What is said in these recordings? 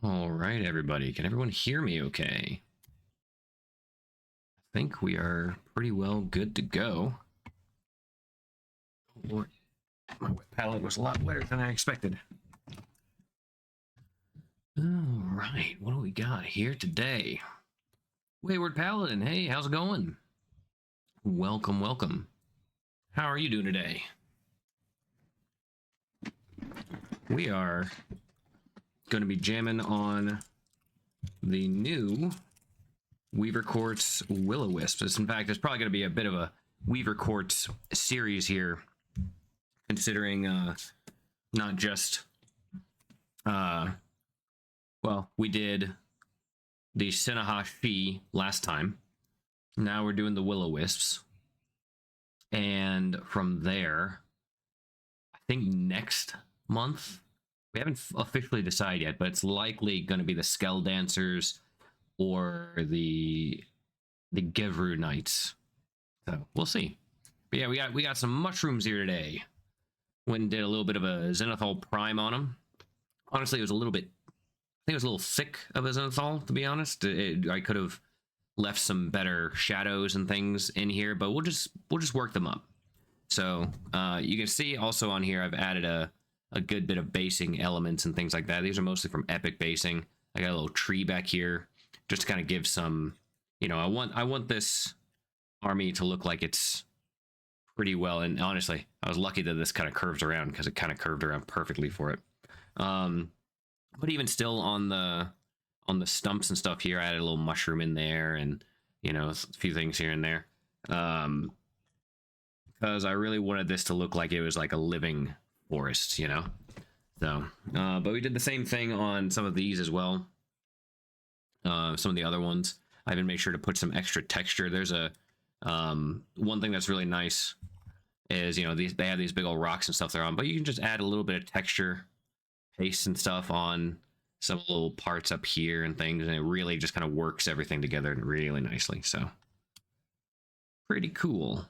All right, everybody. Can everyone hear me okay? I think we are pretty well good to go. Oh, Lord. My wet palette was a lot wetter than I expected. All right, what do we got here today? Wayward Paladin, hey, how's it going? Welcome, welcome. How are you doing today? We are going to be jamming on the new Weaver Quartz Will-O-Wisp. In fact, it's probably going to be a bit of a Weaver Quartz series here, considering not just well, we did the Sinahashi last time. Now we're doing the Will-O-Wisps, and from there, I think next month, we haven't officially decided yet, but it's likely going to be the Skell Dancers or the Gevru Knights. So we'll see. But yeah, we got some mushrooms here today. Went and did a little bit of a Zenithal Prime on them. Honestly, it was a little bit, I think it was a little thick of a Zenithal, to be honest. I could have left some better shadows and things in here, but we'll just work them up. So you can see also on here I've added a good bit of basing elements and things like that. These are mostly from Epic Basing. I got a little tree back here just to kind of give some, you know, I want this army to look like it's pretty well, and honestly, I was lucky that this kind of curves around, because it kind of curved around perfectly for it. But even still, on the stumps and stuff here, I added a little mushroom in there, and you know, a few things here and there, because I really wanted this to look like it was like a living forest, you know. So but we did the same thing on some of these as well. Some of the other ones, I even made sure to put some extra texture. There's a one thing that's really nice is, you know, they have these big old rocks and stuff they're on, but you can just add a little bit of texture paste and stuff on some little parts up here and things, and it really just kind of works everything together really nicely. So pretty cool.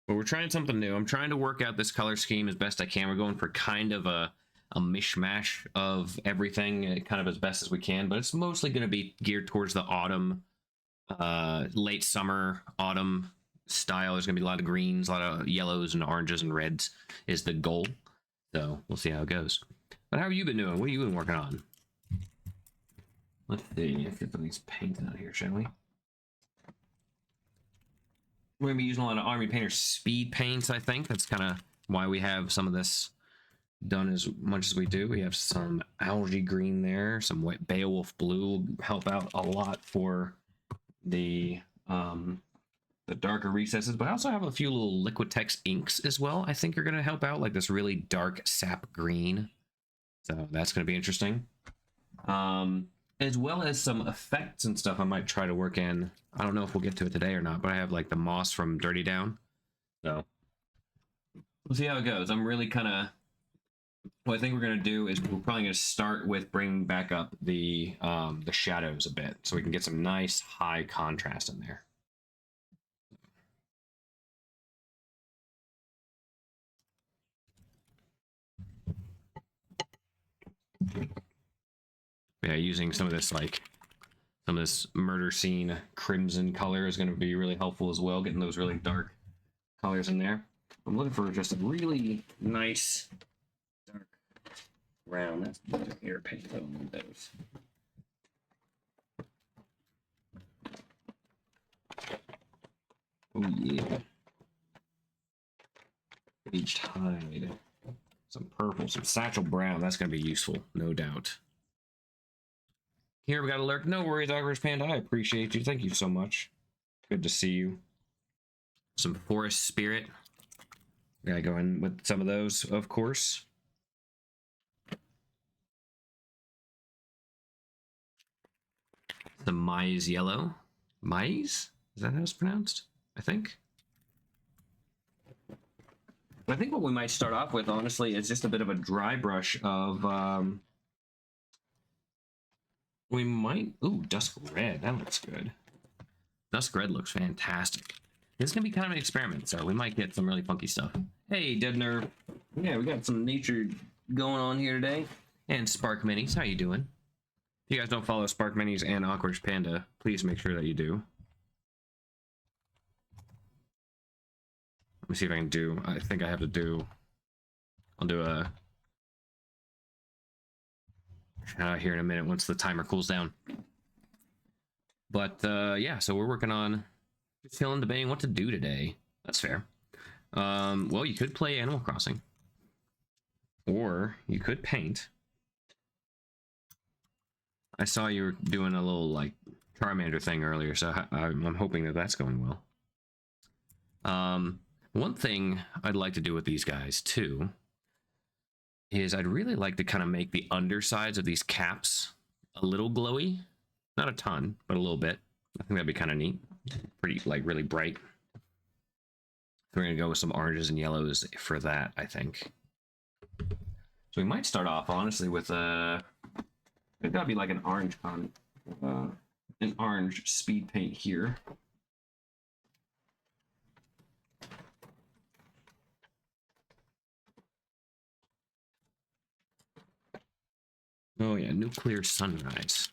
But we're trying something new. I'm trying to work out this color scheme as best I can. We're going for kind of a mishmash of everything, kind of as best as we can, but it's mostly going to be geared towards the autumn, late summer, autumn style. There's going to be a lot of greens, a lot of yellows and oranges and reds is the goal. So we'll see how it goes. But how have you been doing? What have you been working on? Let's see. Let's get some of these paints out here, shall we? We're going to be using a lot of Army Painter speed paints, I think. That's kind of why we have some of this done as much as we do. We have some algae green there, some white Beowulf blue will help out a lot for the darker recesses, but I also have a few little Liquitex inks as well. I think are going to help out, like this really dark sap green. So that's going to be interesting. As well as some effects and stuff I might try to work in. I don't know if we'll get to it today or not, but I have like the moss from Dirty Down. So we'll see how it goes. I'm really kind of, what I think we're going to do is we're probably going to start with bringing back up the shadows a bit, so we can get some nice high contrast in there. Yeah, using some of this murder scene crimson color is going to be really helpful as well, getting those really dark colors in there. I'm looking for just a really nice dark brown. That's hair paint on those. Oh yeah. Aged hide. Some purple, some satchel brown. That's going to be useful, no doubt. Here we got a lurk. No worries, Irish Panda. I appreciate you. Thank you so much. Good to see you. Some Forest Spirit. Gotta go in with some of those, of course. The Maize Yellow. Maize? Is that how it's pronounced? I think. I think what we might start off with, honestly, is just a bit of a dry brush of, we might, ooh, Dusk Red, that looks good. Dusk Red looks fantastic. This is going to be kind of an experiment, so we might get some really funky stuff. Hey, Dead Nerve. Yeah, we got some nature going on here today. And Spark Minis, how you doing? If you guys don't follow Spark Minis and Awkward Panda, please make sure that you do. Let me see if I can do. I think I have to do. I'll do a shout out here in a minute once the timer cools down. But yeah, so we're working on just chilling, debating what to do today. That's fair. Well, you could play Animal Crossing, or you could paint. I saw you were doing a little like Charmander thing earlier, so I'm hoping that that's going well. One thing I'd like to do with these guys too is I'd really like to kind of make the undersides of these caps a little glowy. Not a ton, but a little bit. I think that'd be kind of neat. Pretty, like, really bright. So we're going to go with some oranges and yellows for that, I think. So we might start off, honestly, with a... It's got to be like an orange speed paint here. Oh yeah, Nuclear Sunrise.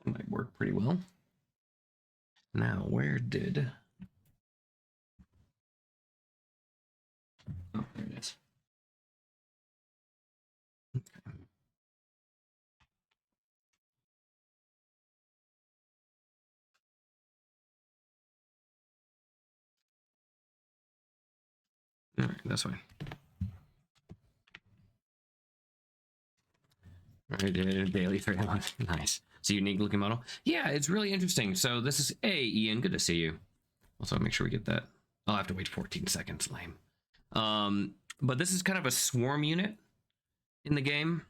That might work pretty well. Now, where did... Oh, there it is. Okay. All right, that's fine. All right, daily 31. Nice. It's a unique looking model. Yeah, it's really interesting. So this is Ian. Good to see you. Also, make sure we get that. I'll have to wait 14 seconds. Lame. But this is kind of a swarm unit in the game.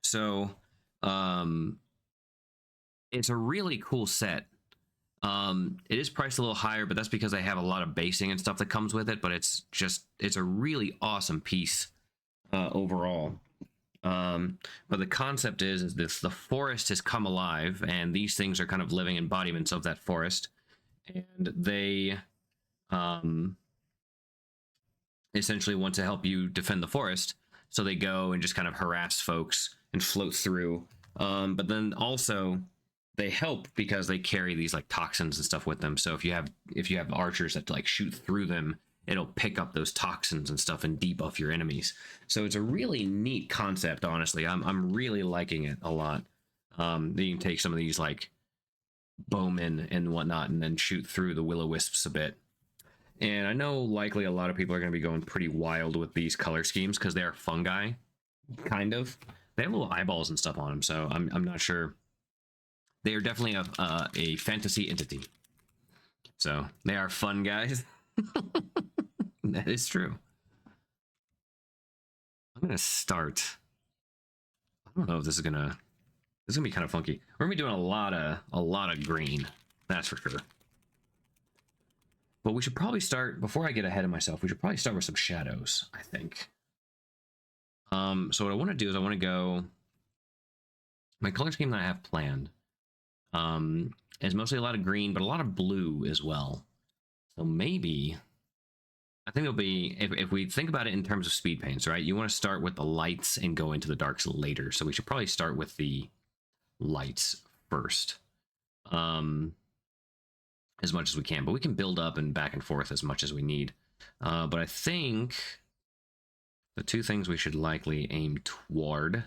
So, it's a really cool set. It is priced a little higher, but that's because they have a lot of basing and stuff that comes with it. But it's a really awesome piece overall. But the concept is this: the forest has come alive, and these things are kind of living embodiments of that forest, and they essentially want to help you defend the forest. So they go and just kind of harass folks and float through. But then also they help because they carry these like toxins and stuff with them. So if you have archers that like shoot through them, it'll pick up those toxins and stuff and debuff your enemies. So it's a really neat concept, honestly. I'm really liking it a lot. You can take some of these like bowmen and whatnot and then shoot through the will-o-wisps a bit. And I know likely a lot of people are going to be going pretty wild with these color schemes because they're fungi, kind of. They have little eyeballs and stuff on them, so I'm not sure. They are definitely a fantasy entity. So they are fun guys. That is true. I'm gonna start. I don't know if this is gonna be kind of funky. We're gonna be doing a lot of green. That's for sure. But we should probably start, before I get ahead of myself, we should probably start with some shadows, I think. So what I want to do is I want to go... My color scheme that I have planned is mostly a lot of green, but a lot of blue as well. So maybe... I think it'll be... If we think about it in terms of speed paints, right? You want to start with the lights and go into the darks later. So we should probably start with the lights first. As much as we can, but we can build up and back and forth as much as we need. But I think the two things we should likely aim toward,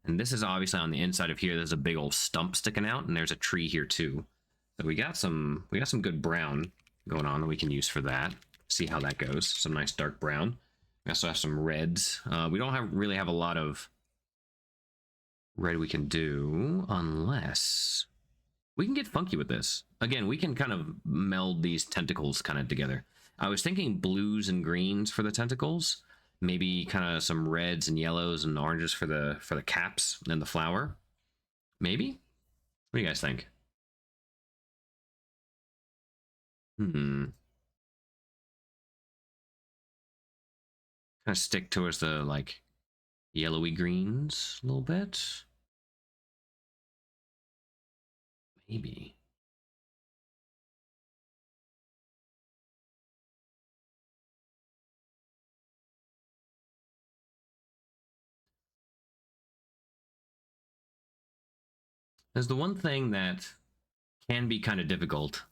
and this is obviously on the inside of here, there's a big old stump sticking out, and there's a tree here too. So we got some good brown going on that we can use for that. See how that goes. Some nice dark brown. We also have some reds. We don't really have a lot of red we can do unless... We can get funky with this. Again, we can kind of meld these tentacles kind of together. I was thinking blues and greens for the tentacles. Maybe kind of some reds and yellows and oranges for the caps and the flower. Maybe? What do you guys think? Kind of stick towards the, like, yellowy greens a little bit. Maybe. There's the one thing that can be kind of difficult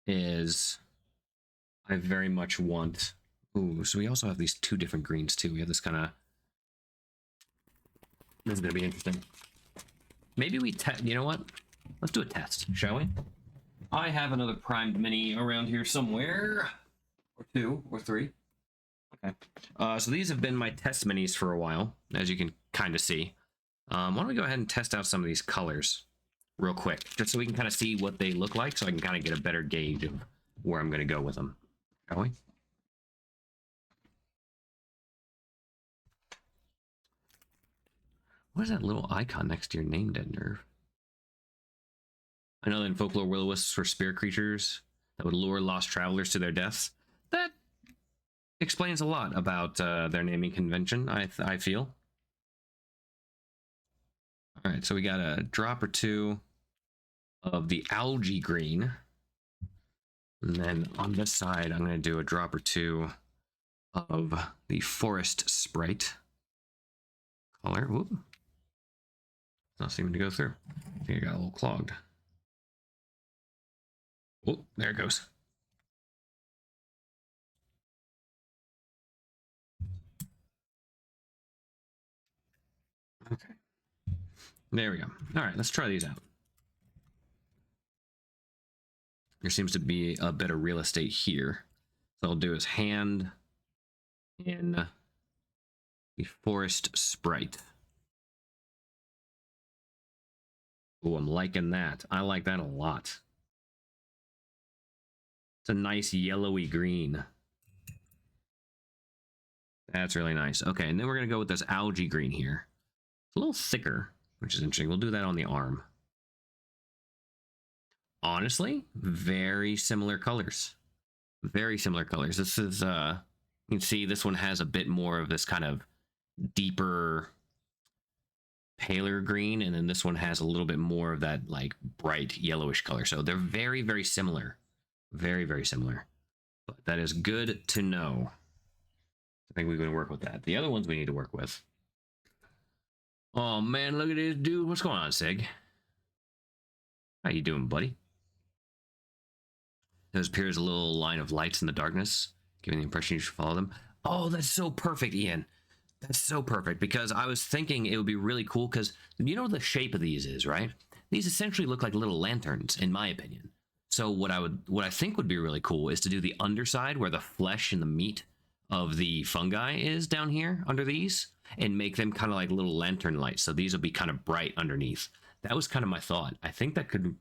is I very much want... Ooh, so we also have these two different greens too. We have this kind of... This is going to be interesting. Maybe we test... You know what? Let's do a test, shall we? I have another primed mini around here somewhere. Or two, or three. Okay. So these have been my test minis for a while, as you can kind of see. Why don't we go ahead and test out some of these colors real quick, just so we can kind of see what they look like, so I can kind of get a better gauge of where I'm going to go with them. Shall we? What is that little icon next to your name, Dead Nerve? I know that in folklore, will-o-wisps were spirit creatures that would lure lost travelers to their deaths. That explains a lot about their naming convention, I feel. All right, so we got a drop or two of the algae green. And then on this side, I'm going to do a drop or two of the forest sprite color. Whoop. It's not seeming to go through. I think I got a little clogged. Oh, there it goes. Okay. There we go. All right, let's try these out. There seems to be a bit of real estate here. So I'll do is hand in the forest sprite. Oh, I'm liking that. I like that a lot. It's a nice yellowy green. That's really nice. Okay, and then we're going to go with this algae green here. It's a little thicker, which is interesting. We'll do that on the arm. Honestly, very similar colors. Very similar colors. This is, you can see this one has a bit more of this kind of deeper, paler green, and then this one has a little bit more of that like bright yellowish color. So they're very, very similar. Very, very similar. But that is good to know. I think we can work with that. The other ones we need to work with. Oh man, look at this dude. What's going on, Sig? How you doing, buddy? There appears a little line of lights in the darkness, giving the impression you should follow them. Oh, that's so perfect, Ian. That's so perfect, because I was thinking it would be really cool, because you know what the shape of these is, right? These essentially look like little lanterns, in my opinion. So what I think would be really cool is to do the underside where the flesh and the meat of the fungi is down here under these, and make them kind of like little lantern lights. So these will be kind of bright underneath. That was kind of my thought. I think that could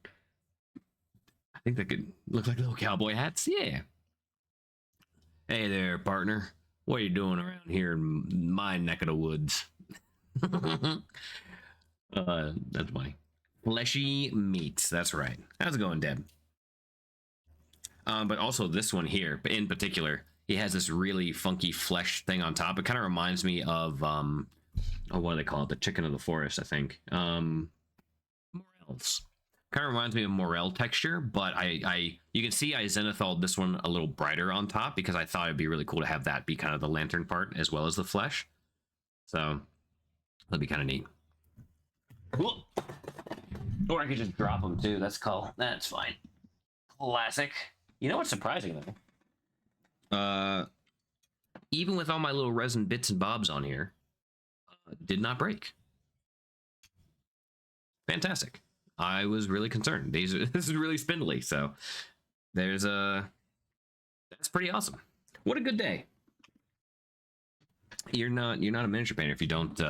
look like little cowboy hats. Yeah. Hey there, partner. What are you doing around here in my neck of the woods? That's funny. Fleshy meats. That's right. How's it going, Deb? But also this one here, in particular, he has this really funky flesh thing on top. It kind of reminds me of, oh, what do they call it? The chicken of the forest, I think. Morels. Kind of reminds me of morel texture, but you can see I zenithalled this one a little brighter on top because I thought it'd be really cool to have that be kind of the lantern part as well as the flesh. So that'd be kind of neat. Cool. Or I could just drop them too. That's cool. That's fine. Classic. You know what's surprising though? Even with all my little resin bits and bobs on here, did not break. Fantastic. I was really concerned. This is really spindly, so that's pretty awesome. What a good day. You're not a miniature painter if you don't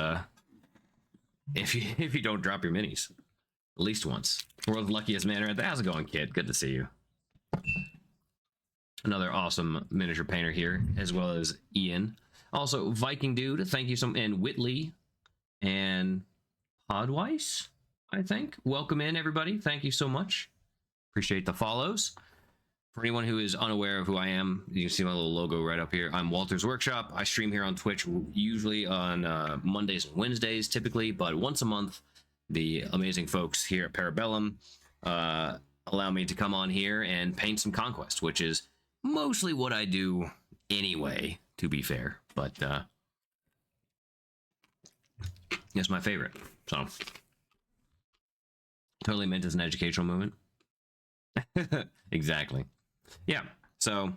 if you don't drop your minis at least once. World's luckiest man right there. How's it going, kid? Good to see you. Another awesome miniature painter here, as well as Ian. Also, Viking Dude, thank you so much. And Whitley and Podweiss, I think. Welcome in, everybody. Thank you so much. Appreciate the follows. For anyone who is unaware of who I am, you can see my little logo right up here. I'm Walter's Workshop. I stream here on Twitch, usually on Mondays and Wednesdays, typically, but once a month, the amazing folks here at Parabellum allow me to come on here and paint some Conquest, which is mostly what I do anyway, to be fair, but it's my favorite, so Totally meant as an educational movement. Exactly. Yeah. So, all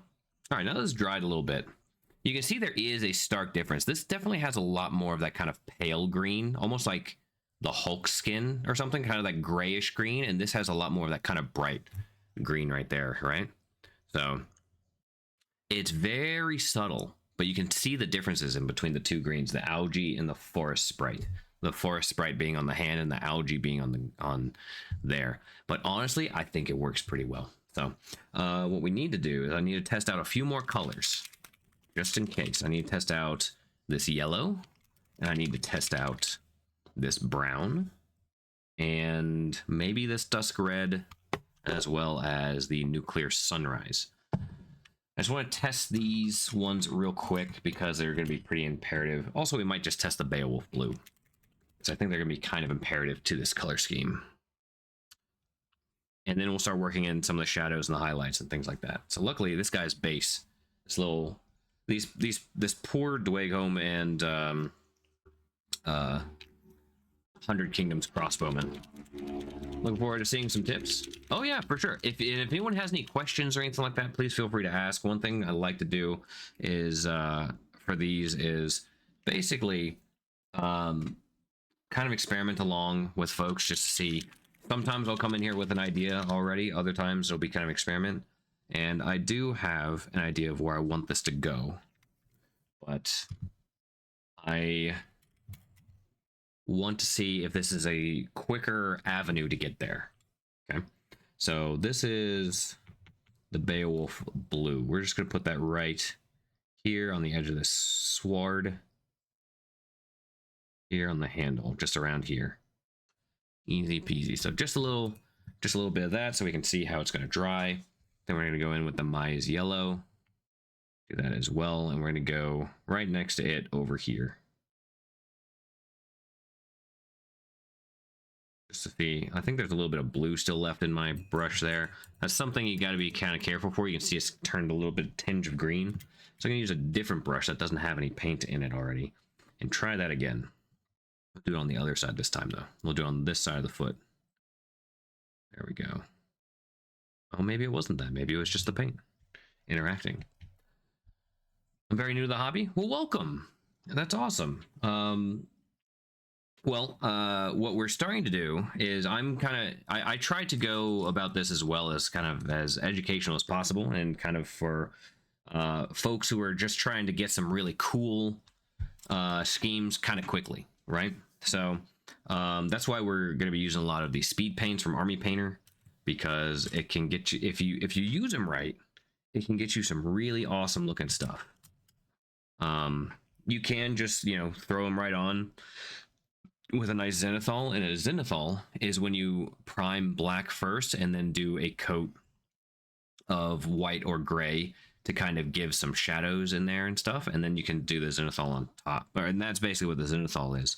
right, now this is dried a little bit. You can see there is a stark difference. This definitely has a lot more of that kind of pale green, almost like the Hulk skin or something, kind of that grayish green. And this has a lot more of that kind of bright green right there, right? So it's very subtle, but you can see the differences in between the two greens, the algae and the forest sprite. The forest sprite being on the hand and the algae being on there. But honestly, I think it works pretty well. So what we need to do is I need to test out a few more colors, just in case. I need to test out this yellow, and I need to test out this brown, and maybe this dusk red, as well as the nuclear sunrise. I just want to test these ones real quick because they're going to be pretty imperative. Also, we might just test the Beowulf blue. So I think they're going to be kind of imperative to this color scheme. And then we'll start working in some of the shadows and the highlights and things like that. So luckily, this guy's base, this little, this poor Dwagholm and 100 Kingdoms crossbowman. Looking forward to seeing some tips. Oh yeah, for sure. If anyone has any questions or anything like that, please feel free to ask. One thing I like to do is for these is basically kind of experiment along with folks just to see. Sometimes I'll come in here with an idea already. Other times it'll be kind of experiment. And I do have an idea of where I want this to go, but I want to see if this is a quicker avenue to get there. Okay, so this is the Beowulf blue. We're just going to put that right here on the edge of this sward, here on the handle, just around here. Easy peasy. So just a little bit of that so we can see how it's going to dry. Then we're going to go in with the Maize yellow, do that as well, and we're going to go right next to it over here. Just to see, I think there's a little bit of blue still left in my brush there. That's something you got to be kind of careful for. You can see it's turned a little bit tinge of green. So I'm going to use a different brush that doesn't have any paint in it already and try that again. We'll do it on the other side this time though. We'll do it on this side of the foot. There we go. Oh, maybe it wasn't that. Maybe it was just the paint interacting. I'm very new to the hobby. Well, welcome. That's awesome. What we're starting to do is I try to go about this as well as kind of as educational as possible, and kind of for folks who are just trying to get some really cool schemes kind of quickly, right? So that's why we're going to be using a lot of these speed paints from Army Painter, because it can get you, if you use them right, it can get you some really awesome looking stuff. You can just, throw them right on with a nice zenithal, and a zenithal is when you prime black first and then do a coat of white or gray to kind of give some shadows in there and stuff, and then you can do the zenithal on top. And that's basically what the zenithal is.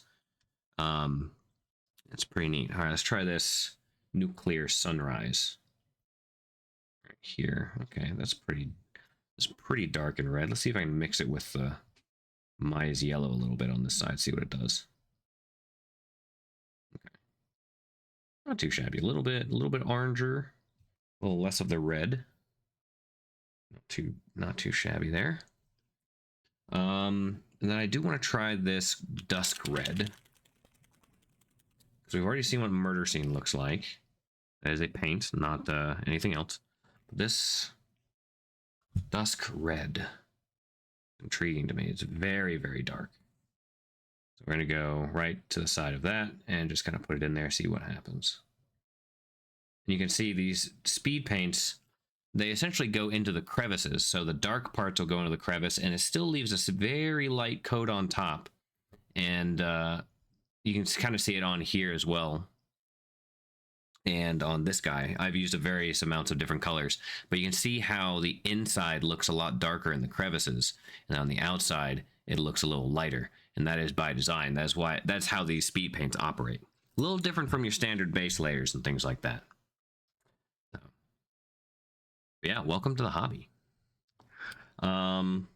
It's pretty neat. All right, let's try this nuclear sunrise right here. Okay, that's pretty dark and red. Let's see if I can mix it with the Maize yellow a little bit on this side, see what it does. Okay, not too shabby. A little bit oranger, a little less of the red. Not too shabby there. And then I do want to try this dusk red, because we've already seen what Murder Scene looks like. That is a paint, not anything else. But this dusk red, intriguing to me. It's very, very dark. So we're going to go right to the side of that and just kind of put it in there, see what happens. And you can see these speed paints, they essentially go into the crevices. So the dark parts will go into the crevice, and it still leaves us a very light coat on top. And you can kind of see it on here as well. And on this guy, I've used various amounts of different colors, but you can see how the inside looks a lot darker in the crevices, and on the outside, it looks a little lighter. And that is by design. That's how these speed paints operate. A little different from your standard base layers and things like that. So, yeah, welcome to the hobby. Okay, I'm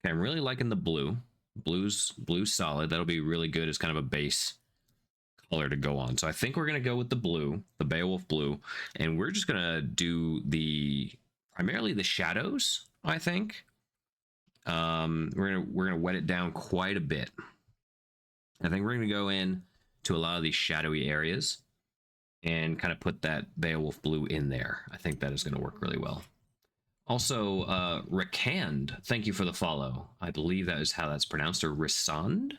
really liking the blue. Blue's solid. That'll be really good as kind of a base color to go on. So I think we're gonna go with the blue, the Beowulf blue, and we're just gonna do primarily the shadows, I think. We're gonna wet it down quite a bit. I think we're gonna go in to a lot of these shadowy areas and kind of put that Beowulf blue in there. I think that is gonna work really well. Also, Rakand, thank you for the follow. I believe that is how that's pronounced, or Risand.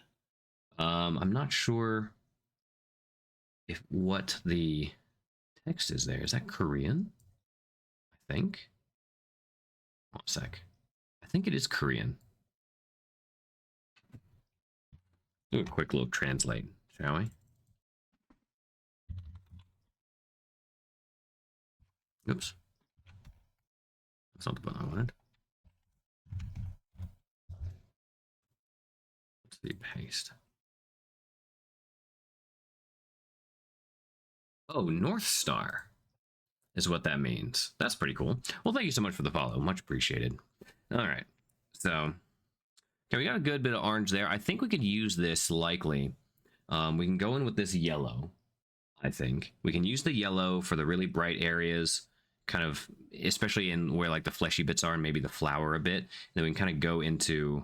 I'm not sure if what the text is there. Is that Korean? I think. One sec. I think it is Korean. Do a quick little translate, shall we? Oops. That's not the button I wanted. Let's see, paste. Oh, North Star is what that means. That's pretty cool. Well, thank you so much for the follow. Much appreciated. All right. So, okay, we got a good bit of orange there. I think we could use this likely. We can go in with this yellow, I think. We can use the yellow for the really bright areas, kind of, especially in where like the fleshy bits are and maybe the flower a bit. And then we can kind of go into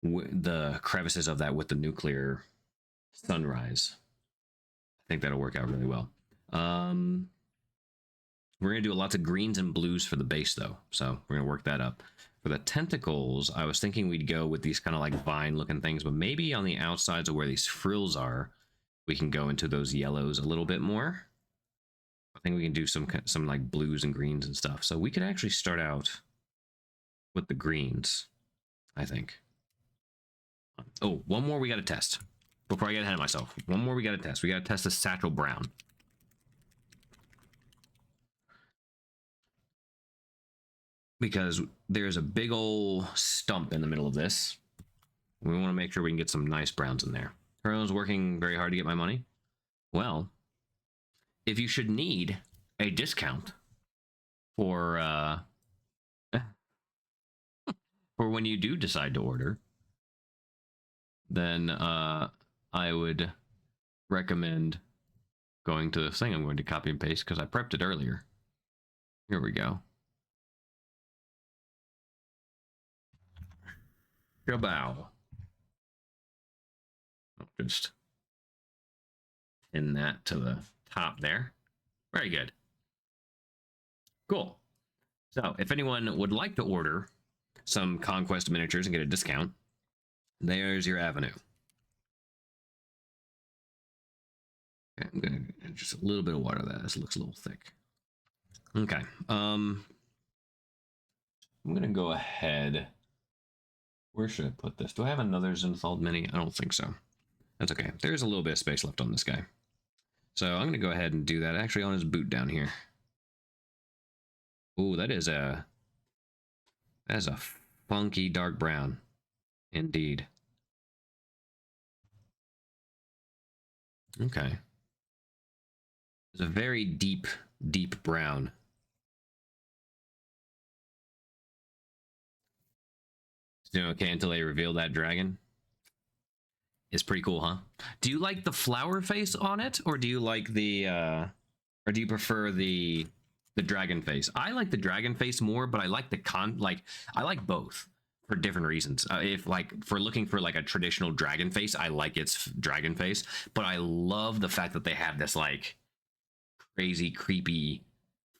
the crevices of that with the nuclear sunrise. I think that'll work out really well. We're going to do lots of greens and blues for the base, though. So we're going to work that up. For the tentacles, I was thinking we'd go with these kind of like vine-looking things, but maybe on the outsides of where these frills are, we can go into those yellows a little bit more. I think we can do some like blues and greens and stuff. So we could actually start out with the greens, I think. Oh, one more we got to test. Before I get ahead of myself, one more we got to test. We got to test the satchel brown. Because there's a big old stump in the middle of this. We want to make sure we can get some nice browns in there. Herlo's working very hard to get my money. Well, if you should need a discount for for when you do decide to order, then I would recommend going to this thing. I'm going to copy and paste because I prepped it earlier. Here we go. Goodbow. Just pin that to the top there. Very good. Cool. So if anyone would like to order some Conquest miniatures and get a discount, there's your avenue. Okay, I'm gonna just a little bit of water. That looks a little thick. Okay. I'm gonna go ahead. Where should I put this? Do I have another Zenthal mini? I don't think so. That's okay. There's a little bit of space left on this guy. So I'm gonna go ahead and do that actually on his boot down here. Ooh, that is a funky dark brown. Indeed. Okay. It's a very deep, deep brown. It's doing okay until they reveal that dragon. It's pretty cool, huh? Do you like the flower face on it, or do you like the or do you prefer the dragon face? I like the dragon face more, but I like I like both for different reasons. If like for looking for like a traditional dragon face, I like its dragon face, but I love the fact that they have this like crazy creepy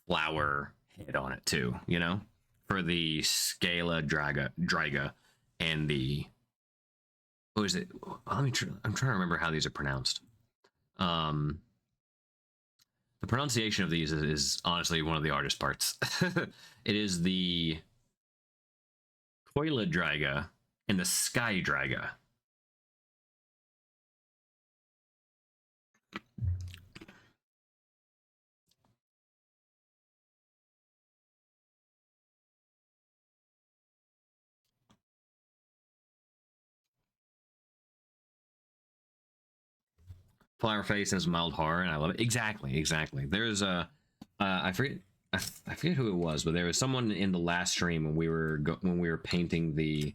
flower head on it too, you know? For the Scala Draga and the what is it? I'm trying to remember how these are pronounced. The pronunciation of these is honestly one of the hardest parts. It is the Koila Draga and the Sky Draga. Flower face has mild horror, and I love it. Exactly. There's a I forget who it was, but there was someone in the last stream when we were painting the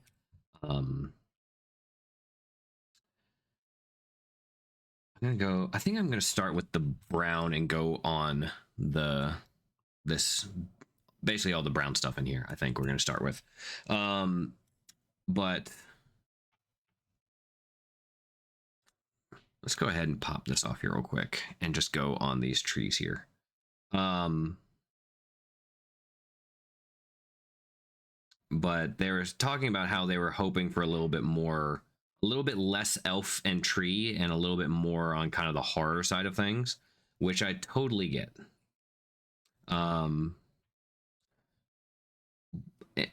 I'm gonna go. I think I'm gonna start with the brown and go on this basically all the brown stuff in here. I think we're gonna start with, but let's go ahead and pop this off here real quick and just go on these trees here. But they were talking about how they were hoping for a little bit more, a little bit less elf and tree, and a little bit more on kind of the horror side of things, which I totally get. Um,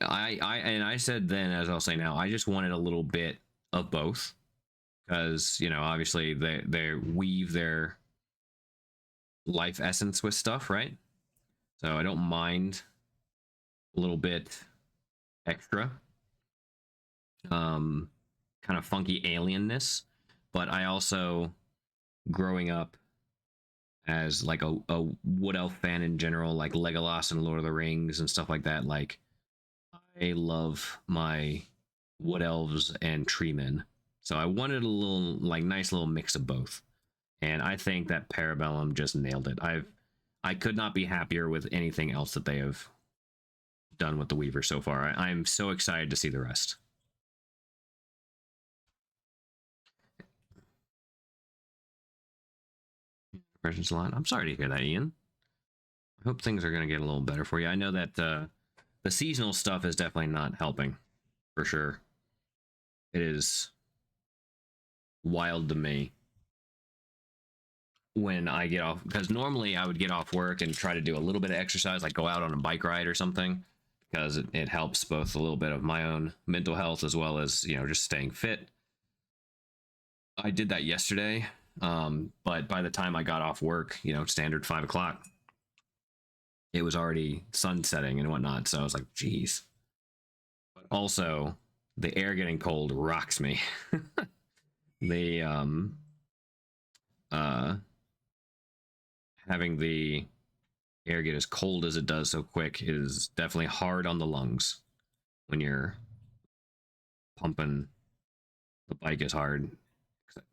I said then, as I'll say now, I just wanted a little bit of both, because you know, obviously they weave their life essence with stuff, right? So I don't mind a little bit extra, kind of funky alienness, but I also, growing up as like a wood elf fan in general, like Legolas and Lord of the Rings and stuff like that, like I love my wood elves and tree men. So I wanted a little like nice little mix of both. And I think that Parabellum just nailed it. I could not be happier with anything else that they have done with the Weaver so far. I'm so excited to see the rest. Versions a lot. I'm sorry to hear that, Ian. I hope things are going to get a little better for you. I know that the seasonal stuff is definitely not helping, for sure. It is wild to me when I get off, because normally I would get off work and try to do a little bit of exercise, like go out on a bike ride or something, because it helps both a little bit of my own mental health as well as, you know, just staying fit. I did that yesterday, but by the time I got off work, you know, standard 5 o'clock, it was already sun setting and whatnot. So I was like, geez. But also, the air getting cold rocks me. the uh having the air get as cold as it does so quick is definitely hard on the lungs when you're pumping the bike as hard.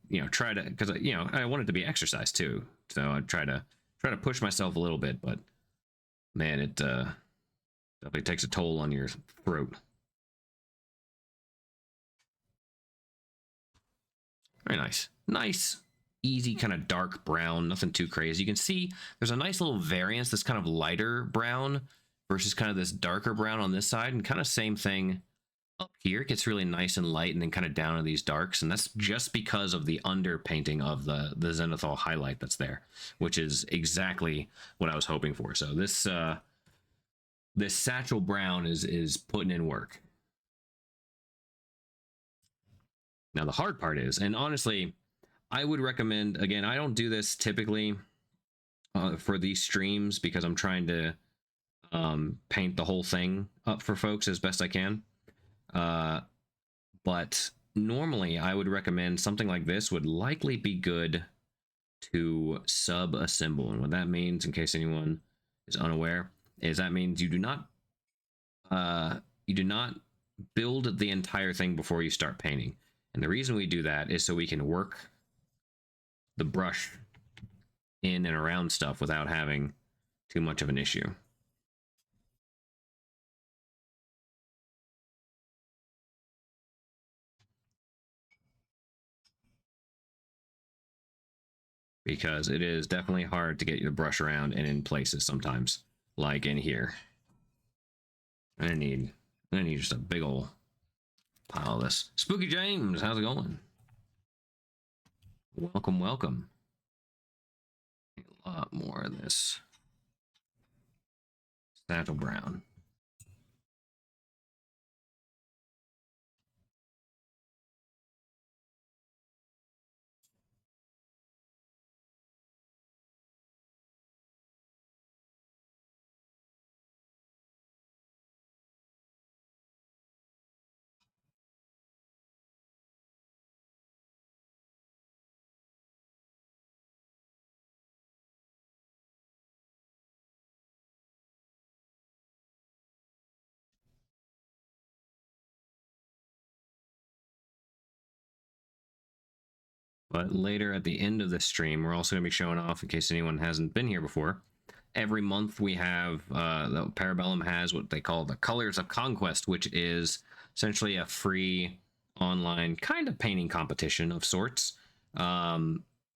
You know, try to, because you know I want it to be exercise too, so I try to push myself a little bit, but man, it definitely takes a toll on your throat. Very nice, nice, easy kind of dark brown, nothing too crazy. You can see there's a nice little variance, this kind of lighter brown versus kind of this darker brown on this side, and kind of same thing up here. It gets really nice and light and then kind of down to these darks, and that's just because of the underpainting of the zenithal highlight that's there, which is exactly what I was hoping for. So this satchel brown is putting in work. Now the hard part is, and honestly, I would recommend, again, I don't do this typically for these streams because I'm trying to paint the whole thing up for folks as best I can. But normally I would recommend something like this would likely be good to sub a symbol. And what that means, in case anyone is unaware, is that means you do not build the entire thing before you start painting. And the reason we do that is so we can work the brush in and around stuff without having too much of an issue. Because it is definitely hard to get your brush around and in places sometimes, like in here. I need just a big old pile of this. Spooky James, how's it going? Welcome, welcome. A lot more of this satchel brown. But later at the end of the stream, we're also going to be showing off, in case anyone hasn't been here before. Every month we have, the Parabellum has what they call the Colors of Conquest, which is essentially a free online kind of painting competition of sorts.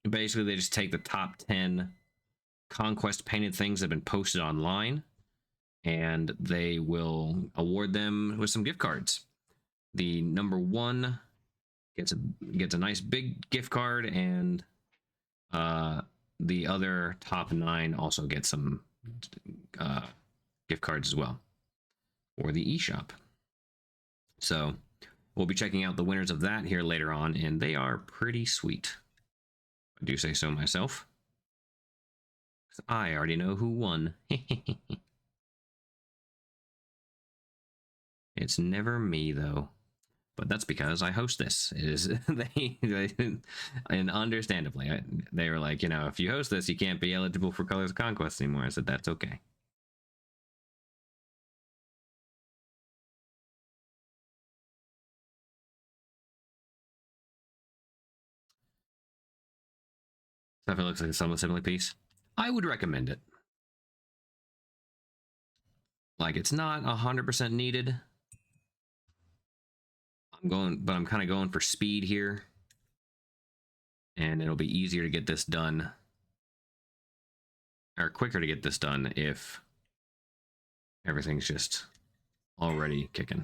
Basically, they just take the top 10 Conquest painted things that have been posted online, and they will award them with some gift cards. The number one gets a nice big gift card, and the other top 9 also get some gift cards as well for the eShop. So we'll be checking out the winners of that here later on, and they are pretty sweet. I do say so myself. I already know who won. It's never me, though. But that's because I host this. It is and understandably, they were like, if you host this, you can't be eligible for Colors of Conquest anymore. I said, that's okay. So if it looks like a somewhat similar piece, I would recommend it. Like, it's not 100% needed. I'm kind of going for speed here. And it'll be easier to get this done, or quicker to get this done if everything's just already kicking.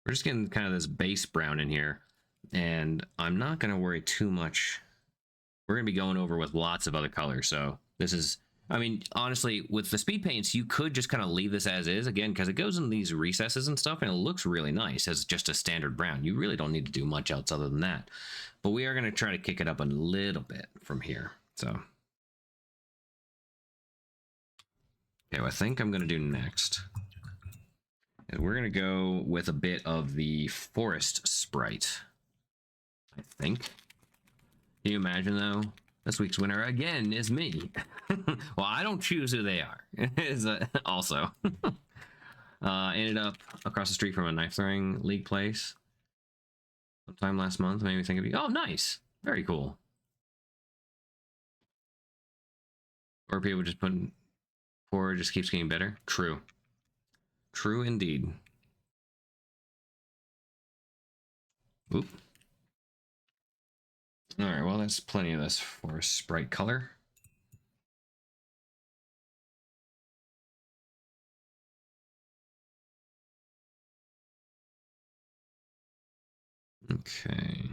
We're just getting kind of this base brown in here, and I'm not going to worry too much. We're going to be going over with lots of other colors, so this is, I mean, honestly, with the speed paints, you could just kind of leave this as is, again, because it goes in these recesses and stuff, and it looks really nice as just a standard brown. You really don't need to do much else other than that. But we are going to try to kick it up a little bit from here, so. Okay, what I think I'm going to do next, we're going to go with a bit of the forest sprite, I think. Can you imagine, though? This week's winner, again, is me. Well, I don't choose who they are. Also. Ended up across the street from a knife throwing league place sometime last month. Made me think of you. Oh, nice. Very cool. Or people just putting forward, just keeps getting better. True. True indeed. Oop. All right, well, that's plenty of this for sprite color. Okay.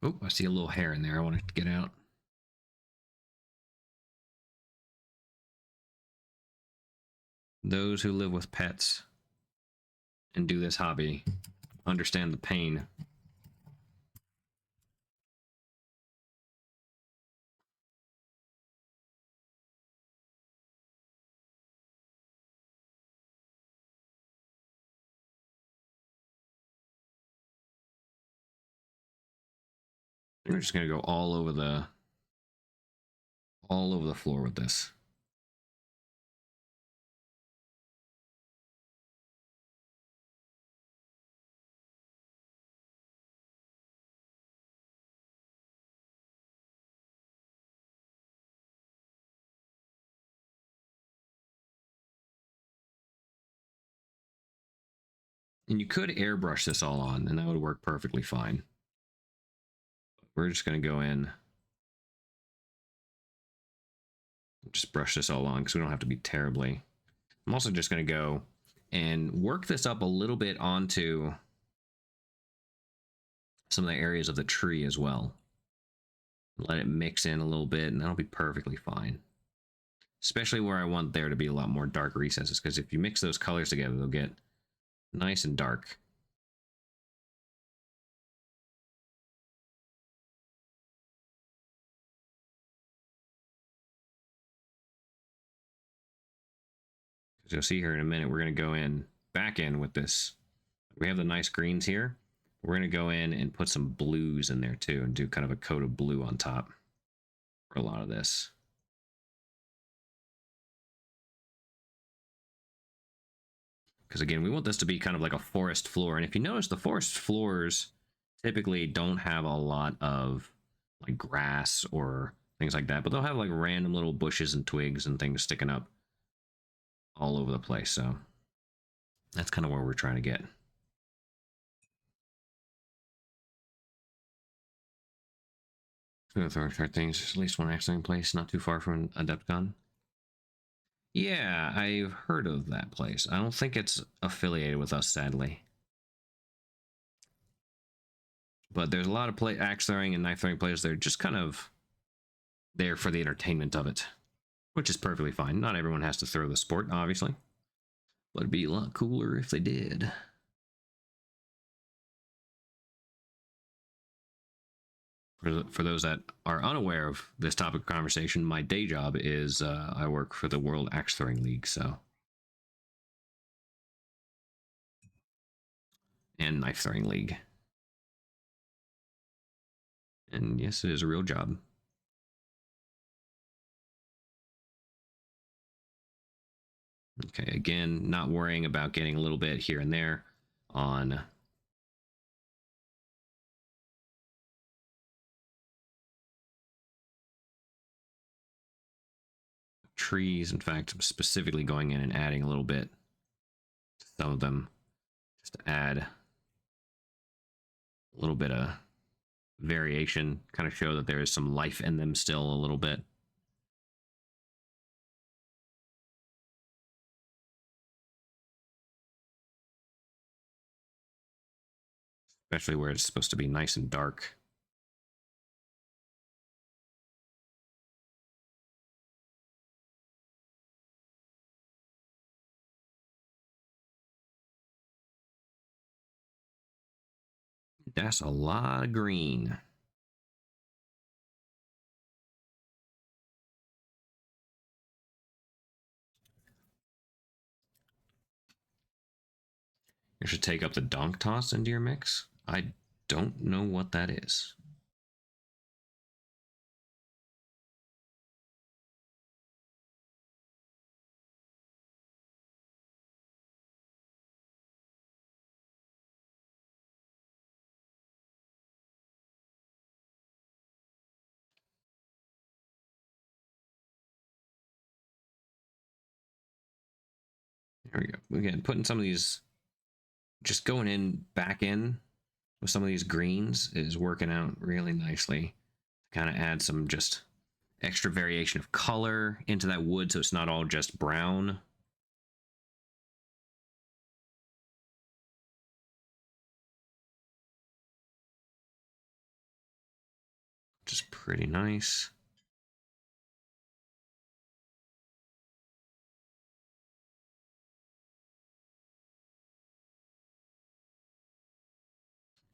Oh, I see a little hair in there. I want it to get out. Those who live with pets and do this hobby understand the pain. We're just gonna go all over the floor with this. And you could airbrush this all on, and that would work perfectly fine. We're just going to go in, just brush this all on because we don't have to be terribly. I'm also just going to go and work this up a little bit onto some of the areas of the tree as well. Let it mix in a little bit, and that'll be perfectly fine. Especially where I want there to be a lot more dark recesses, because if you mix those colors together, they'll get nice and dark. As you'll see here in a minute, we're going to go in back in with this. We have the nice greens here. We're going to go in and put some blues in there too, and do kind of a coat of blue on top for a lot of this. Because again, we want this to be kind of like a forest floor. And if you notice, the forest floors typically don't have a lot of like grass or things like that, but they'll have like random little bushes and twigs and things sticking up all over the place. So that's kind of where we're trying to get. I'm gonna throw start things. There's at least one excellent place not too far from Adepticon. Yeah, I've heard of that place. I don't think it's affiliated with us, sadly. But there's a lot of axe throwing and knife throwing players that are just kind of there for the entertainment of it, which is perfectly fine. Not everyone has to throw the sport, obviously, but it'd be a lot cooler if they did. For those that are unaware of this topic of conversation, my day job is I work for the World Axe Throwing League, so, and Knife Throwing League. And yes, it is a real job. Okay, again, not worrying about getting a little bit here and there on trees. In fact, I'm specifically going in and adding a little bit to some of them just to add a little bit of variation, kind of show that there is some life in them still a little bit. Especially where it's supposed to be nice and dark. That's a lot of green. You should take up the donk toss into your mix. I don't know what that is. There we go. Again, putting some of these, just going in back in with some of these greens is working out really nicely. Kind of add some just extra variation of color into that wood so it's not all just brown. Which is pretty nice.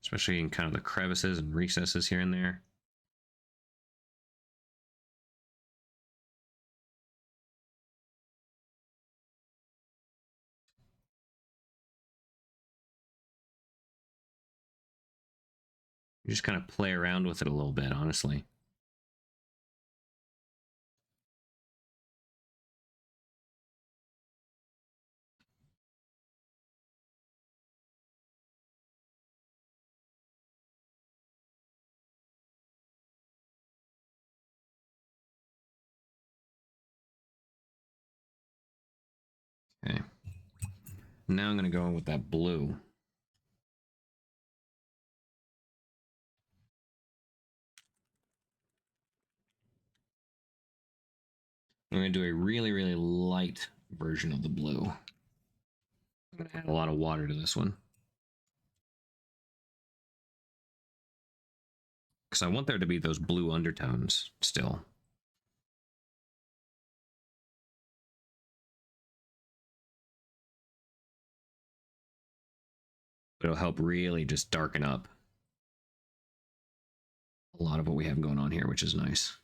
Especially in kind of the crevices and recesses here and there. You just kind of play around with it a little bit, honestly. Okay. Now I'm going to go in with that blue. I'm going to do a really, really light version of the blue. I'm going to add a lot of water to this one. because I want there to be those blue undertones still. It'll help really just darken up a lot of what we have going on here, which is nice.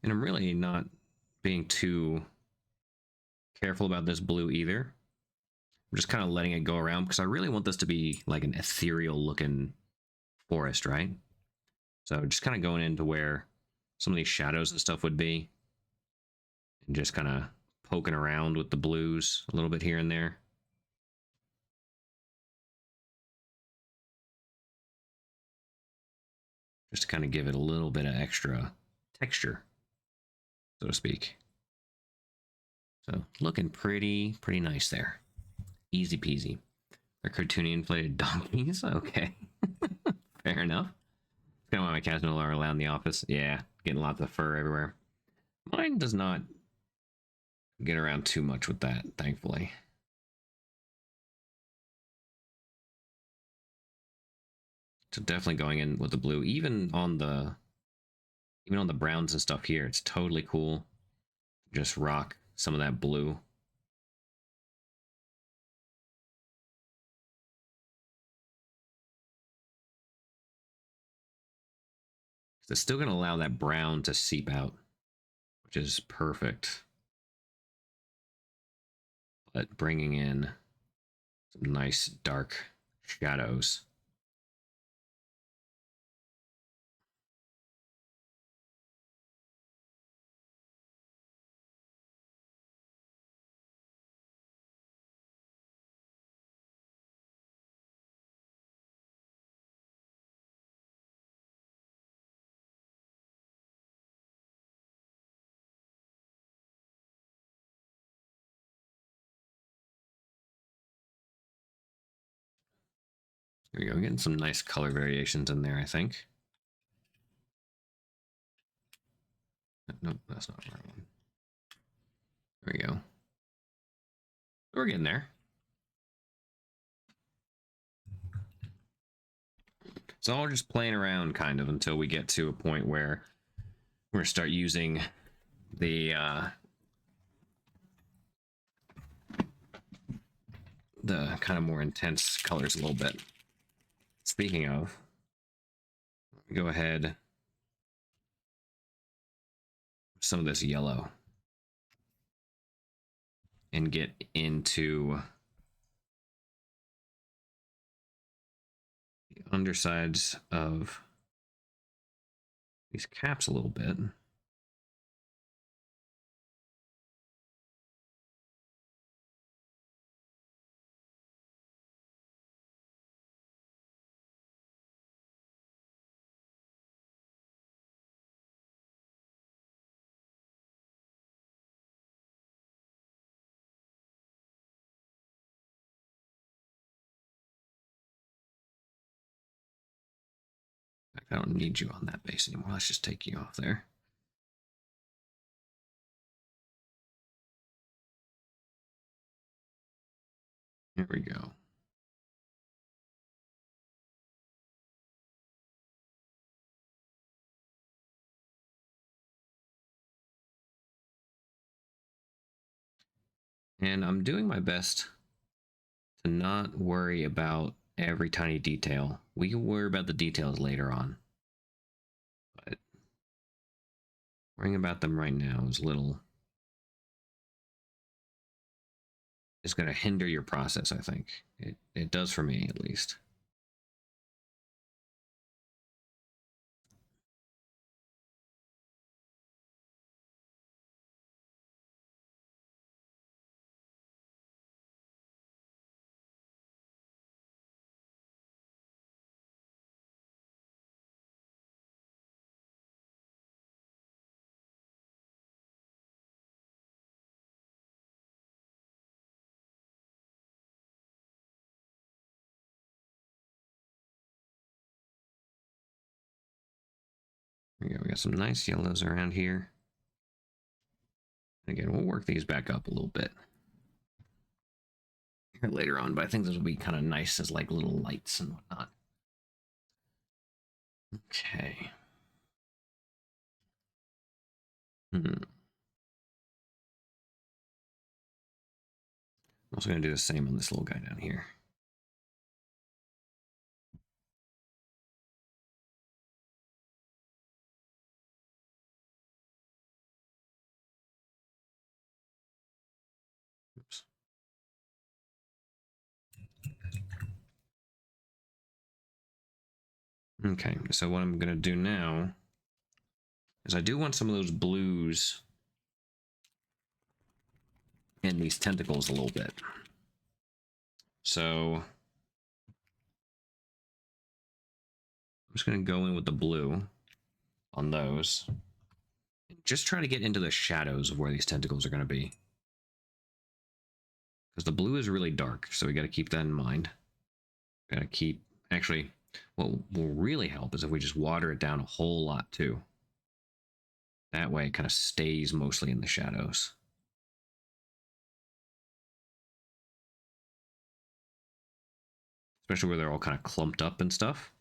And I'm really not being too careful about this blue either. I'm just kind of letting it go around because I really want this to be like an ethereal looking forest, right? So just kind of going into where some of these shadows and stuff would be, and just kind of poking around with the blues a little bit here and there. Just to kind of give it a little bit of extra texture, so to speak. So looking pretty nice there. Easy peasy. They're cartoony inflated donkeys. Okay. Fair enough. It's kind of why my cats no longer allowed in the office. Yeah, getting lots of fur everywhere. Mine does not get around too much with that, thankfully. So definitely going in with the blue, even on the browns and stuff here. It's totally cool. Just rock some of that blue. It's still going to allow that brown to seep out, which is perfect. But bringing in some nice dark shadows. There we go, getting some nice color variations in there, I think. Nope, that's not the right one. There we go. We're getting there. It's all just playing around kind of until we get to a point where we're going to start using the kind of more intense colors a little bit. Speaking of, go ahead, some of this yellow, and get into the undersides of these caps a little bit. I don't need you on that base anymore. Let's just take you off there. Here we go. And I'm doing my best to not worry about every tiny detail. We can worry about the details later on. But worrying about them right now is little. It's going to hinder your process, I think. It does for me, at least. There we go. We got some nice yellows around here. Again, we'll work these back up a little bit. here later on, but I think those will be kind of nice as like little lights and whatnot. Okay. I'm also going to do the same on this little guy down here. Oops. Okay, so what I'm going to do now is I do want some of those blues in these tentacles a little bit. So I'm just going to go in with the blue on those. Just try to get into the shadows of where these tentacles are going to be. Because the blue is really dark, so we got to keep that in mind. Got to keep... Actually, what will really help is if we just water it down a whole lot too. That way it kind of stays mostly in the shadows. Especially where they're all kind of clumped up and stuff.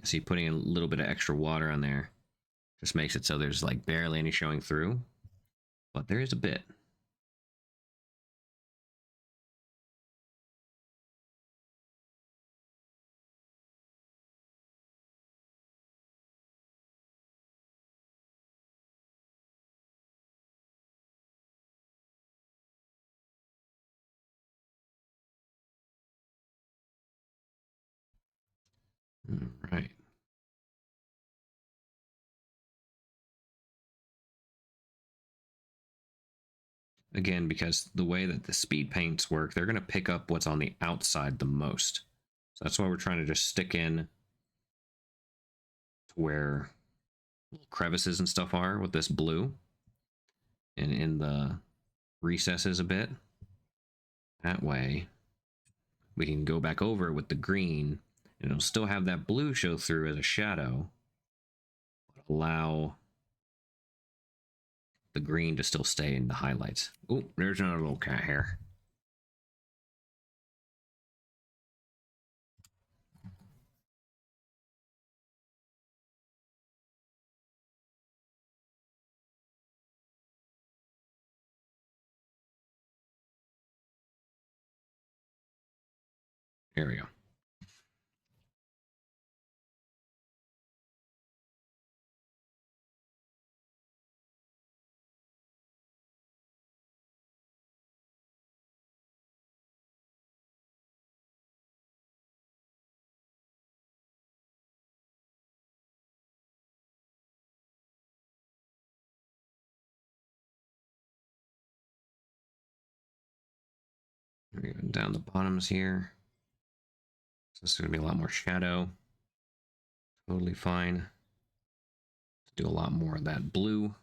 See, putting a little bit of extra water on there just makes it so there's like barely any showing through, but there is a bit. Right. Again, because the way that the speed paints work, they're going to pick up what's on the outside the most. So that's why we're trying to just stick in to where little crevices and stuff are with this blue. And in the recesses a bit. That way, we can go back over with the green, and it'll still have that blue show through as a shadow, but allow the green to still stay in the highlights. Oh, there's another little cat hair. There we go. Even down the bottoms here. So this is going to be a lot more shadow. Totally fine. Let's do a lot more of that blue.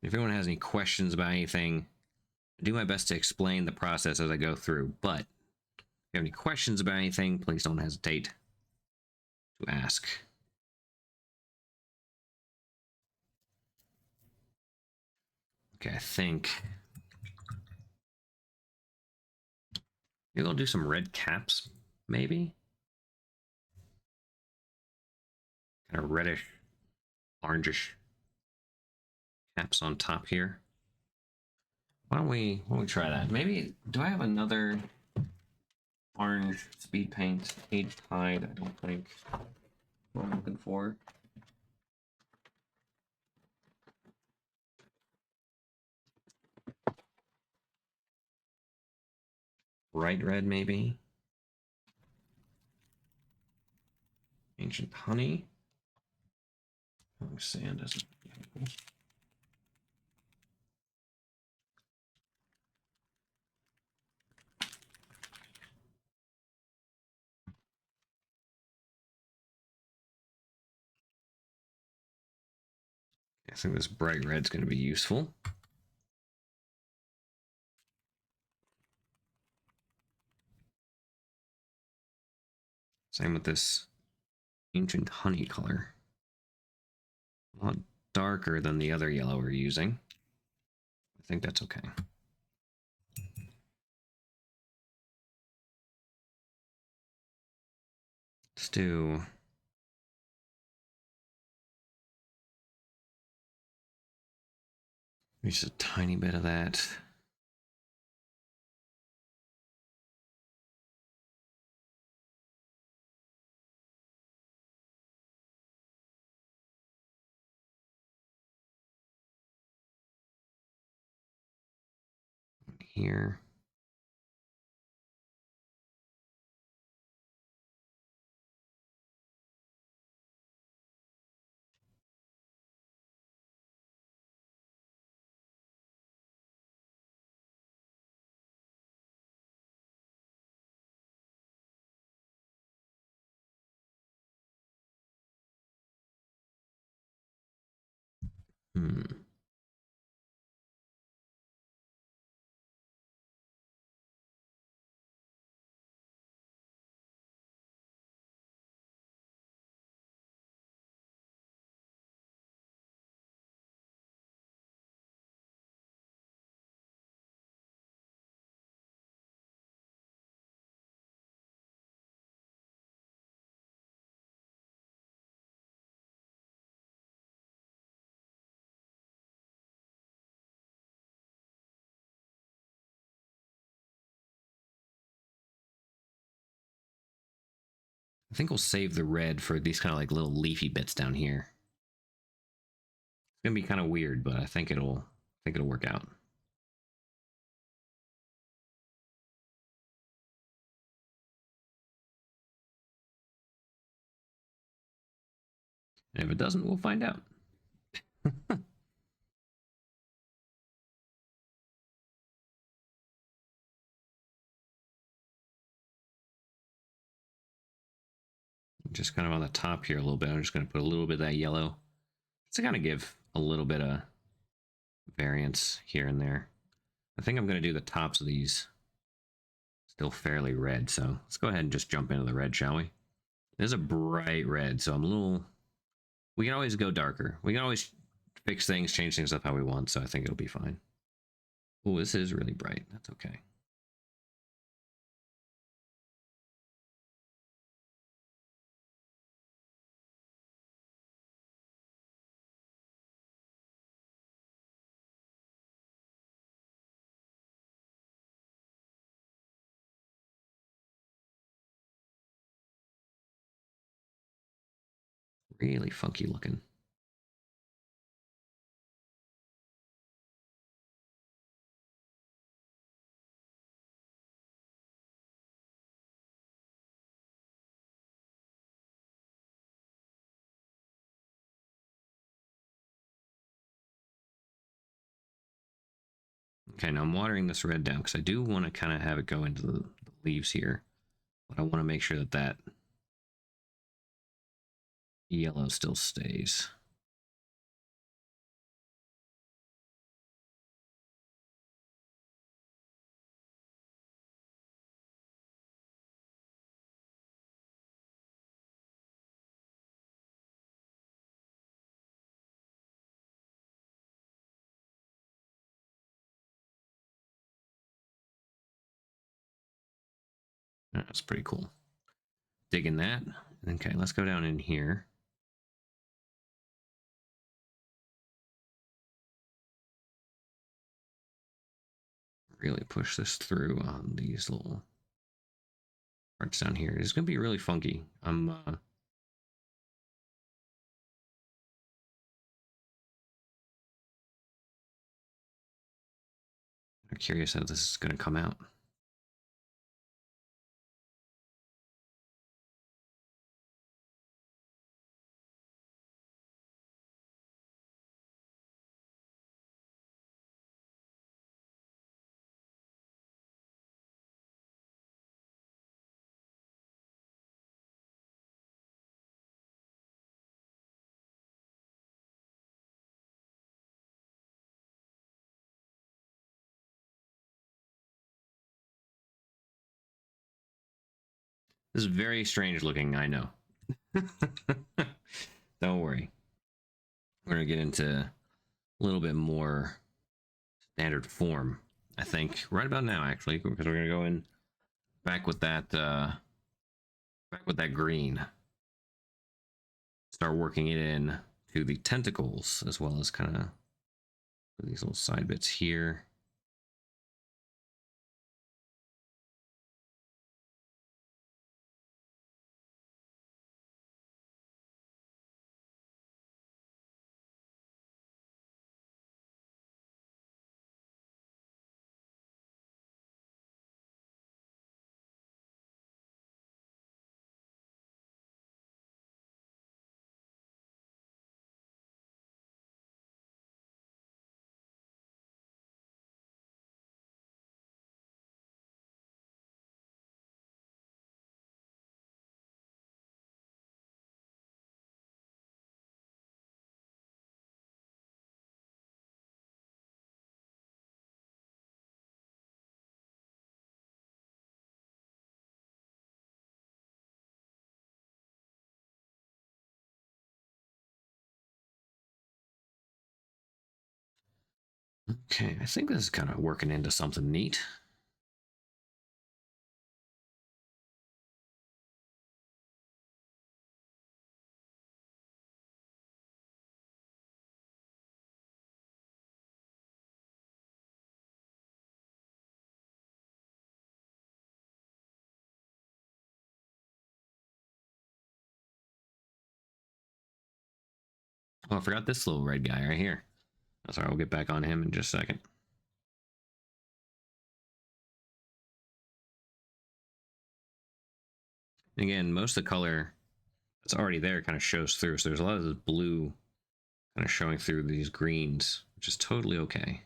If anyone has any questions about anything, I do my best to explain the process as I go through, but if you have any questions about anything, please don't hesitate to ask. Okay, I think maybe I'll do some red caps, maybe? Kind of reddish, orangish caps on top here. Why don't we try that? Maybe, do I have another orange speed paint Age Tide? I don't think. What I'm looking for. Bright red, maybe? Ancient Honey? Oh, sand isn't. I think this bright red's going to be useful. Same with this ancient honey color. A lot darker than the other yellow we're using. I think that's okay. Let's do just a tiny bit of that. Here. I think we'll save the red for these kind of like little leafy bits down here. It's gonna be kind of weird, but I think it'll work out. And if it doesn't, we'll find out. Just kind of on the top here a little bit. I'm just going to put a little bit of that yellow to kind of give a little bit of variance here and there. I think I'm going to do the tops of these still fairly red, so let's go ahead and just jump into the red, shall we? There's a bright red, so I'm a little... We can always go darker. We can always fix things, change things up how we want, so I think it'll be fine. Oh, this is really bright. That's okay. Really funky looking. Okay, now I'm watering this red down because I do want to kind of have it go into the leaves here. But I want to make sure that that yellow still stays. That's pretty cool. Digging that. Okay, let's go down in here. Really push this through on these little parts down here. It's going to be really funky. I'm curious how this is going to come out. This is very strange looking, I know. Don't worry. We're going to get into a little bit more standard form, I think, right about now, actually, because we're going to go in back with that green. Start working it in to the tentacles, as well as kind of these little side bits here. Okay, I think this is kind of working into something neat. Oh, I forgot this little red guy right here. Oh, sorry, we'll get back on him in just a second. Again, most of the color that's already there kind of shows through. So there's a lot of this blue kind of showing through these greens, which is totally okay.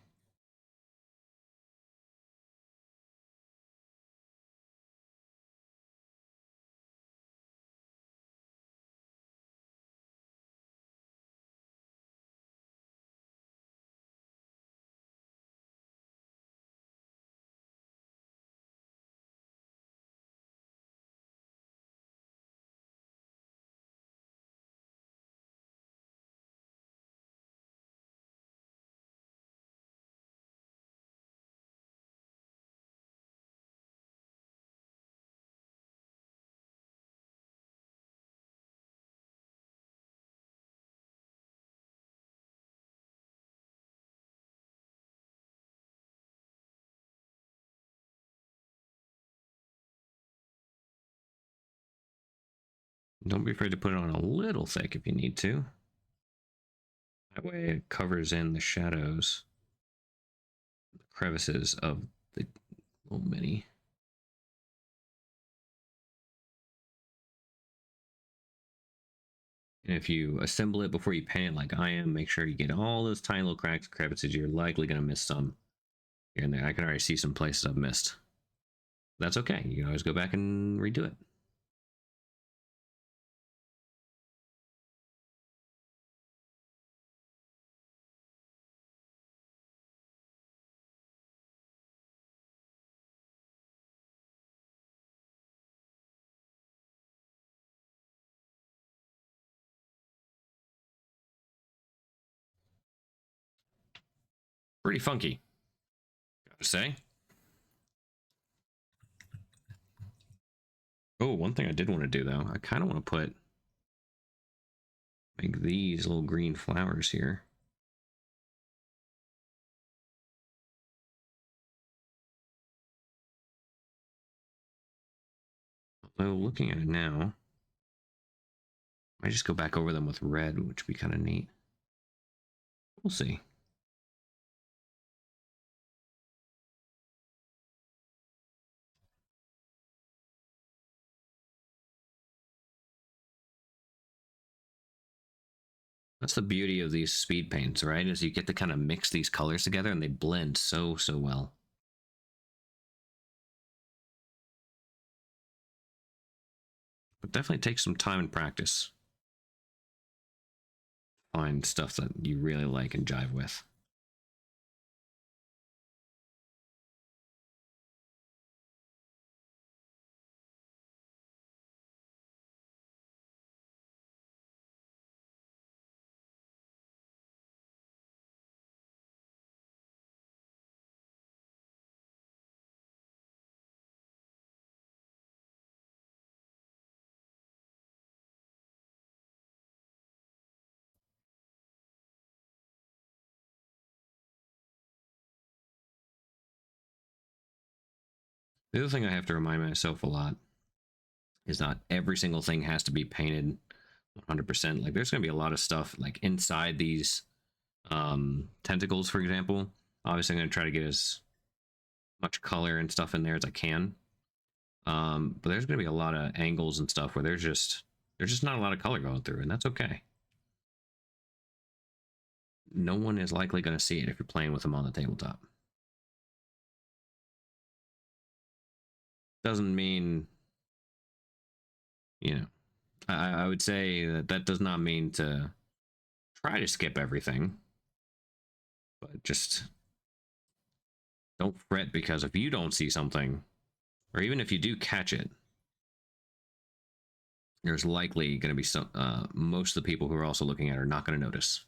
Don't be afraid to put it on a little thick if you need to. That way it covers in the shadows, the crevices of the little mini. And if you assemble it before you paint it like I am, make sure you get all those tiny little cracks and crevices. You're likely going to miss some here and there. I can already see some places I've missed. That's okay. You can always go back and redo it. Pretty funky, gotta say. Oh, one thing I did want to do though, I kind of want to make these little green flowers here. Although looking at it now, I might just go back over them with red, which would be kind of neat. We'll see. That's the beauty of these speed paints, right? Is you get to kind of mix these colors together and they blend so well. But definitely takes some time and practice. Find stuff that you really like and jive with. The other thing I have to remind myself a lot is not every single thing has to be painted 100%. Like there's going to be a lot of stuff like inside these tentacles, for example. Obviously, I'm going to try to get as much color and stuff in there as I can. But there's going to be a lot of angles and stuff where there's just not a lot of color going through, and that's okay. No one is likely going to see it if you're playing with them on the tabletop. Doesn't mean, you know, I would say that does not mean to try to skip everything, but just don't fret because if you don't see something, or even if you do catch it, there's likely going to be some. Most of the people who are also looking at it are not going to notice.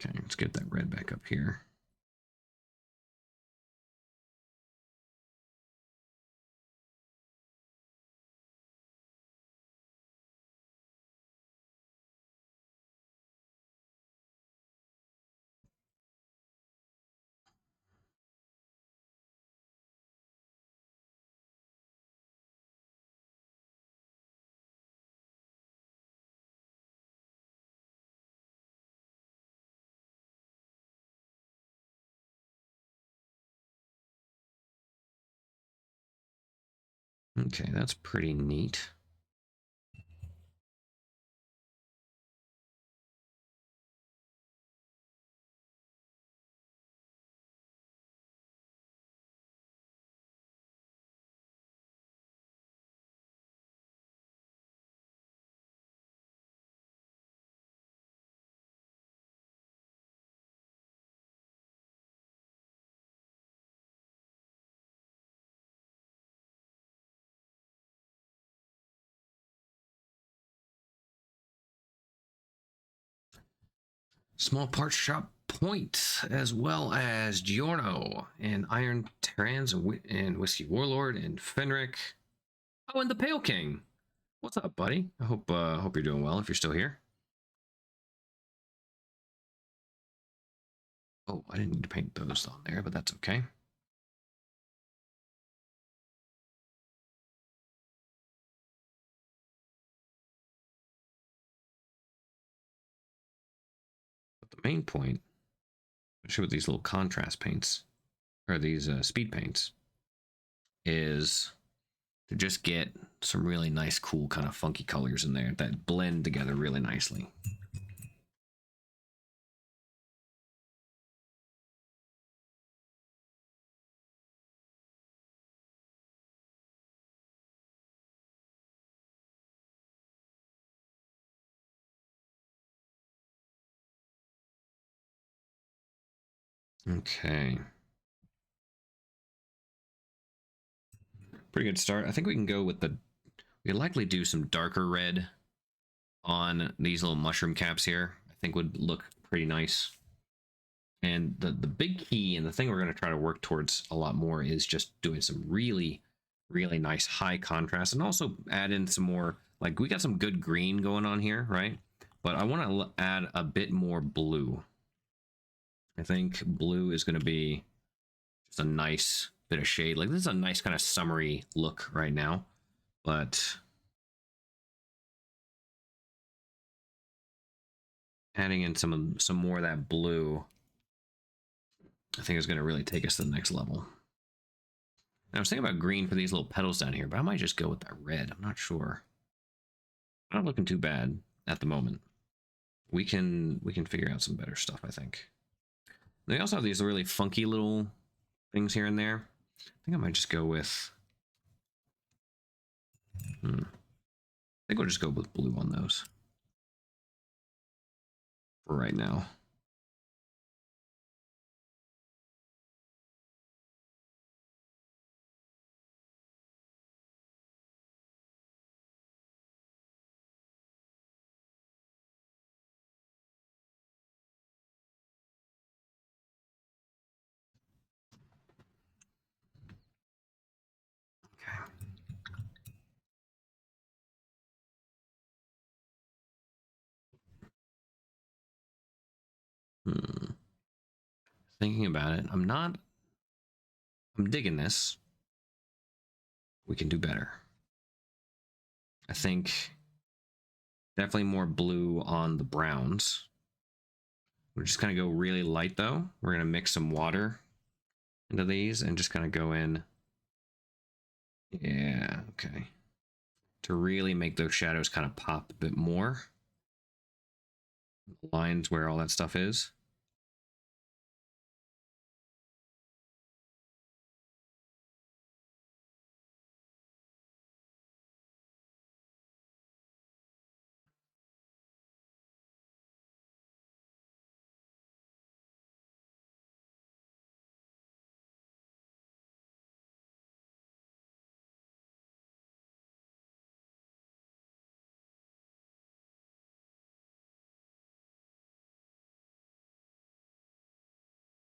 Okay, let's get that red back up here. Okay, that's pretty neat. Small parts shop point, as well as Giorno and Iron Terrans and Whiskey Warlord and Fenric. Oh, and the Pale King. What's up, buddy? I hope you're doing well if you're still here. Oh, I didn't need to paint those on there, but that's okay. But the main point, especially with these little contrast paints, or these speed paints, is to just get some really nice, cool, kind of funky colors in there that blend together really nicely. Okay. Pretty good start. I think we can go with the... We likely do some darker red on these little mushroom caps here. I think would look pretty nice. And the big key and the thing we're going to try to work towards a lot more is just doing some really, really nice high contrast and also add in some more, like we got some good green going on here, right? But I want to add a bit more blue. I think blue is going to be just a nice bit of shade. Like this is a nice kind of summery look right now, but adding in some more of that blue, I think is going to really take us to the next level. I was thinking about green for these little petals down here, but I might just go with that red. I'm not sure. Not looking too bad at the moment. We can figure out some better stuff, I think. They also have these really funky little things here and there. I think I might just go with... I think we'll just go with blue on those for right now. Okay. thinking about it, I'm digging this. We can do better. I think definitely more blue on the browns. We're just gonna go really light though. We're gonna mix some water into these and just kind of go in. Yeah, okay. To really make those shadows kind of pop a bit more. The lines where all that stuff is.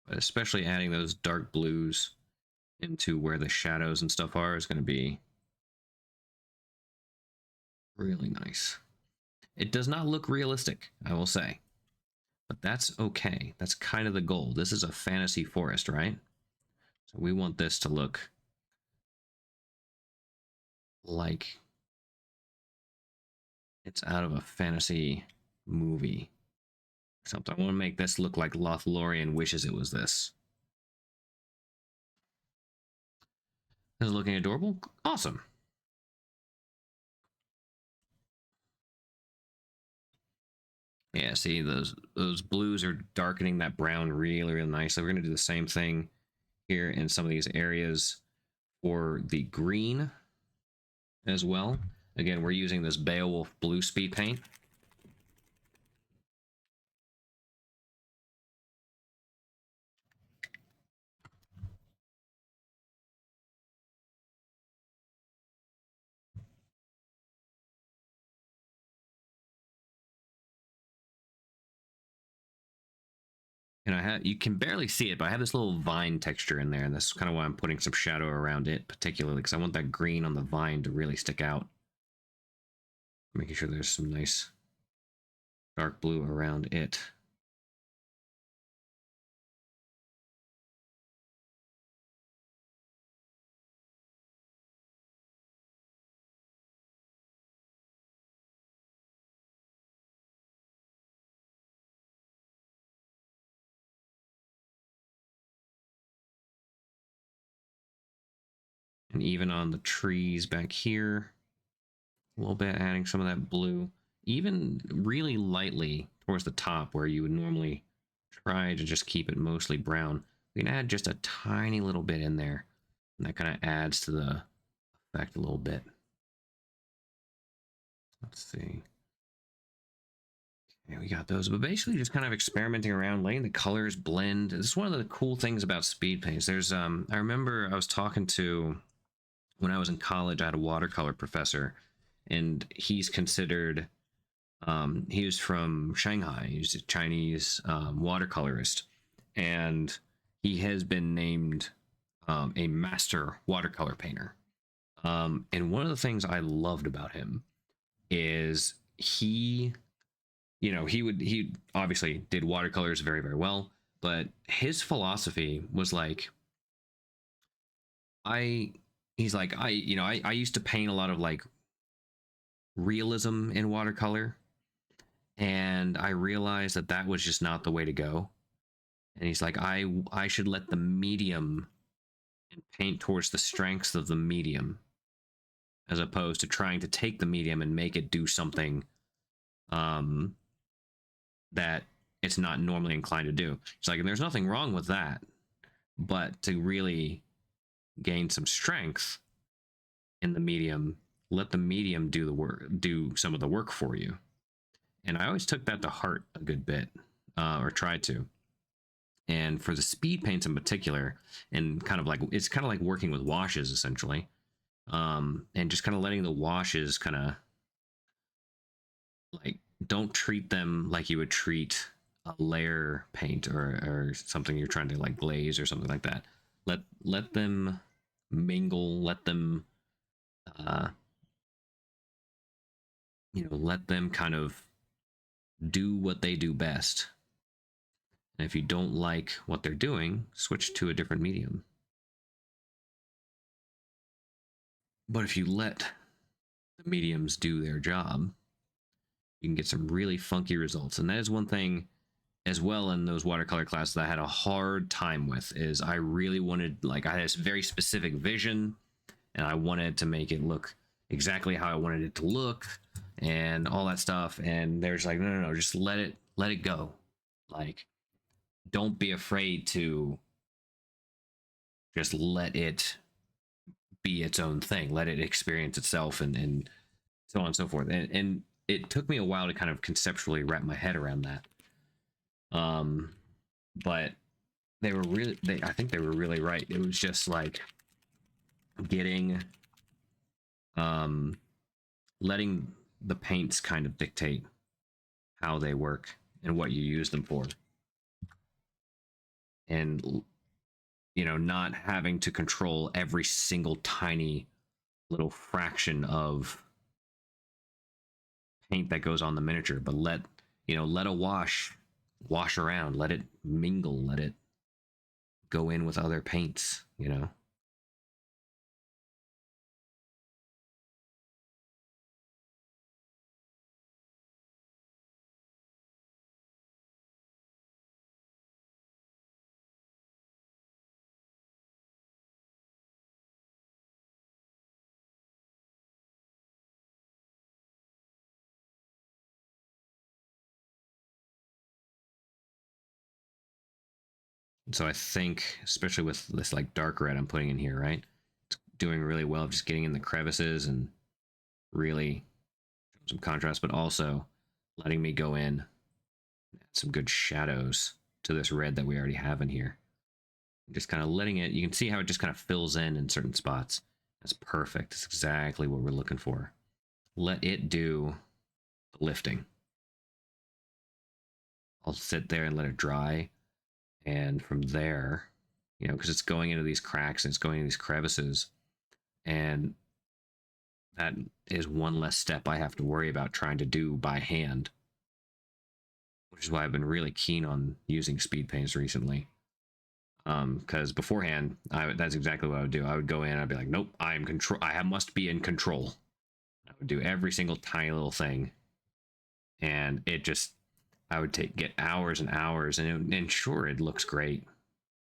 But especially adding those dark blues into where the shadows and stuff are is going to be really nice. It does not look realistic, I will say, but that's okay. That's kind of the goal. This is a fantasy forest, right? So we want this to look like it's out of a fantasy movie or something. I want to make this look like Lothlorien wishes it was this. This is looking adorable. Awesome. Yeah, see those blues are darkening that brown really, really nice. So we're gonna do the same thing here in some of these areas for the green as well. Again, we're using this Beowulf blue speed paint. And I have, you can barely see it, but I have this little vine texture in there, and that's kind of why I'm putting some shadow around it, particularly because I want that green on the vine to really stick out. Making sure there's some nice dark blue around it. And even on the trees back here, a little bit adding some of that blue, even really lightly towards the top where you would normally try to just keep it mostly brown. We can add just a tiny little bit in there, and that kind of adds to the effect a little bit. Let's see. Yeah, we got those, but basically just kind of experimenting around, letting the colors blend. This is one of the cool things about speed paints. There's I remember I was talking to, when I was in college, I had a watercolor professor, and he's considered, he was from Shanghai. He's a Chinese watercolorist, and he has been named a master watercolor painter. And one of the things I loved about him is he, you know, he obviously did watercolors very, very well, but his philosophy was like, I, he's like, I used to paint a lot of like realism in watercolor, and I realized that that was just not the way to go. And he's like, I should let the medium and paint towards the strengths of the medium, as opposed to trying to take the medium and make it do something um, that it's not normally inclined to do. It's like, and there's nothing wrong with that, but to really gain some strength in the medium, let the medium do the work, do some of the work for you. And I always took that to heart a good bit, or tried to. And for the speed paints in particular, and kind of like, it's kind of like working with washes essentially, and just kind of letting the washes kind of like, don't treat them like you would treat a layer paint, or something you're trying to like glaze or something like that. Let them mingle, let them uh let them kind of do what they do best. And if you don't like what they're doing, switch to a different medium. But if you let the mediums do their job, you can get some really funky results. And that is one thing as well in those watercolor classes that I had a hard time with, is I really wanted, like, I had this very specific vision and I wanted to make it look exactly how I wanted it to look and all that stuff. And they're just like, no, just let it go. Like, don't be afraid to just let it be its own thing. Let it experience itself and so on and so forth. And it took me a while to kind of conceptually wrap my head around that. But they were really, I think they were really right. It was just like getting, letting the paints kind of dictate how they work and what you use them for. And, you know, not having to control every single tiny little fraction of paint that goes on the miniature, but let a wash around, let it mingle, let it go in with other paints, you know. So I think, especially with this like dark red I'm putting in here, right? It's doing really well, just getting in the crevices and really some contrast, but also letting me go in, add some good shadows to this red that we already have in here. Just kind of letting it, you can see how it just kind of fills in certain spots. That's perfect. That's exactly what we're looking for. Let it do the lifting. I'll sit there and let it dry. And from there, you know, because it's going into these cracks and it's going into these crevices. And that is one less step I have to worry about trying to do by hand, which is why I've been really keen on using speed paints recently. Because beforehand, that's exactly what I would do. I would go in, I'd be like, nope, I must be in control. I would do every single tiny little thing, and I would get hours and hours, and sure, it looks great,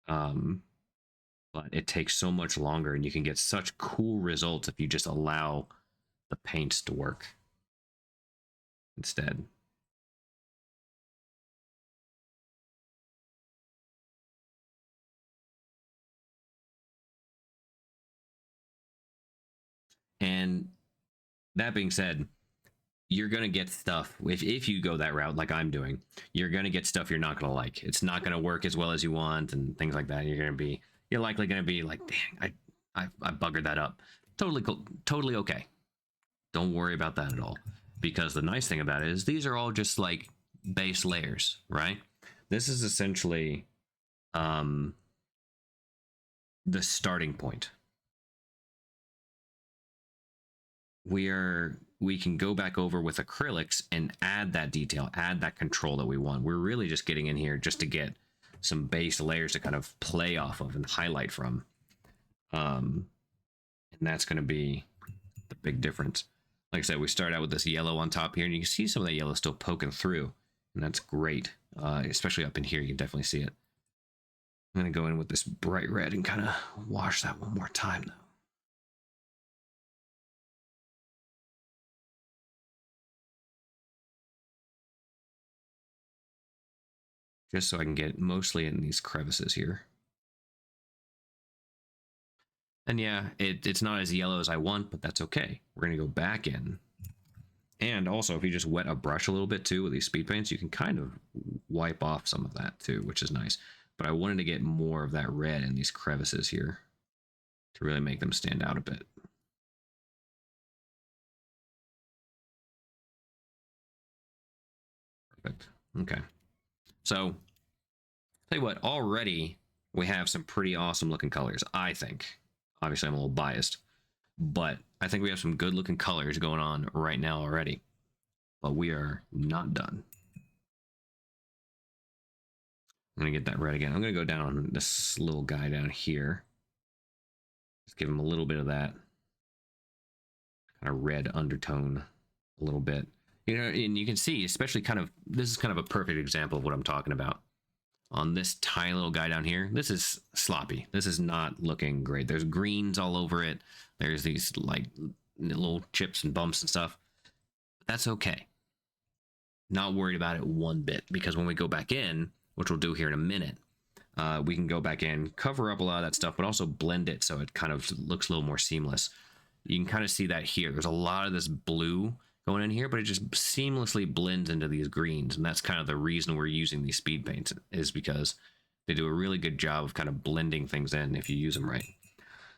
but it takes so much longer, and you can get such cool results if you just allow the paints to work instead. And that being said, you're going to get stuff, if you go that route like I'm doing, you're going to get stuff you're not going to like. It's not going to work as well as you want and things like that. You're likely going to be like, dang, I buggered that up. Totally cool, totally okay. Don't worry about that at all, because the nice thing about it is these are all just like base layers, right? This is essentially the starting point. We can go back over with acrylics and add that detail, add that control that we want. We're really just getting in here just to get some base layers to kind of play off of and highlight from. And that's going to be the big difference. Like I said, we start out with this yellow on top here, and you can see some of that yellow still poking through, and that's great. Especially up in here, you can definitely see it. I'm going to go in with this bright red and kind of wash that one more time, though. Just so I can get mostly in these crevices here. And yeah, it's not as yellow as I want, but that's okay. We're going to go back in. And also, if you just wet a brush a little bit too with these speed paints, you can kind of wipe off some of that too, which is nice. But I wanted to get more of that red in these crevices here to really make them stand out a bit. Perfect. Okay. So, tell you what, already we have some pretty awesome looking colors, I think. Obviously, I'm a little biased, but I think we have some good looking colors going on right now already. But we are not done. I'm going to get that red again. I'm going to go down on this little guy down here. Just give him a little bit of that kind of red undertone, a little bit. You know, and you can see, especially kind of, this is kind of a perfect example of what I'm talking about. On this tiny little guy down here, this is sloppy. This is not looking great. There's greens all over it. There's these like little chips and bumps and stuff. That's okay. Not worried about it one bit, because when we go back in, which we'll do here in a minute, we can go back in, cover up a lot of that stuff, but also blend it so it kind of looks a little more seamless. You can kind of see that here. There's a lot of this blue going in here, but it just seamlessly blends into these greens. And that's kind of the reason we're using these speed paints, is because they do a really good job of kind of blending things in if you use them right.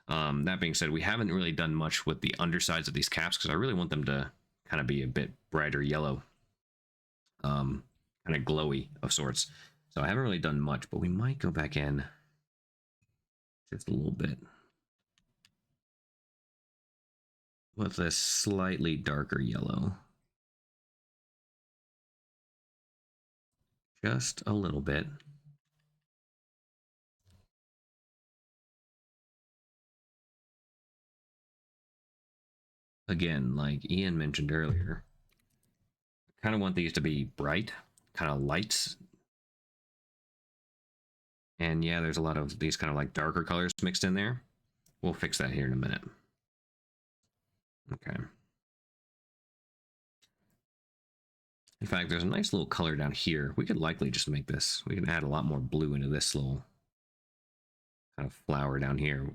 That being said, we haven't really done much with the undersides of these caps because I really want them to kind of be a bit brighter yellow, kind of glowy of sorts. So I haven't really done much, but we might go back in just a little bit with a slightly darker yellow. Just a little bit. Again, like Ian mentioned earlier, I kind of want these to be bright, kind of lights. And yeah, there's a lot of these kind of like darker colors mixed in there. We'll fix that here in a minute. Okay. In fact, there's a nice little color down here. We could likely just make this. We can add a lot more blue into this little kind of flower down here.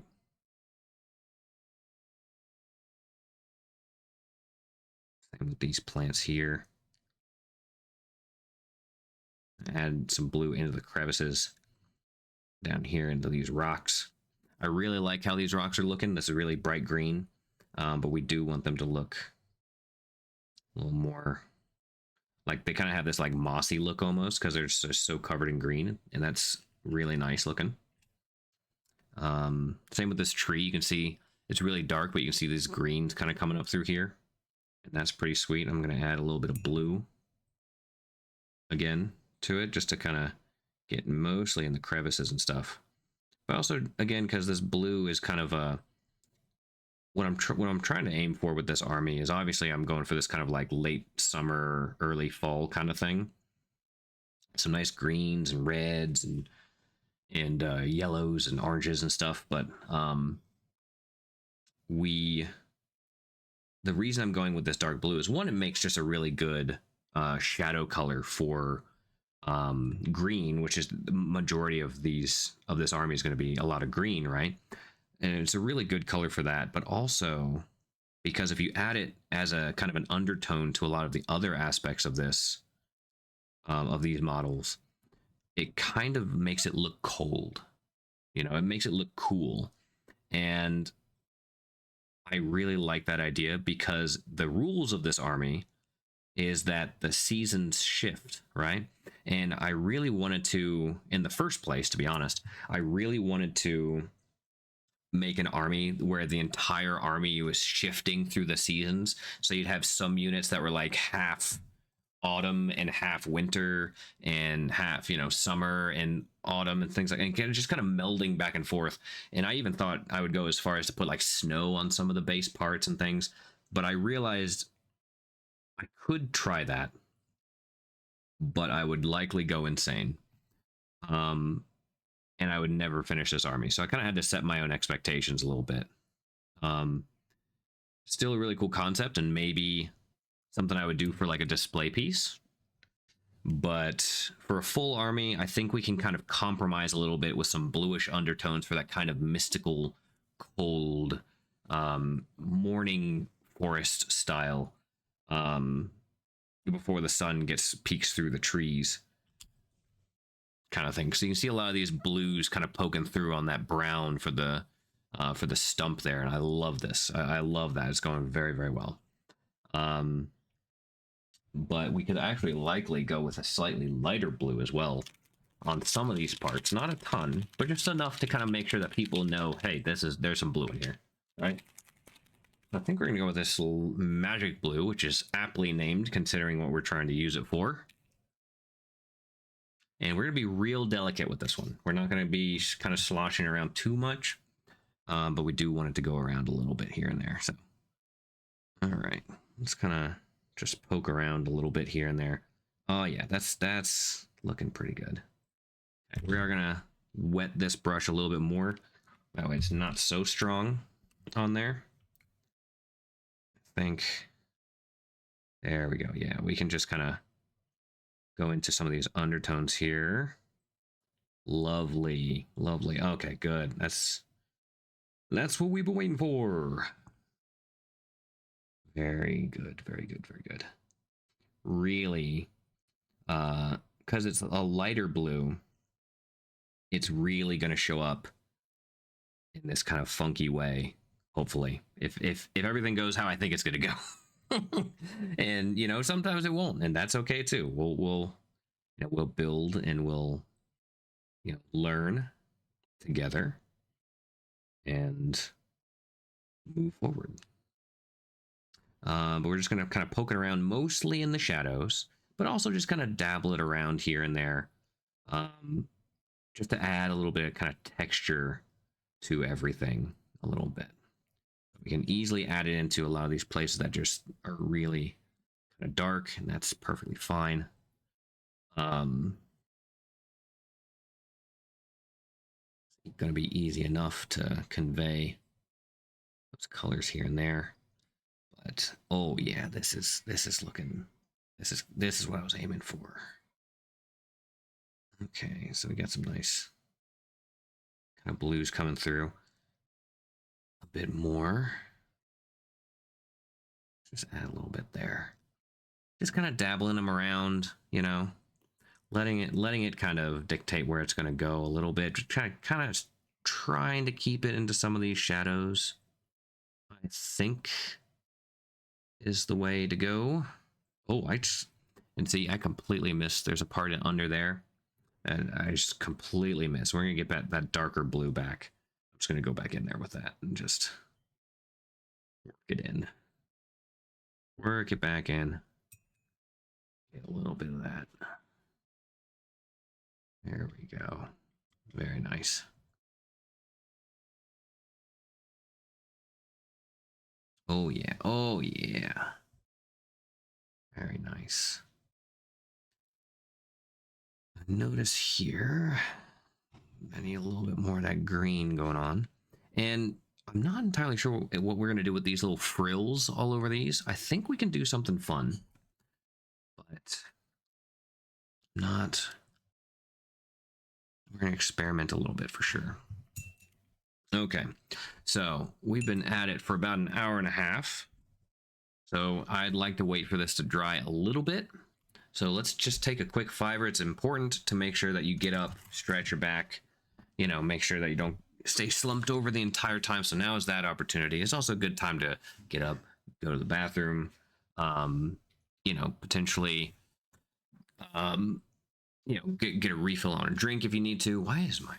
Same with these plants here. Add some blue into the crevices down here into these rocks. I really like how these rocks are looking. This is really bright green, but we do want them to look a little more like they kind of have this like mossy look almost because they're just so covered in green, and that's really nice looking. Same with this tree. You can see it's really dark, but you can see these greens kind of coming up through here, and that's pretty sweet. I'm going to add a little bit of blue again to it just to kind of get mostly in the crevices and stuff. But also, again, because this blue is kind of a what I'm trying to aim for with this army is obviously I'm going for this kind of like late summer, early fall kind of thing. Some nice greens and reds and yellows and oranges and stuff. But the reason I'm going with this dark blue is, one, it makes just a really good shadow color for green, which is the majority of this army is going to be a lot of green, right? And it's a really good color for that. But also, because if you add it as a kind of an undertone to a lot of the other aspects of this, of these models, it kind of makes it look cold. You know, it makes it look cool. And I really like that idea because the rules of this army is that the seasons shift, right? And I really wanted to, in the first place, to be honest, I really wanted to make an army where the entire army was shifting through the seasons. So you'd have some units that were like half autumn and half winter and half, you know, summer and autumn and things like, and just kind of melding back and forth. And I even thought I would go as far as to put like snow on some of the base parts and things, but I realized I could try that, but I would likely go insane. And I would never finish this army. So I kind of had to set my own expectations a little bit. Still a really cool concept, and maybe something I would do for like a display piece. But for a full army, I think we can kind of compromise a little bit with some bluish undertones for that kind of mystical, cold, morning forest style, before the sun peeks through the trees kind of thing. So you can see a lot of these blues kind of poking through on that brown for the stump there, and I love this. I love that. It's going very, very well. But we could actually likely go with a slightly lighter blue as well on some of these parts. Not a ton, but just enough to kind of make sure that people know, hey, there's some blue in here, right? I think we're gonna go with this magic blue, which is aptly named considering what we're trying to use it for. And we're going to be real delicate with this one. We're not going to be kind of sloshing around too much, but we do want it to go around a little bit here and there. So, all right, let's kind of just poke around a little bit here and there. Oh yeah, that's looking pretty good. Okay, we are going to wet this brush a little bit more. That way it's not so strong on there. I think, there we go. Yeah, we can just kind of go into some of these undertones here. Lovely, lovely. Okay, good. That's what we've been waiting for. Very good, very good, very good. Really, because it's a lighter blue, it's really going to show up in this kind of funky way. Hopefully, if everything goes how I think it's going to go, and you know sometimes it won't, and that's okay too. We'll build and we'll learn together and move forward. But we're just going to kind of poke it around mostly in the shadows, but also just kind of dabble it around here and there, just to add a little bit of kind of texture to everything a little bit. We can easily add it into a lot of these places that just are really kind of dark, and that's perfectly fine. It's going to be easy enough to convey those colors here and there. But oh yeah, this is looking, this is what I was aiming for. Okay, so we got some nice kind of blues coming through. A bit more. Just add a little bit there. Just kind of dabbling them around, you know, letting it kind of dictate where it's going to go a little bit. Just kind of trying to keep it into some of these shadows, I think, is the way to go. Oh, and see, I completely missed. There's a part under there, and I just completely missed. We're gonna get that darker blue back. I'm just gonna go back in there with that and just work it in. Work it back in. Get a little bit of that. There we go. Very nice. Oh yeah. Oh yeah. Very nice. Notice here, I need a little bit more of that green going on. And I'm not entirely sure what we're going to do with these little frills all over these. I think we can do something fun, but not. We're going to experiment a little bit for sure. Okay, so we've been at it for about an hour and a half. So I'd like to wait for this to dry a little bit. So let's just take a quick fiver. It's important to make sure that you get up, stretch your back, you know, make sure that you don't stay slumped over the entire time. So now is that opportunity. It's also a good time to get up, go to the bathroom, you know, potentially, you know, get a refill on a drink if you need to. Why is I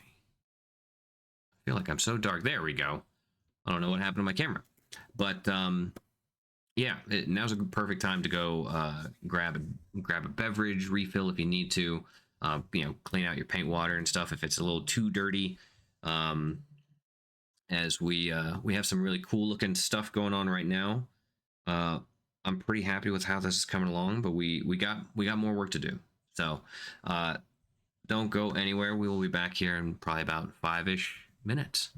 feel like I'm so dark. There we go. I don't know what happened to my camera, but yeah, now's a perfect time to go grab a beverage, refill if you need to. You know, clean out your paint water and stuff if it's a little too dirty. As we have some really cool looking stuff going on right now. I'm pretty happy with how this is coming along, but we got more work to do. So don't go anywhere. We will be back here in probably about 5-ish minutes.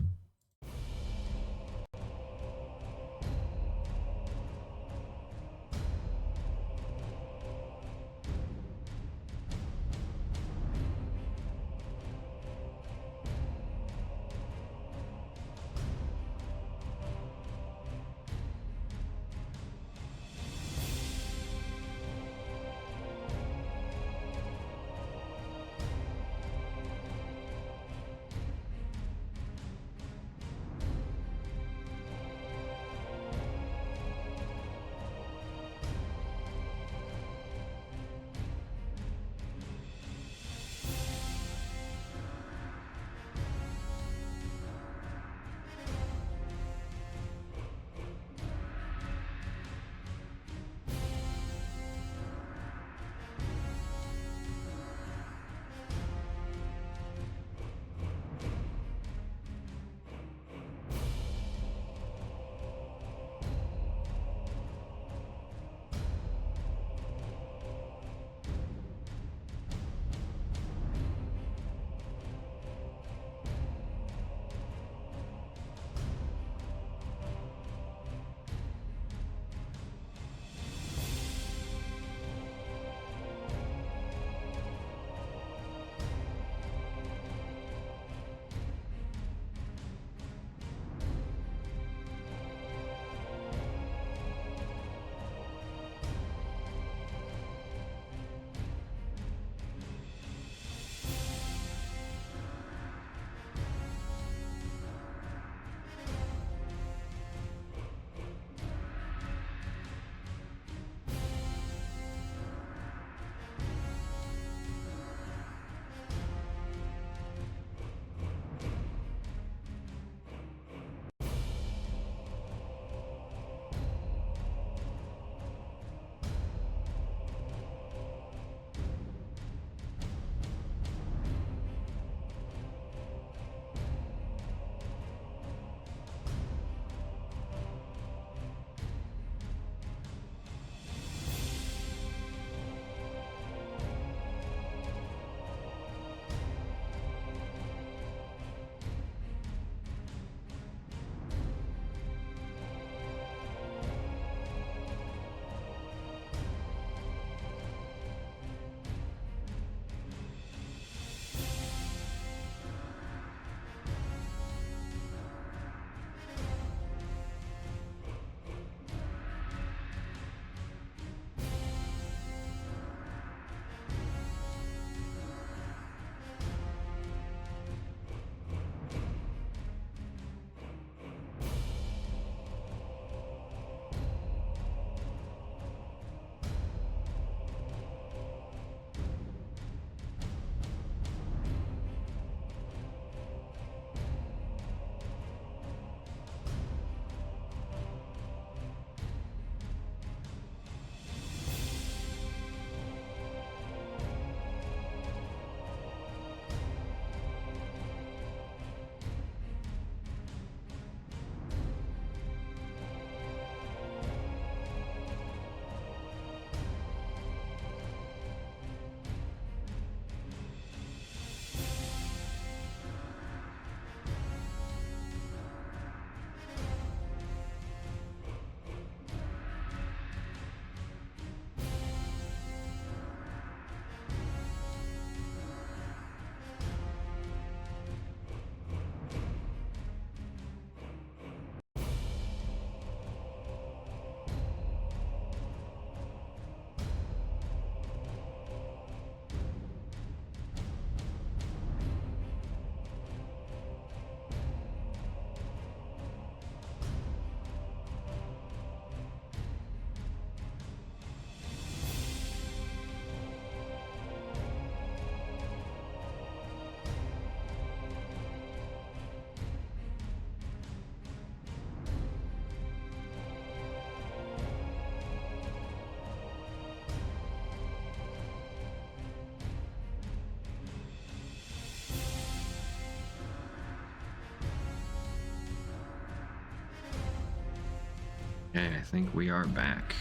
Okay, I think we are back.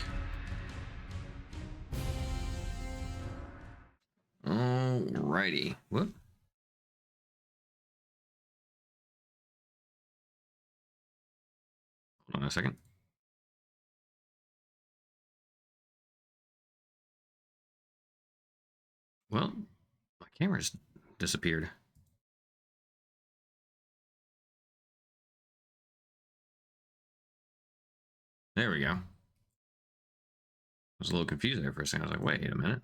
Alrighty. Whoop. Hold on a second. Well, my camera's disappeared. There we go. I was a little confused there for a second. I was like, wait a minute.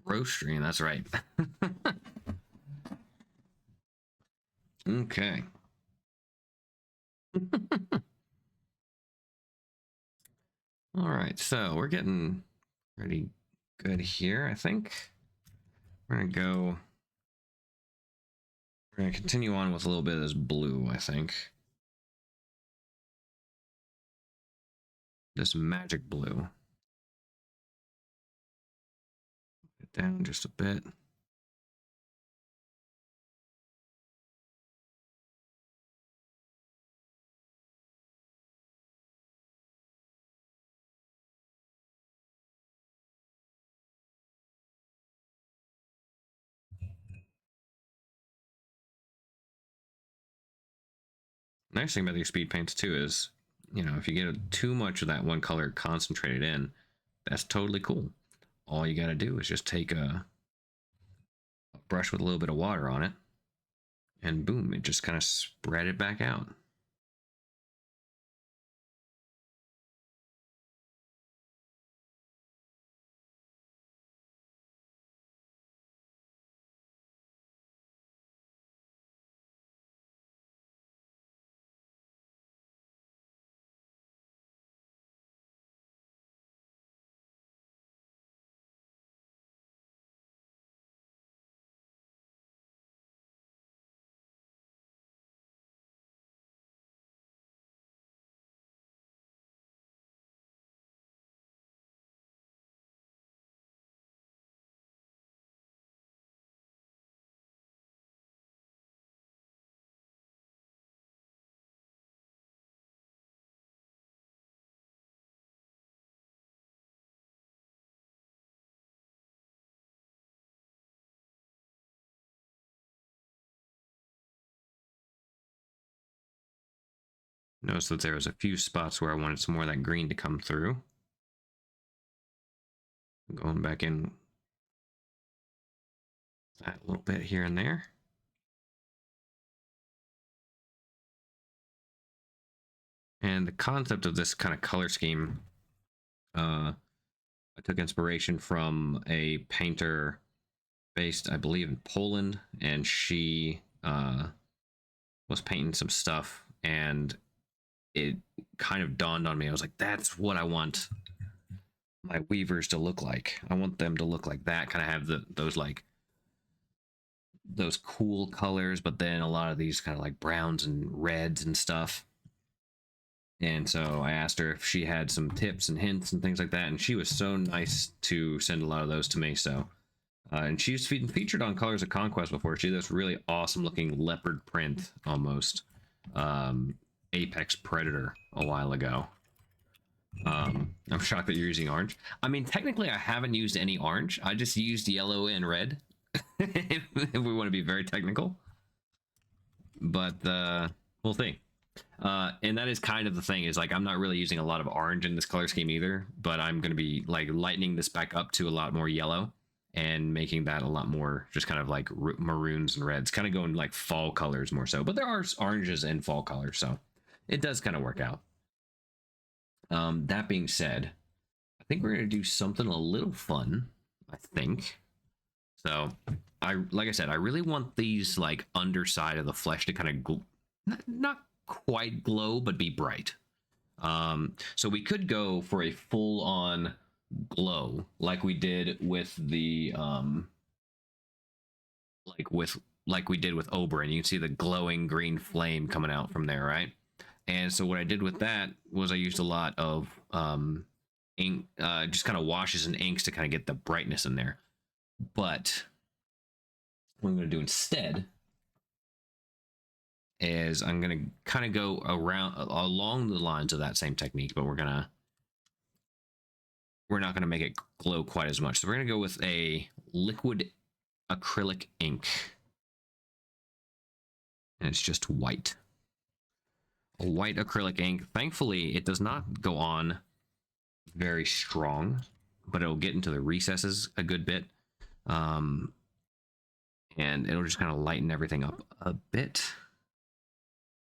Roast stream, that's right. Okay. All right, so we're getting pretty good here, I think. We're gonna continue on with a little bit of this blue, I think. This magic blue. Get down just a bit. Nice thing about these speed paints too is, you know, if you get too much of that one color concentrated in, that's totally cool. All you got to do is just take a brush with a little bit of water on it, and boom, it just kind of spread it back out. Notice that there was a few spots where I wanted some more of that green to come through. Going back in that little bit here and there. And the concept of this kind of color scheme, I took inspiration from a painter based, I believe, in Poland, and she was painting some stuff, and it kind of dawned on me. I was like, that's what I want my weavers to look like. I want them to look like that, kind of have those cool colors, but then a lot of these kind of like browns and reds and stuff. And so I asked her if she had some tips and hints and things like that, and she was so nice to send a lot of those to me. So, and she's featured on Colors of Conquest before. She did this really awesome looking leopard print, almost apex predator a while ago. I'm shocked that you're using orange. I mean, technically, I haven't used any orange. I just used yellow and red. if we want to be very technical, but we'll see. And that is kind of the thing, is like I'm not really using a lot of orange in this color scheme either, but I'm going to be like lightening this back up to a lot more yellow and making that a lot more just kind of like maroons and reds, kind of going like fall colors more so. But there are oranges in fall colors, so it does kind of work out. That being said, I think we're going to do something a little fun, I think. So like I said, I really want these like underside of the flesh to kind of not quite glow, but be bright. So we could go for a full-on glow, like we did with the like we did with Oberon. You can see the glowing green flame coming out from there, right? And so what I did with that was I used a lot of ink, just kind of washes and inks to kind of get the brightness in there. But what I'm going to do instead is I'm going to kind of go around along the lines of that same technique, but we're not going to make it glow quite as much. So we're going to go with a liquid acrylic ink. And it's just white. A white acrylic ink. Thankfully, it does not go on very strong, but it'll get into the recesses a good bit. And it'll just kind of lighten everything up a bit.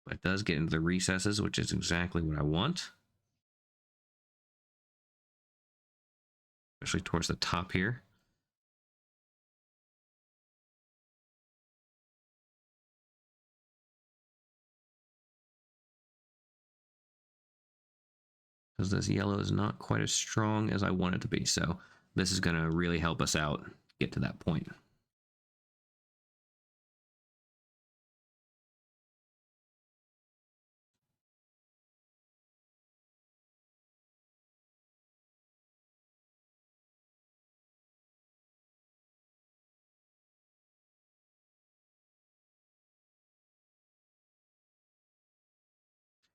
But it does get into the recesses, which is exactly what I want. Especially towards the top here. Because this yellow is not quite as strong as I want it to be. So this is going to really help us out get to that point.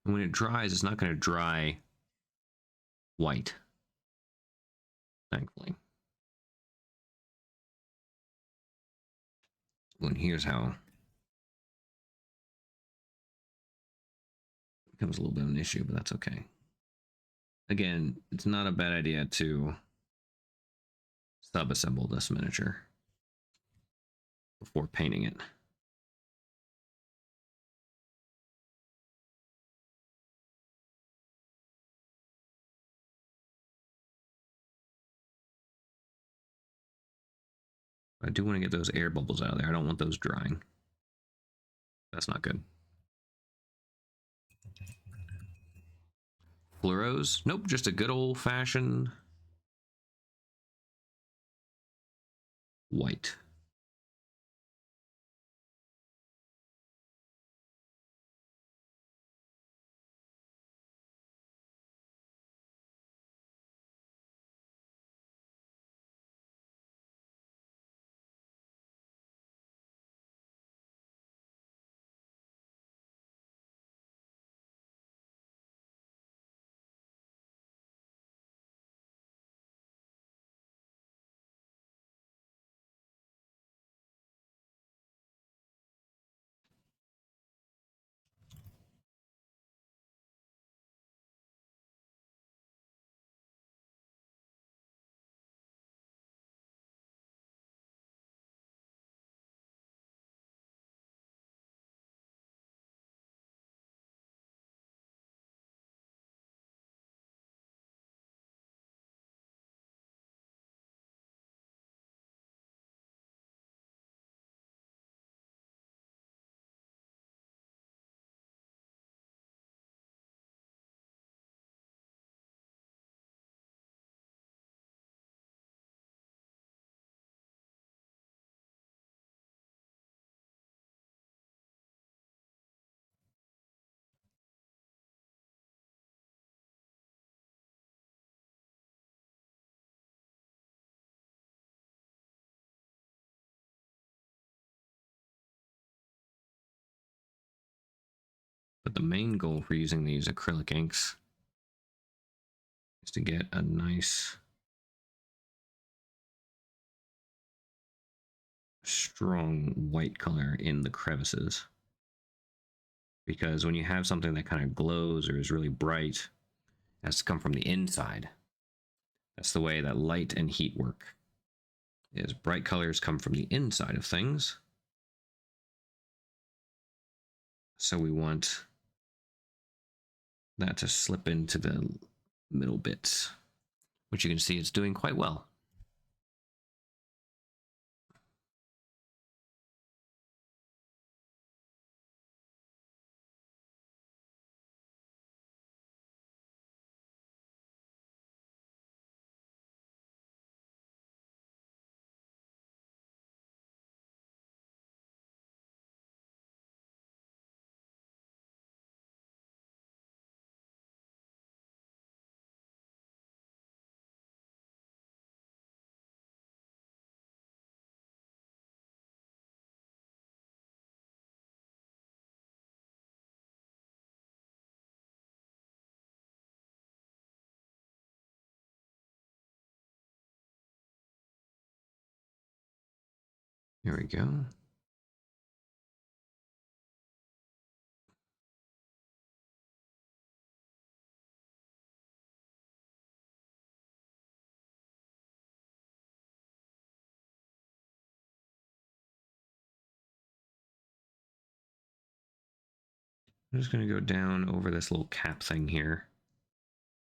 And when it dries, it's not going to dry white, thankfully. And here's how it becomes a little bit of an issue, but that's okay. Again, it's not a bad idea to sub-assemble this miniature before painting it. I do want to get those air bubbles out of there. I don't want those drying. That's not good. Fluoros? Nope, just a good old-fashioned white. But the main goal for using these acrylic inks is to get a nice strong white color in the crevices. Because when you have something that kind of glows or is really bright, it has to come from the inside. That's the way that light and heat work. Is bright colors come from the inside of things. So we want that to slip into the middle bits, which you can see it's doing quite well. Here we go. I'm just going to go down over this little cap thing here.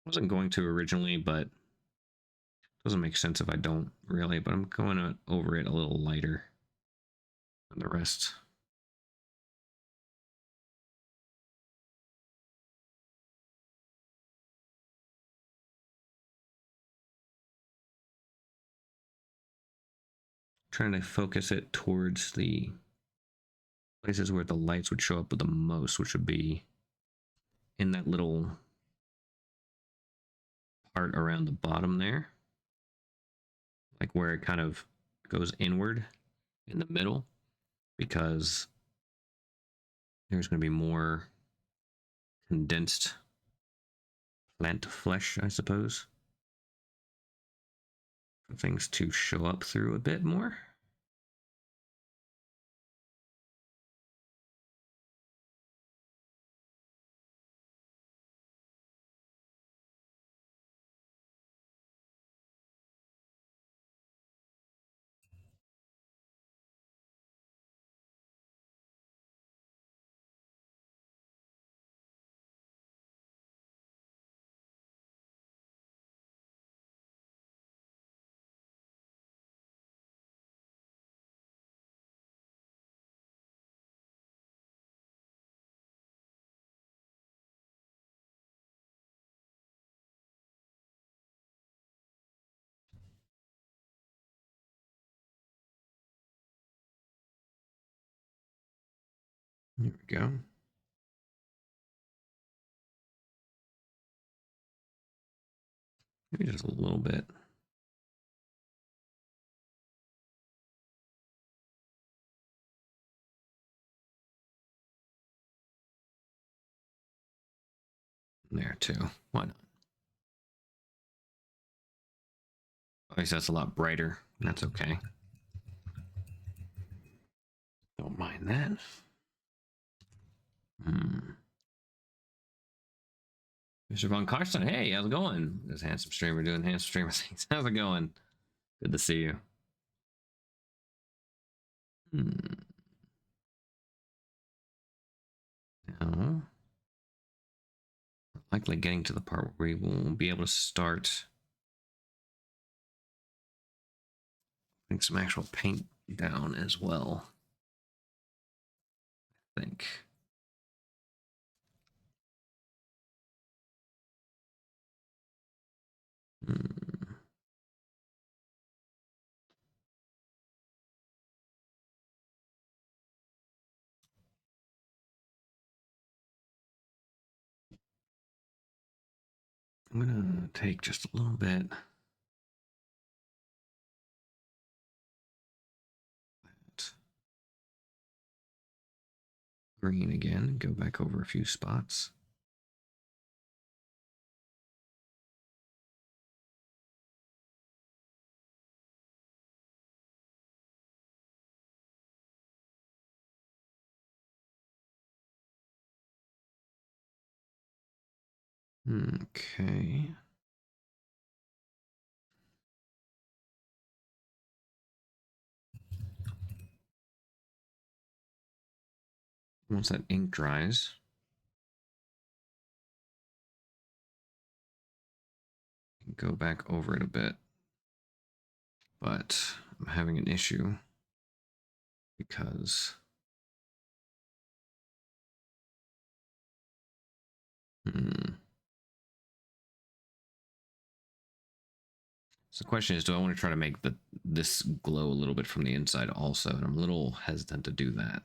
I wasn't going to originally, but it doesn't make sense if I don't really, but I'm going over it a little lighter than the rest. Trying to focus it towards the places where the lights would show up the most, which would be in that little part around the bottom there, like where it kind of goes inward in the middle, because there's going to be more condensed plant flesh, I suppose, for things to show up through a bit more. There we go. Maybe just a little bit. There too. Why not? Obviously, that's a lot brighter. That's okay. Don't mind that. Mr. Von Karsten, hey, how's it going? This handsome streamer doing handsome streamer things. How's it going? Good to see you. Now, likely getting to the part where we will be able to start putting some actual paint down as well. I think. I'm gonna take just a little bit. Green again, go back over a few spots. Okay. Once that ink dries, go back over it a bit. But I'm having an issue because so the question is, do I want to try to make this glow a little bit from the inside also? And I'm a little hesitant to do that.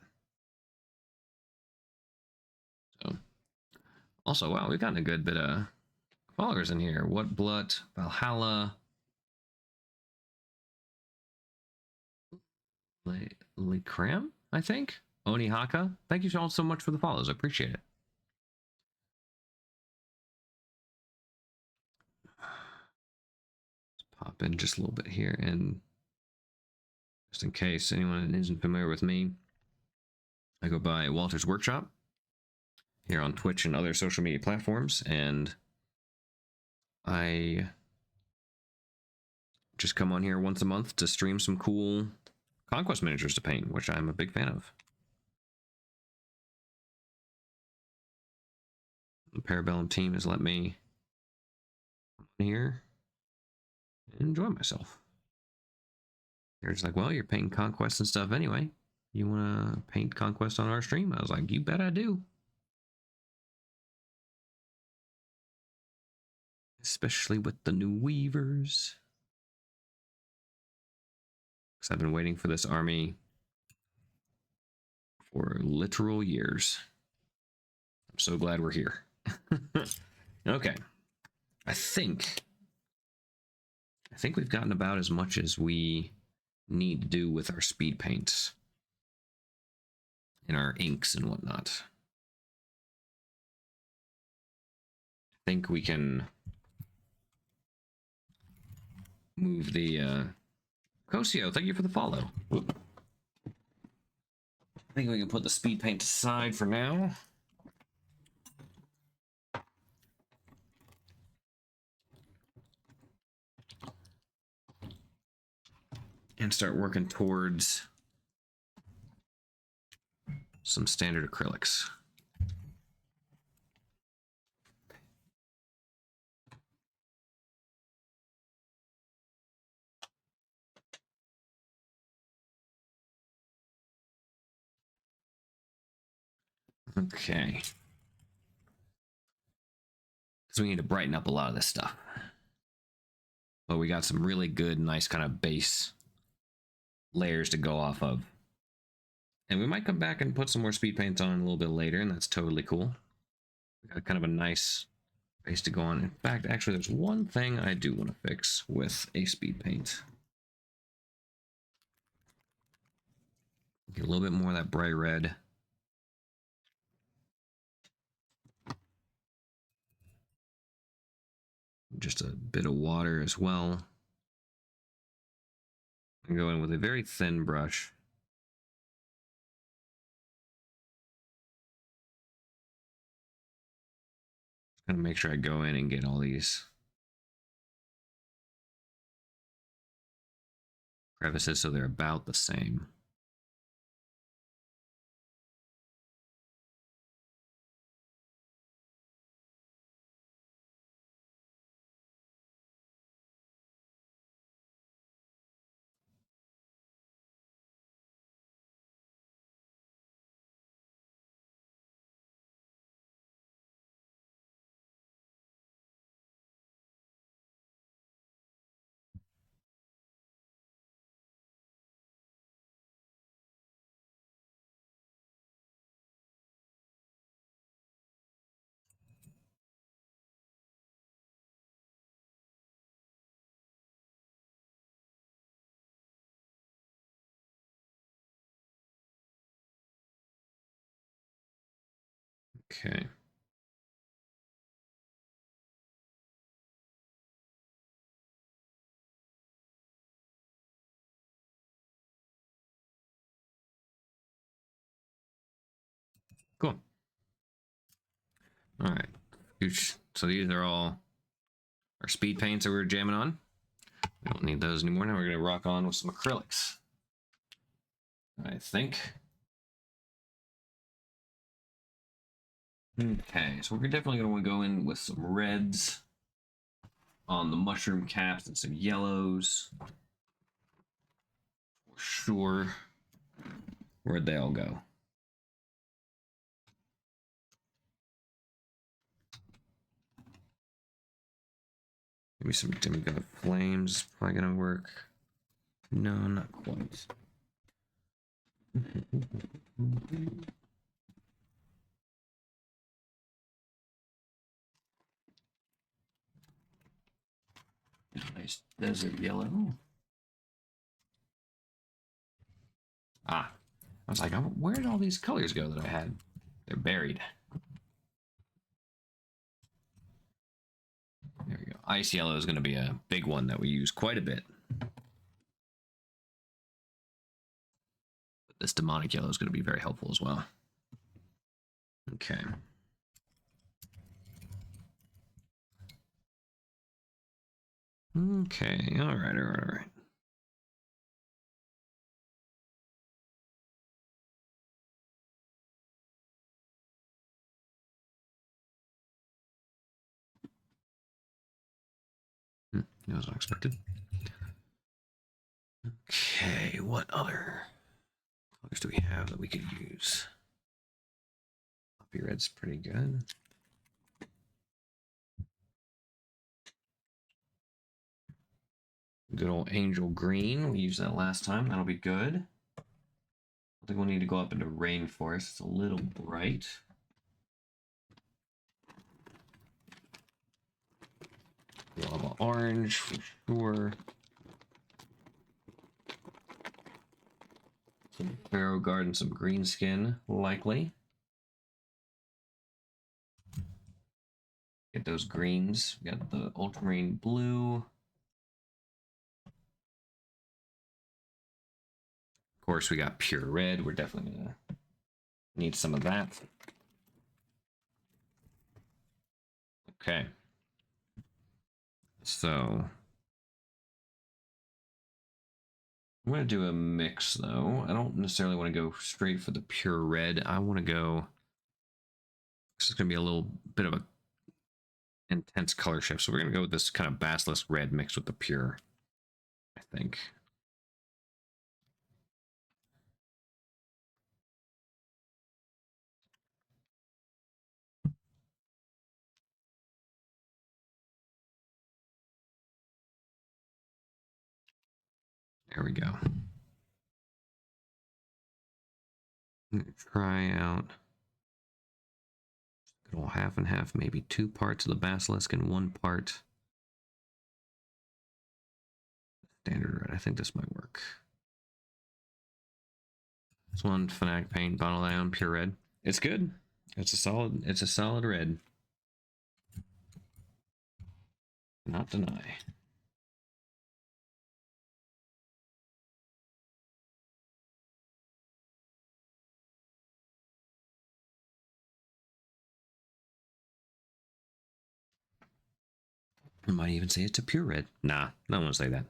So, also, wow, we've gotten a good bit of followers in here. What Blood, Valhalla, Likram, I think. Onihaka. Thank you all so much for the follows. I appreciate it. Let's pop in just a little bit here and Just in case anyone isn't familiar with me, I go by Walter's Workshop here on Twitch and other social media platforms, and I just come on here once a month to stream some cool Conquest miniatures to paint, which I'm a big fan of. The Parabellum team has let me come on here and enjoy myself. They're just like, well, you're painting Conquest and stuff anyway. You want to paint Conquest on our stream? I was like, you bet I do. Especially with the new Weavers. Because I've been waiting for this army for literal years. I'm so glad we're here. Okay. I think we've gotten about as much as we need to do with our speed paints and our inks and whatnot. I think we can move the Cosio, thank you for the follow. I think we can put the speed paint aside for now. And start working towards some standard acrylics. Okay. Because we need to brighten up a lot of this stuff. But we got some really good, nice kind of base layers to go off of. And we might come back and put some more speed paints on a little bit later, and that's totally cool. We got kind of a nice base to go on. In fact, actually, there's one thing I do want to fix with a speed paint. Get a little bit more of that bright red. Just a bit of water as well. And go in with a very thin brush. Just gonna make sure I go in and get all these crevices so they're about the same. Okay. Cool. All right. So these are all our speed paints that we were jamming on. We don't need those anymore. Now we're going to rock on with some acrylics, I think. Okay, so we're definitely going to want to go in with some reds on the mushroom caps and some yellows. For sure. Where'd they all go? Maybe some demigod flames probably gonna work. No, not quite. Nice desert yellow. Ah, I was like, where did all these colors go that I had? They're buried. There we go. Ice yellow is going to be a big one that we use quite a bit. this demonic yellow is going to be very helpful as well. Okay. Okay, all right, all right, all right. That was unexpected. Okay, what other colors do we have that we could use? Poppy red's pretty good. Good old angel green. We used that last time. That'll be good. I think we'll need to go up into rainforest. It's a little bright. Lava orange for sure. Some Pharaoh Guard and some green skin, likely. Get those greens. We got the ultramarine blue. Of course, we got pure red. We're definitely gonna need some of that. Okay. So I'm gonna do a mix though. I don't necessarily want to go straight for the pure red. I want to go. This is gonna be a little bit of a intense color shift. So we're gonna go with this kind of basilisk red mixed with the pure, I think. There we go. Try out good old half and half, maybe 2 parts of the basilisk and 1 part standard red. I think this might work. This one Fnatic paint, bottle ion, pure red. It's good. It's a solid red. Not deny. I might even say it's a pure red. Nah, no one will say that.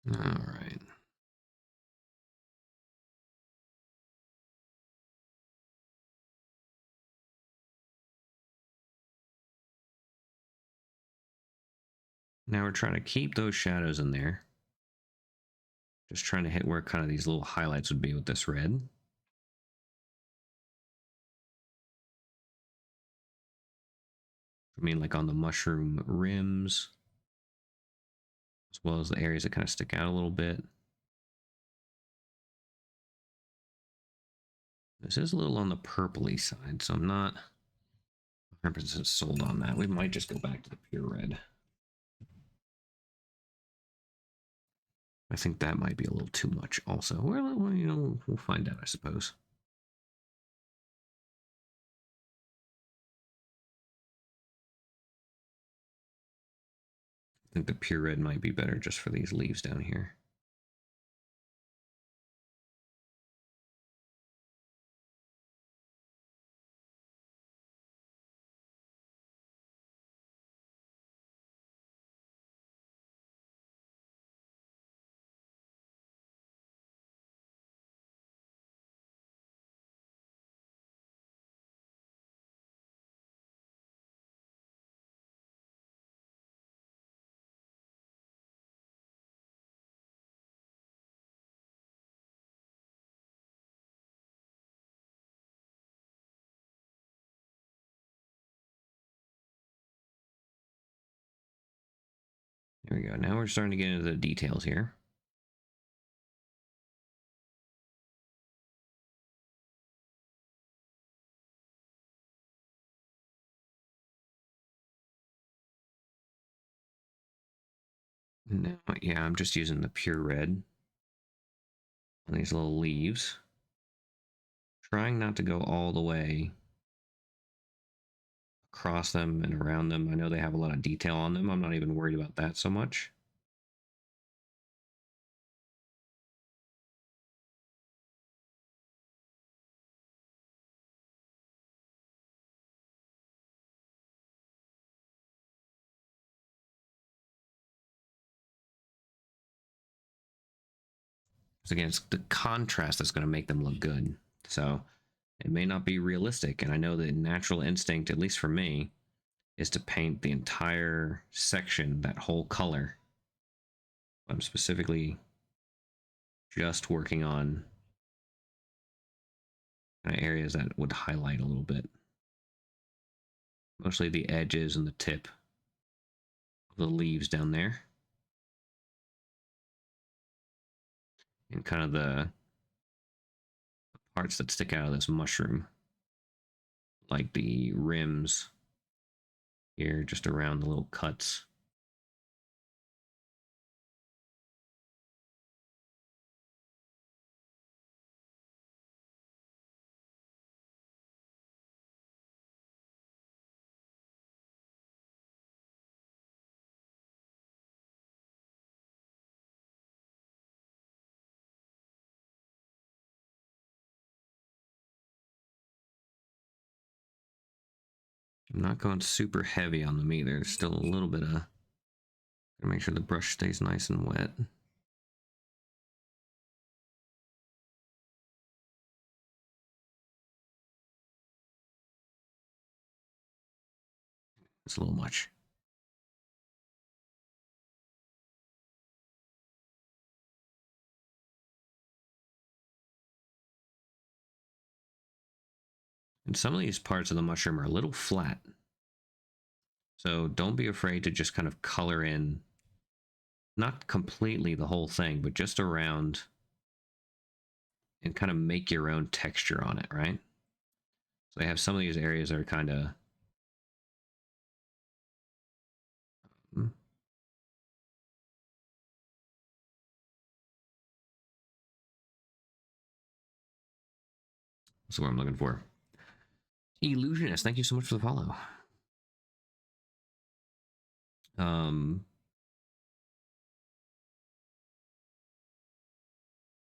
All right. Now we're trying to keep those shadows in there. Just trying to hit where kind of these little highlights would be with this red. I mean, like on the mushroom rims, as well as the areas that kind of stick out a little bit. This is a little on the purpley side, so I'm not 100% sold on that. We might just go back to the pure red. I think that might be a little too much also. Well, you know, we'll find out, I suppose. I think the pure red might be better just for these leaves down here. There we go. Now we're starting to get into the details here. Now, yeah, I'm just using the pure red on these little leaves. Trying not to go all the way across them and around them. I know they have a lot of detail on them. I'm not even worried about that so much. So again, it's the contrast that's going to make them look good. So it may not be realistic, and I know the natural instinct, at least for me, is to paint the entire section that whole color. I'm specifically just working on kind of areas that would highlight a little bit. Mostly the edges and the tip of the leaves down there. And kind of the parts that stick out of this mushroom. Like the rims here, just around the little cuts. I'm not going super heavy on them either. There's still a little bit of... Gotta make sure the brush stays nice and wet. It's a little much. And some of these parts of the mushroom are a little flat. So don't be afraid to just kind of color in, not completely the whole thing, but just around, and kind of make your own texture on it, right? So they have some of these areas that are kind of... That's what I'm looking for. Illusionist, thank you so much for the follow.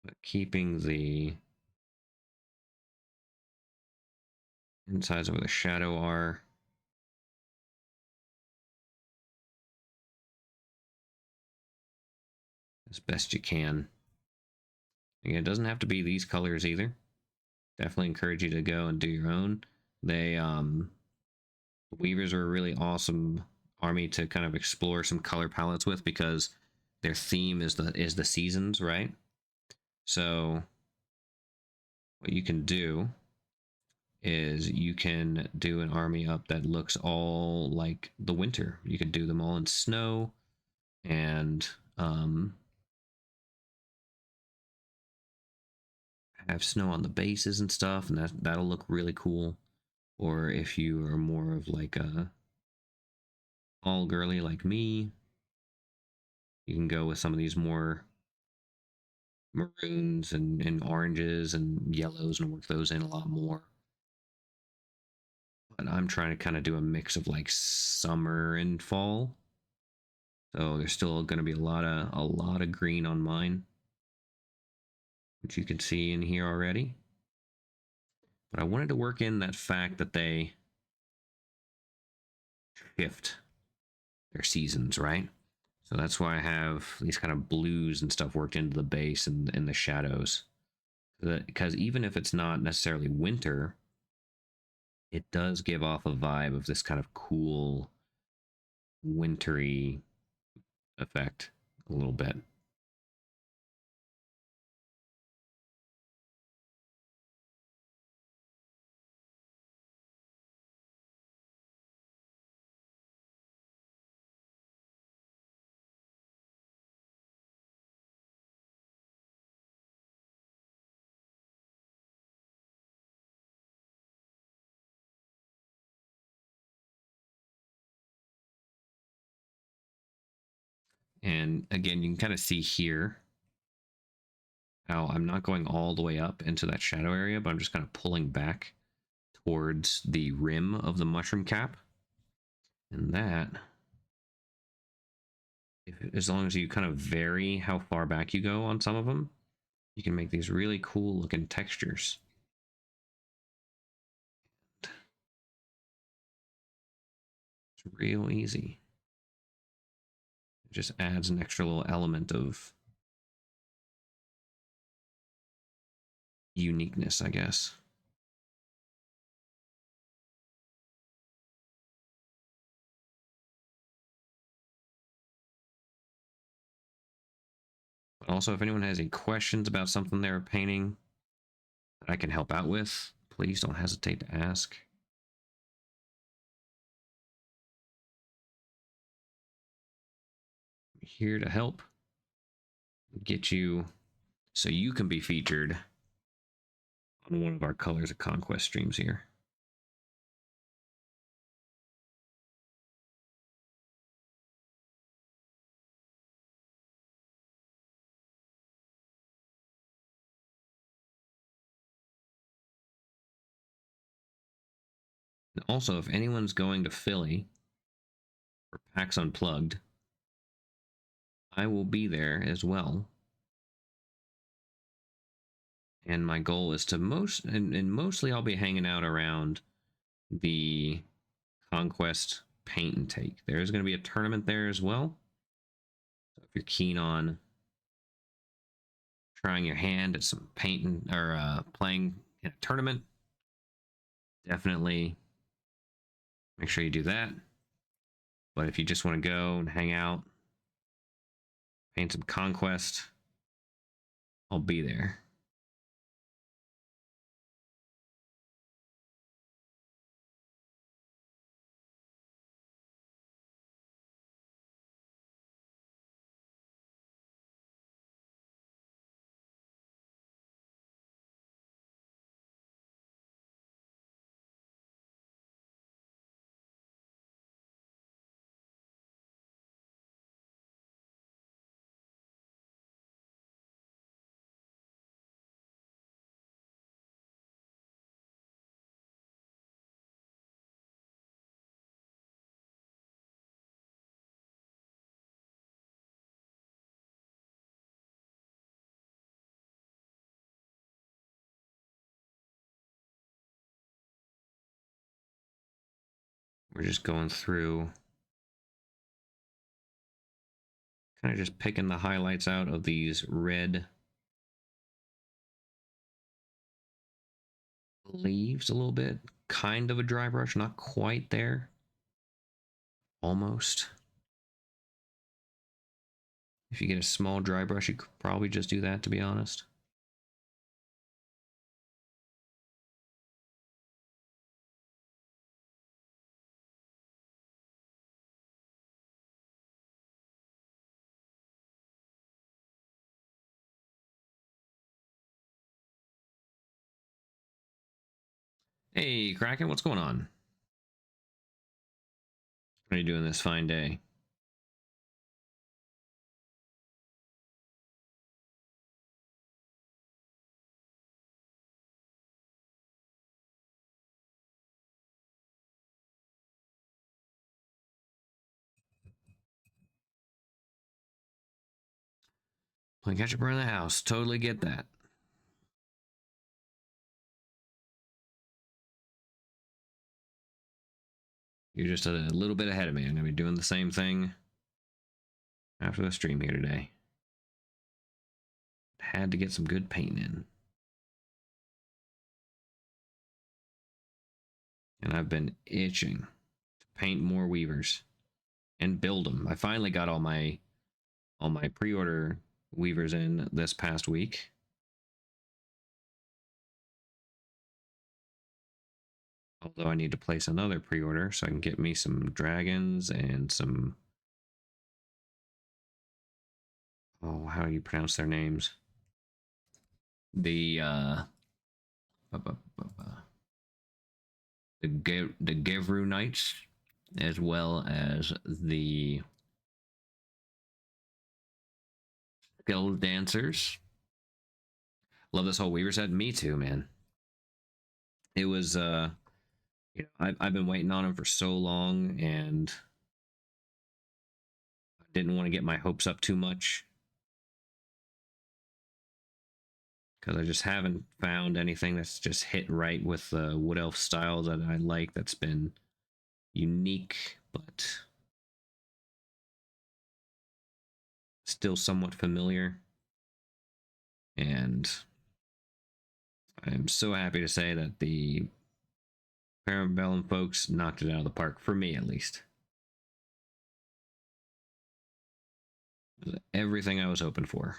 But keeping the insides where the shadow are. As best you can. Again, it doesn't have to be these colors either. Definitely encourage you to go and do your own. They, Weavers are a really awesome army to kind of explore some color palettes with, because their theme is the seasons, right? So what you can do is you can do an army up that looks all like the winter. You could do them all in snow and have snow on the bases and stuff, and that'll look really cool. Or if you are more of like a all girly like me, you can go with some of these more maroons and oranges and yellows and work those in a lot more. But I'm trying to kind of do a mix of like summer and fall. So there's still going to be a lot of green on mine, which you can see in here already. But I wanted to work in that fact that they shift their seasons, right? So that's why I have these kind of blues and stuff worked into the base and in the shadows. Because even if it's not necessarily winter, it does give off a vibe of this kind of cool, wintry effect a little bit. And again, you can kind of see here how I'm not going all the way up into that shadow area, but I'm just kind of pulling back towards the rim of the mushroom cap. And that, as long as you kind of vary how far back you go on some of them, you can make these really cool looking textures. It's real easy. It just adds an extra little element of uniqueness, I guess. But also, if anyone has any questions about something they're painting that I can help out with, please don't hesitate to ask. I'm here to help get you so you can be featured on one of our Colors of Conquest streams here. And also, if anyone's going to Philly for PAX Unplugged, I will be there as well. And my goal is to mostly I'll be hanging out around the Conquest paint and take. There's going to be a tournament there as well. So if you're keen on trying your hand at some painting or playing in a tournament, definitely make sure you do that. But if you just want to go and hang out, paint some Conquest, I'll be there. We're just going through, kind of just picking the highlights out of these red leaves a little bit. Kind of a dry brush, not quite there. Almost. If you get a small dry brush, you could probably just do that, to be honest. Hey, Kraken, what's going on? What are you doing this fine day? Playing catch up around the house. Totally get that. You're just a little bit ahead of me. I'm going to be doing the same thing after the stream here today. Had to get some good painting in. And I've been itching to paint more weavers and build them. I finally got all my pre-order weavers in this past week. Although I need to place another pre-order so I can get me some dragons and some... Oh, how do you pronounce their names? The Gevru Knights, as well as the Skilled dancers. Love this whole Weaver set. Me too, man. It was you know, I've been waiting on him for so long, and I didn't want to get my hopes up too much because I just haven't found anything that's just hit right with the Wood Elf style that I like. That's been unique, but still somewhat familiar. And I'm so happy to say that the Parabellum folks knocked it out of the park, for me at least. Everything I was hoping for.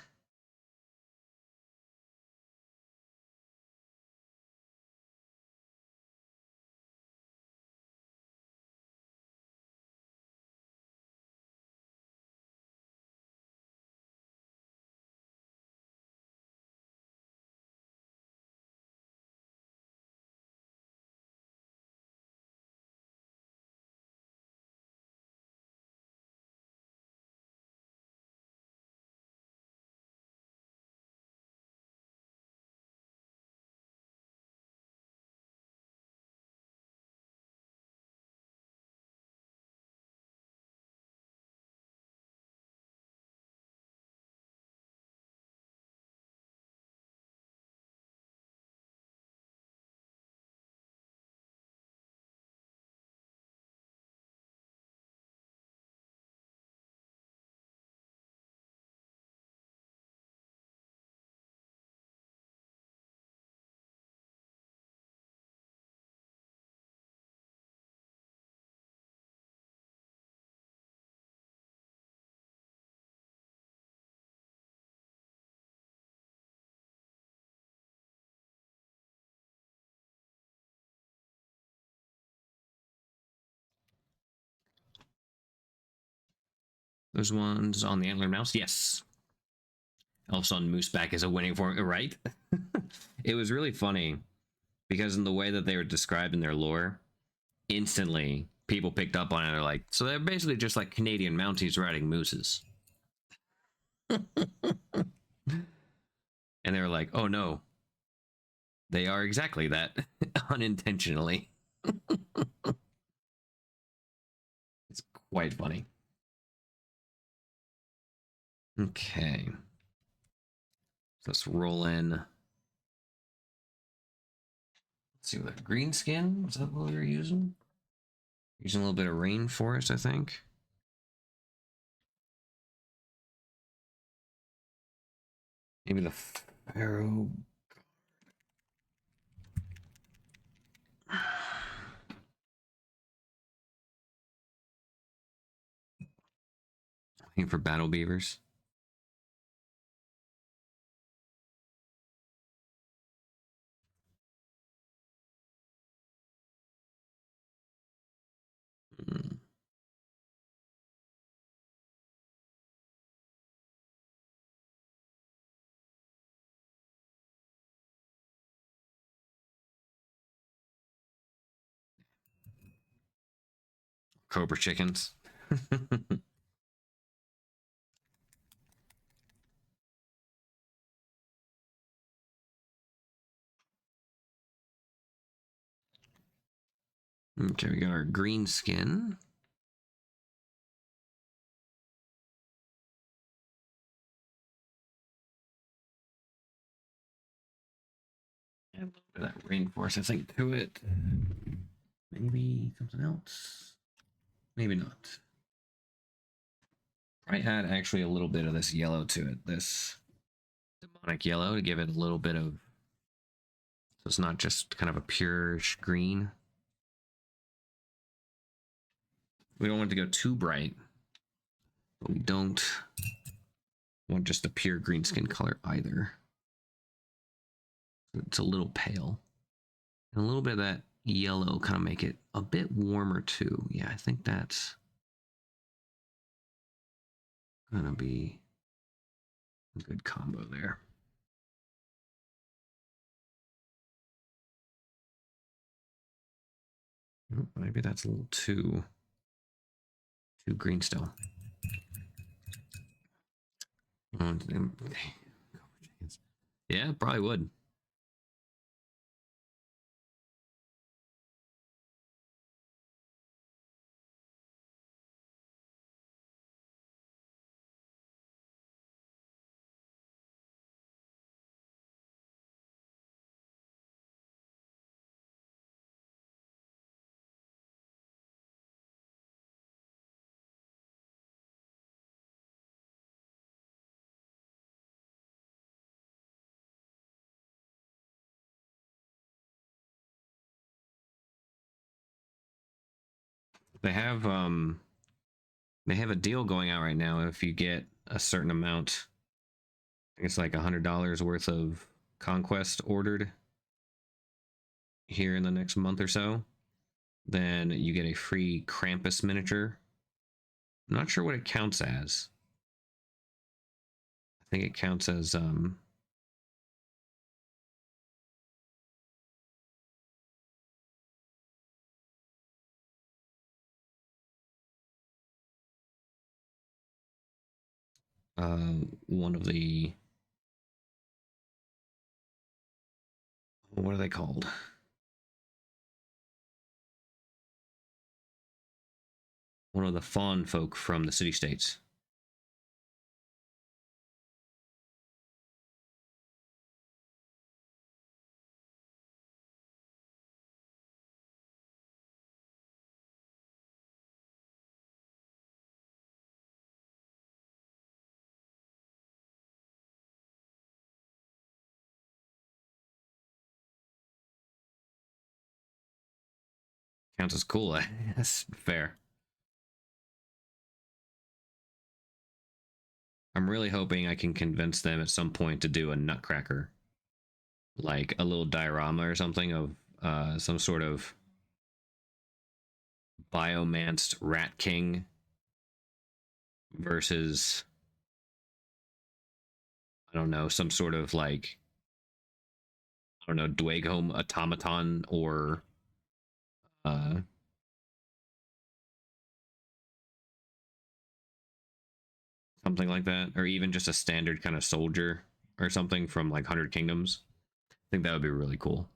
Those ones on the Antler Mouse? Yes. Also on Mooseback is a winning formula, right? It was really funny because in the way that they were described in their lore, instantly people picked up on it. They're like, so they're basically just like Canadian Mounties riding mooses. And they were like, oh no, they are exactly that unintentionally. It's quite funny. Okay. So let's roll in. Let's see what that green skin was that what we were using? Using a little bit of rainforest, I think. Maybe the Pharaoh. Looking for battle beavers. Hmm. Cobra chickens. Okay, we got our green skin. And a little bit of that rainforest, I think, to it. Maybe something else. Maybe not. Probably add actually a little bit of this yellow to it. This demonic yellow to give it a little bit of. So it's not just kind of a pure green. We don't want it to go too bright, but we don't want just a pure green skin color either. It's a little pale. And a little bit of that yellow kind of make it a bit warmer too. Yeah, I think that's gonna be a good combo there. Oh, maybe that's a little too green still. Yeah, probably would. They have a deal going out right now. If you get a certain amount, I think it's like $100 worth of Conquest ordered here in the next month or so, then you get a free Krampus miniature. I'm not sure what it counts as. I think it counts as one of the, what are they called? One of the fawn folk from the city states. Counts as cool. That's fair. I'm really hoping I can convince them at some point to do a Nutcracker, like a little diorama or something of some sort of biomanced Rat King versus, I don't know, some sort of like, I don't know, Dwagehome automaton or uh, something like that, or even just a standard kind of soldier or something from like 100 Kingdoms. I think that would be really cool.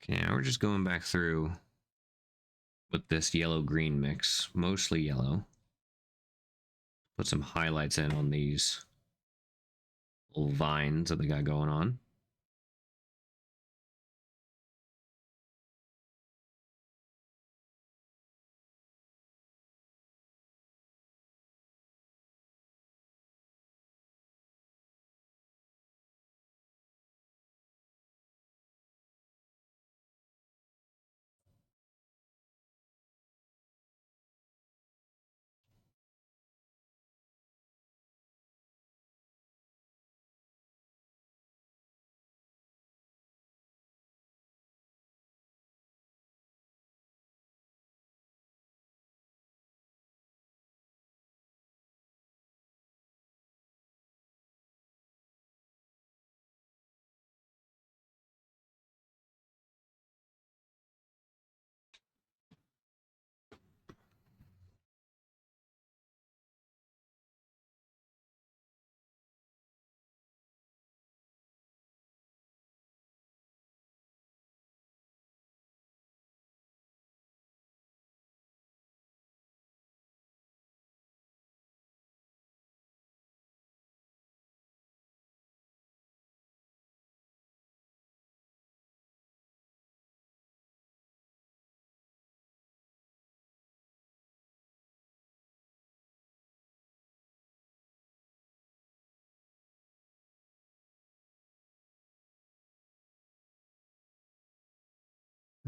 Okay, now we're just going back through with this yellow green mix, mostly yellow. Put some highlights in on these little vines that they got going on.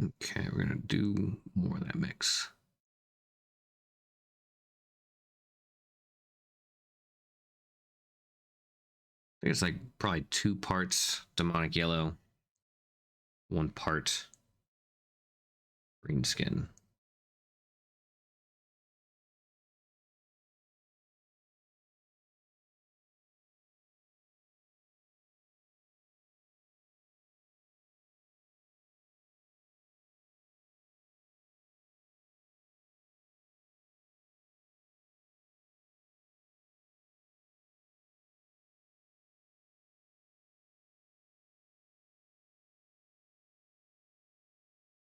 Okay, we're gonna do more of that mix. I think it's like probably 2 parts demonic yellow, 1 part green skin.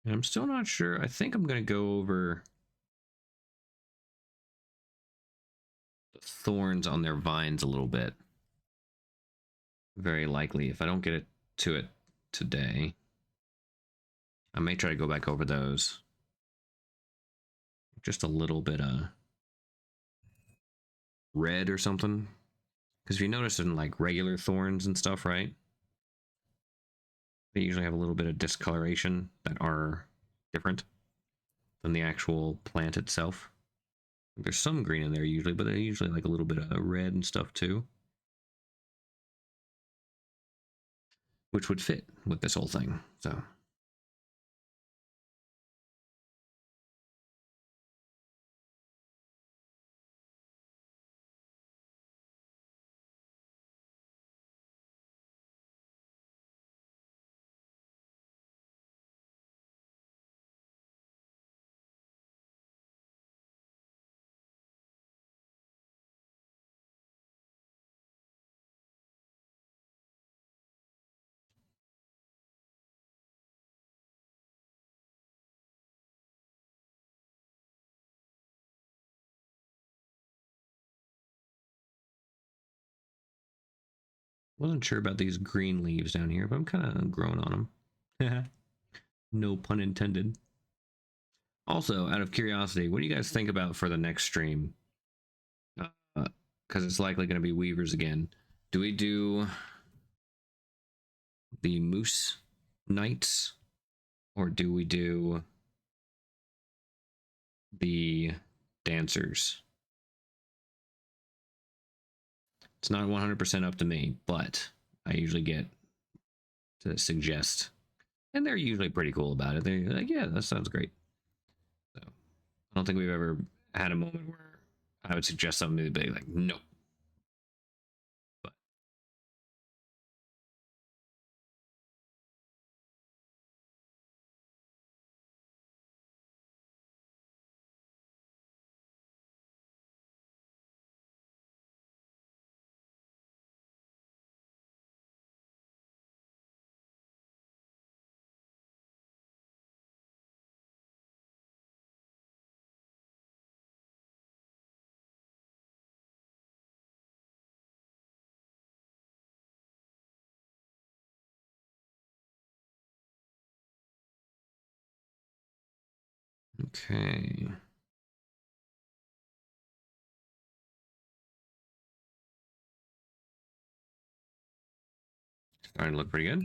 And I'm still not sure. I think I'm gonna go over the thorns on their vines a little bit. Very likely, if I don't get it to it today, I may try to go back over those. Just a little bit of red or something. Because if you notice in like regular thorns and stuff, right? They usually have a little bit of discoloration that are different than the actual plant itself. There's some green in there usually, but they usually like a little bit of red and stuff too. Which would fit with this whole thing, so. Wasn't sure about these green leaves down here, but I'm kind of growing on them. No pun intended. Also, out of curiosity, what do you guys think about for the next stream? Because it's likely going to be Weavers again. Do we do the Moose Knights, or do we do the Dancers? It's not 100% up to me, but I usually get to suggest, and they're usually pretty cool about it. They're like, yeah, that sounds great. So I don't think we've ever had a moment where I would suggest something to be like, nope. But okay. Starting to look pretty good.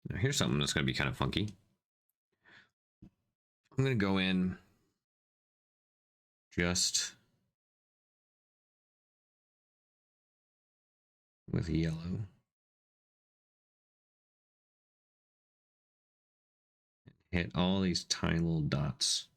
Now here's something that's going to be kind of funky. I'm going to go in just with yellow. Hit all these tiny little dots.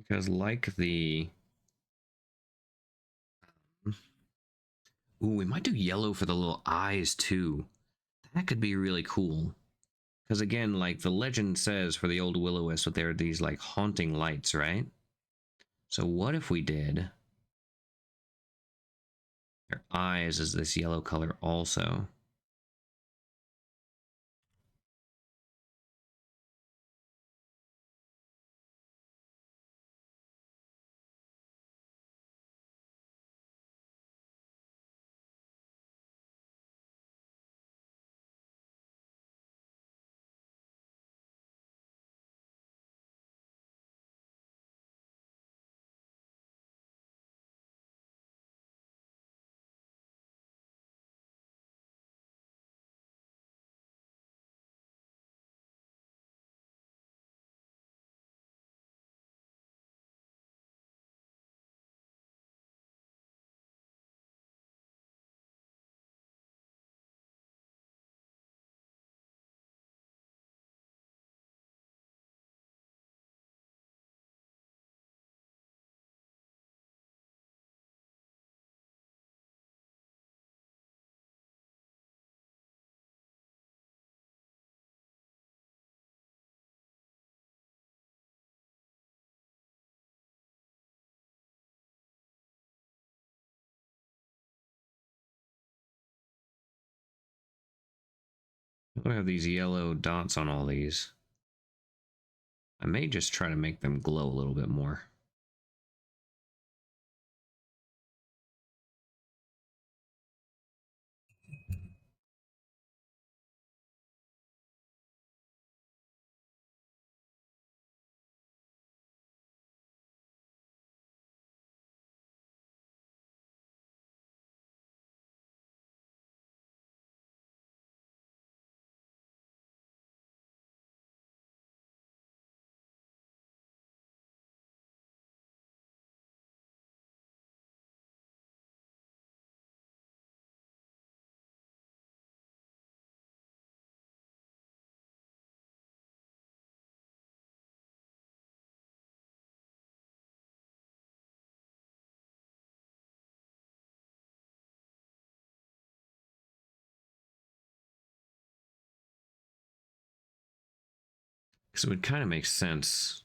Because like the... Ooh, we might do yellow for the little eyes too. That could be really cool. Because again, like the legend says for the old will-o-wisp, that there are these like haunting lights, right? So what if we did Their eyes is this yellow color also. I have these yellow dots on all these. I may just try to make them glow a little bit more. Because it would kind of make sense.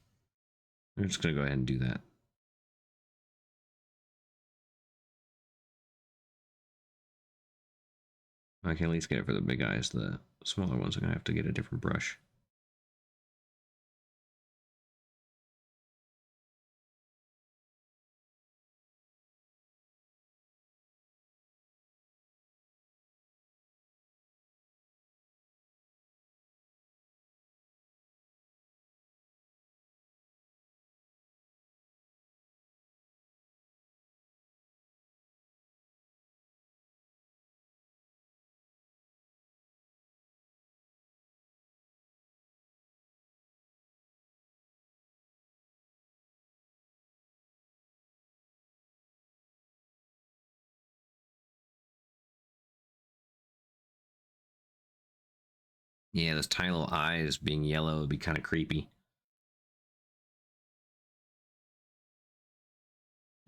I'm just going to go ahead and do that. I can at least get it for the big eyes. The smaller ones are going to have to get a different brush. Yeah, those tiny little eyes being yellow would be kind of creepy.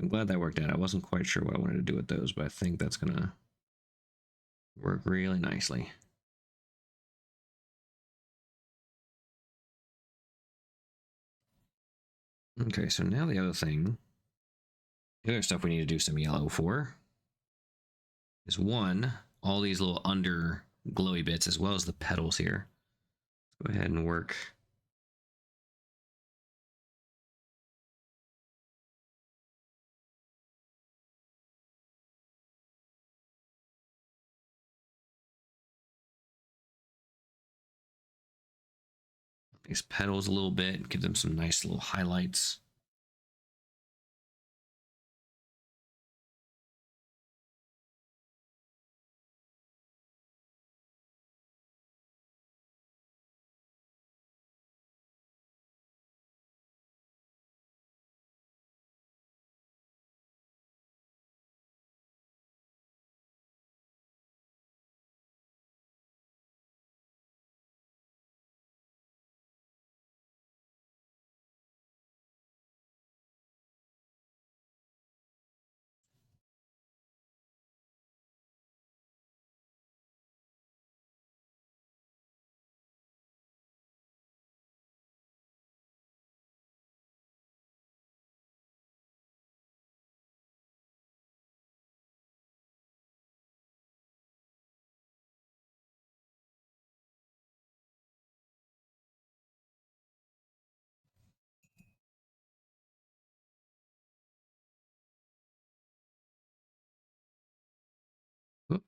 I'm glad that worked out. I wasn't quite sure what I wanted to do with those, but I think that's going to work really nicely. Okay, so now the other thing, the other stuff we need to do some yellow for is one, all these little under glowy bits as well as the petals here. Let's go ahead and work these petals a little bit, give them some nice little highlights.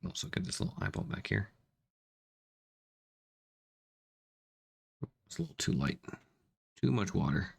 Also get this little eyeball back here. It's a little too light. Too much water.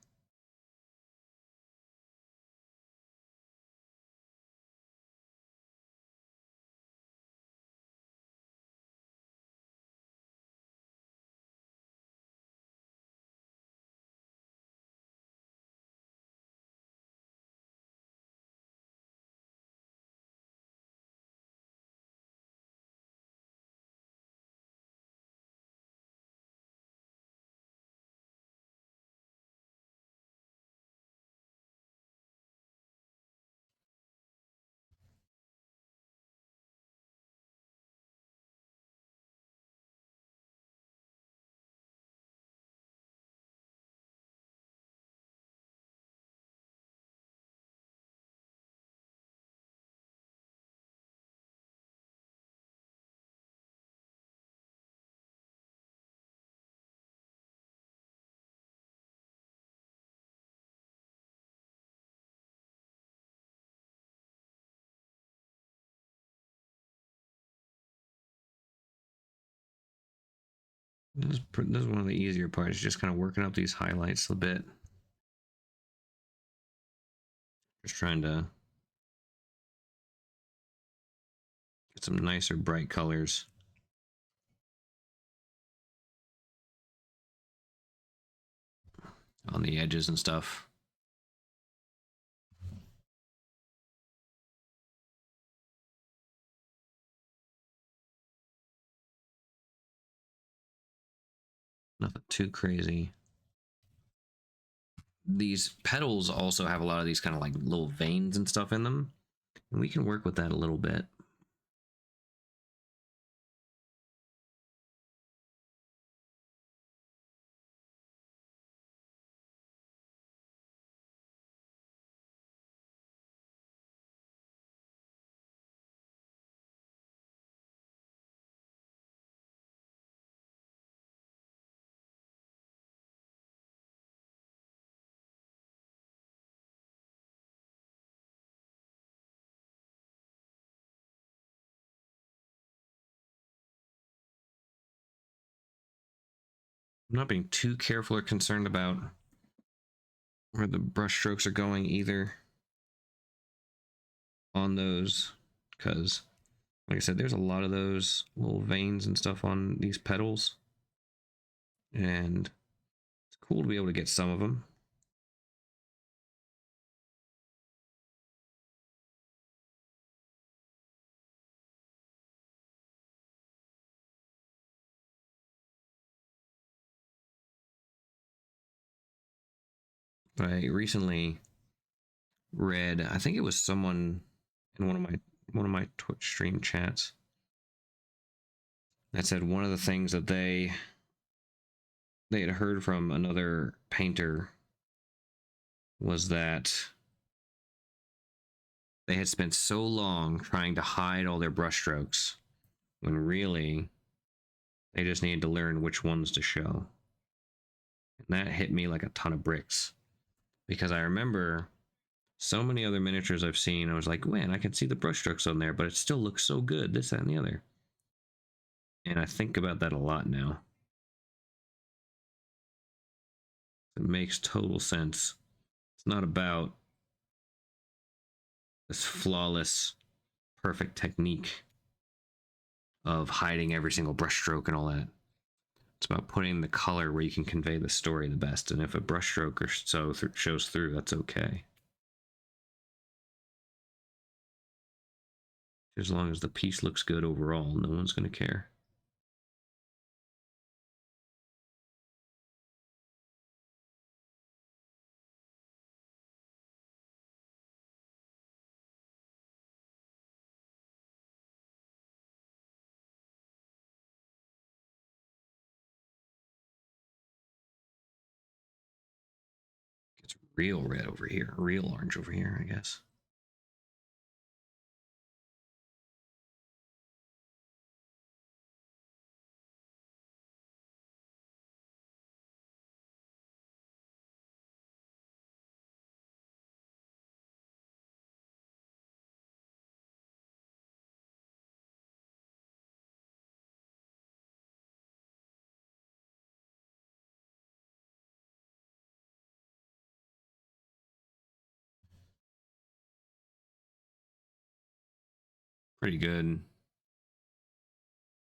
This is one of the easier parts, just kind of working up these highlights a bit. Just trying to get some nicer bright colors on the edges and stuff. Nothing too crazy. These petals also have a lot of these kind of like little veins and stuff in them, and we can work with that a little bit. I'm not being too careful or concerned about where the brush strokes are going either on those, because like I said, there's a lot of those little veins and stuff on these petals, and it's cool to be able to get some of them. I recently read, I think it was someone in one of my Twitch stream chats that said one of the things that they had heard from another painter was that they had spent so long trying to hide all their brushstrokes when really they just needed to learn which ones to show. And that hit me like a ton of bricks, because I remember so many other miniatures I've seen, I was like, man, I can see the brushstrokes on there, but it still looks so good, this, that, and the other. And I think about that a lot now. It makes total sense. It's not about this flawless, perfect technique of hiding every single brushstroke and all that. It's about putting the color where you can convey the story the best. And if a brushstroke or so shows through, that's okay. As long as the piece looks good overall, no one's going to care. It's real red over here, real orange over here, I guess. Pretty good.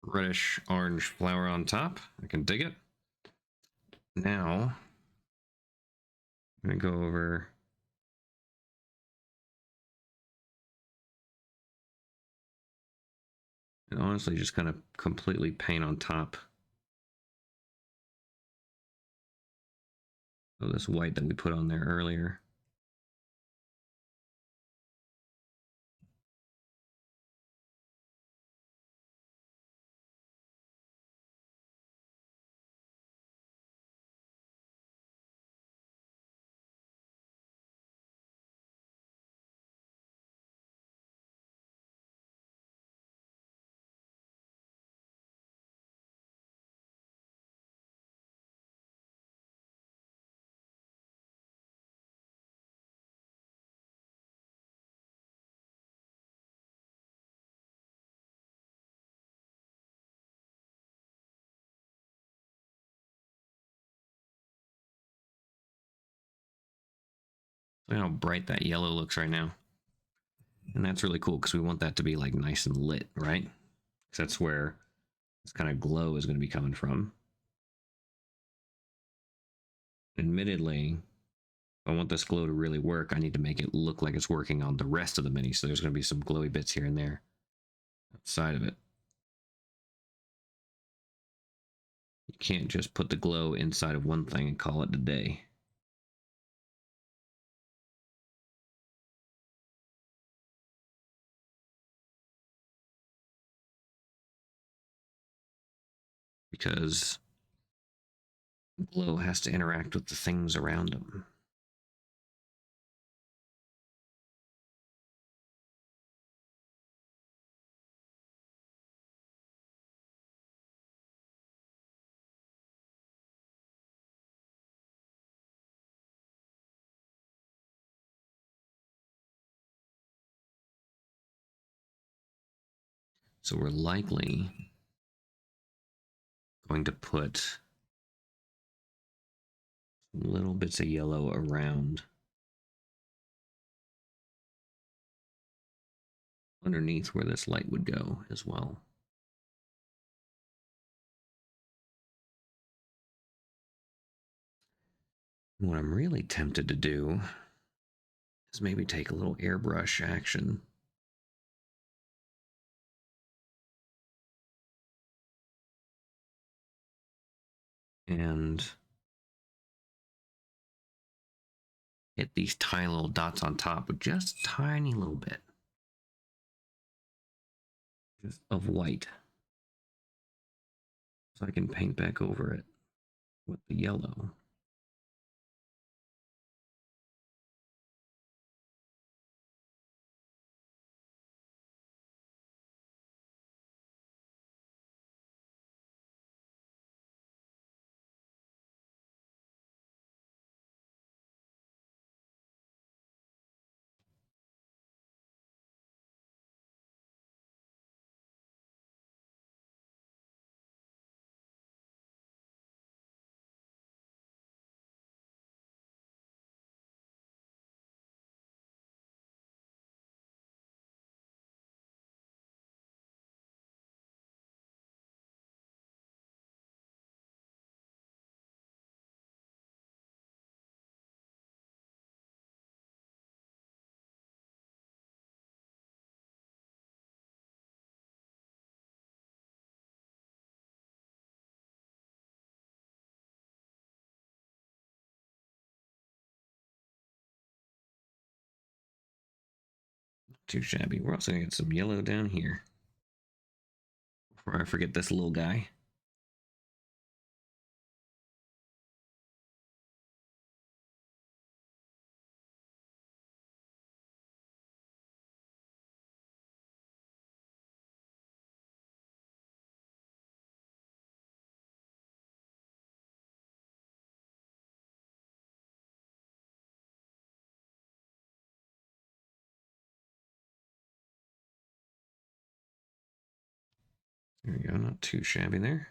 Reddish orange flower on top. I can dig it. Now, I'm going to go over and honestly just kind of completely paint on top of this white that we put on there earlier. Look how bright that yellow looks right now. And that's really cool because we want that to be like nice and lit, right? Because that's where this kind of glow is going to be coming from. Admittedly, if I want this glow to really work, I need to make it look like it's working on the rest of the mini. So there's going to be some glowy bits here and there outside of it. You can't just put the glow inside of one thing and call it a day. Because glow has to interact with the things around them. So we're likely going to put little bits of yellow around underneath where this light would go as well. What I'm really tempted to do is maybe take a little airbrush action and hit these tiny little dots on top with just a tiny little bit just of white. So I can paint back over it with the yellow. Too shabby. We're also gonna get some yellow down here before I forget this little guy. There we go, not too shabby there.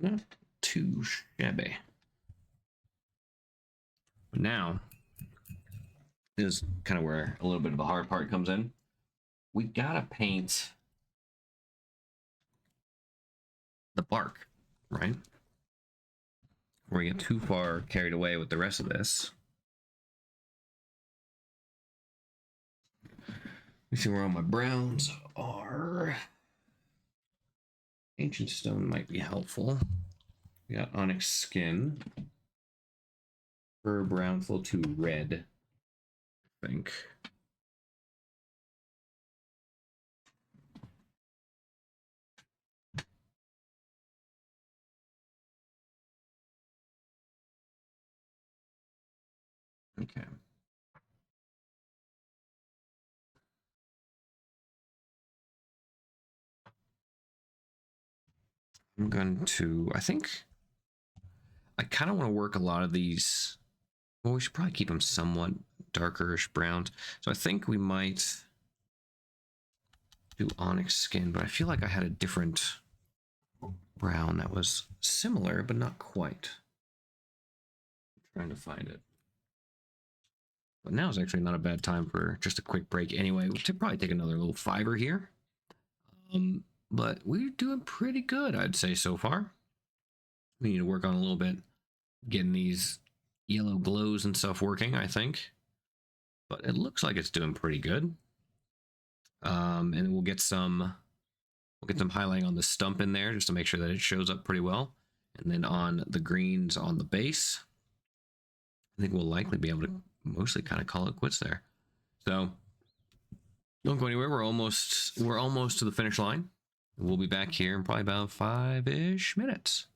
Not too shabby. But now is kind of where a little bit of the hard part comes in. We gotta paint the bark, right? Before we get too far carried away with the rest of this. Let me see where all my browns are. Ancient stone might be helpful. We got onyx skin. Fur brown flow to red, I think. Okay. I'm going to, I think, I kind of want to work a lot of these. Well, we should probably keep them somewhat darkerish browns. So I think we might do onyx skin, but I feel like I had a different brown that was similar, but not quite. I'm trying to find it. But now is actually not a bad time for just a quick break anyway. We should probably take another little fiver here. But we're doing pretty good, I'd say, so far. We need to work on a little bit getting these yellow glows and stuff working, I think. But it looks like it's doing pretty good. And we'll get some highlighting on the stump in there just to make sure that it shows up pretty well. And then on the greens on the base, I think we'll likely be able to mostly kind of call it quits there. So don't go anywhere. We're almost to the finish line. We'll be back here in probably about 5-ish minutes.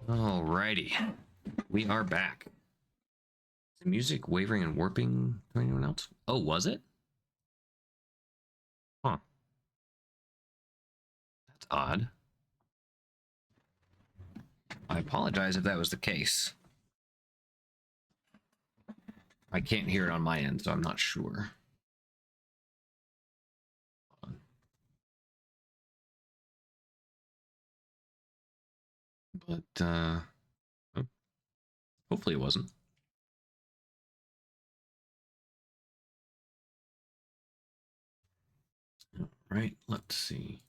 Alrighty, we are back. Is the music wavering and warping to anyone else? Oh, was it? Huh. That's odd. I apologize if that was the case. I can't hear it on my end, so I'm not sure. But, oh, hopefully it wasn't. All right, let's see.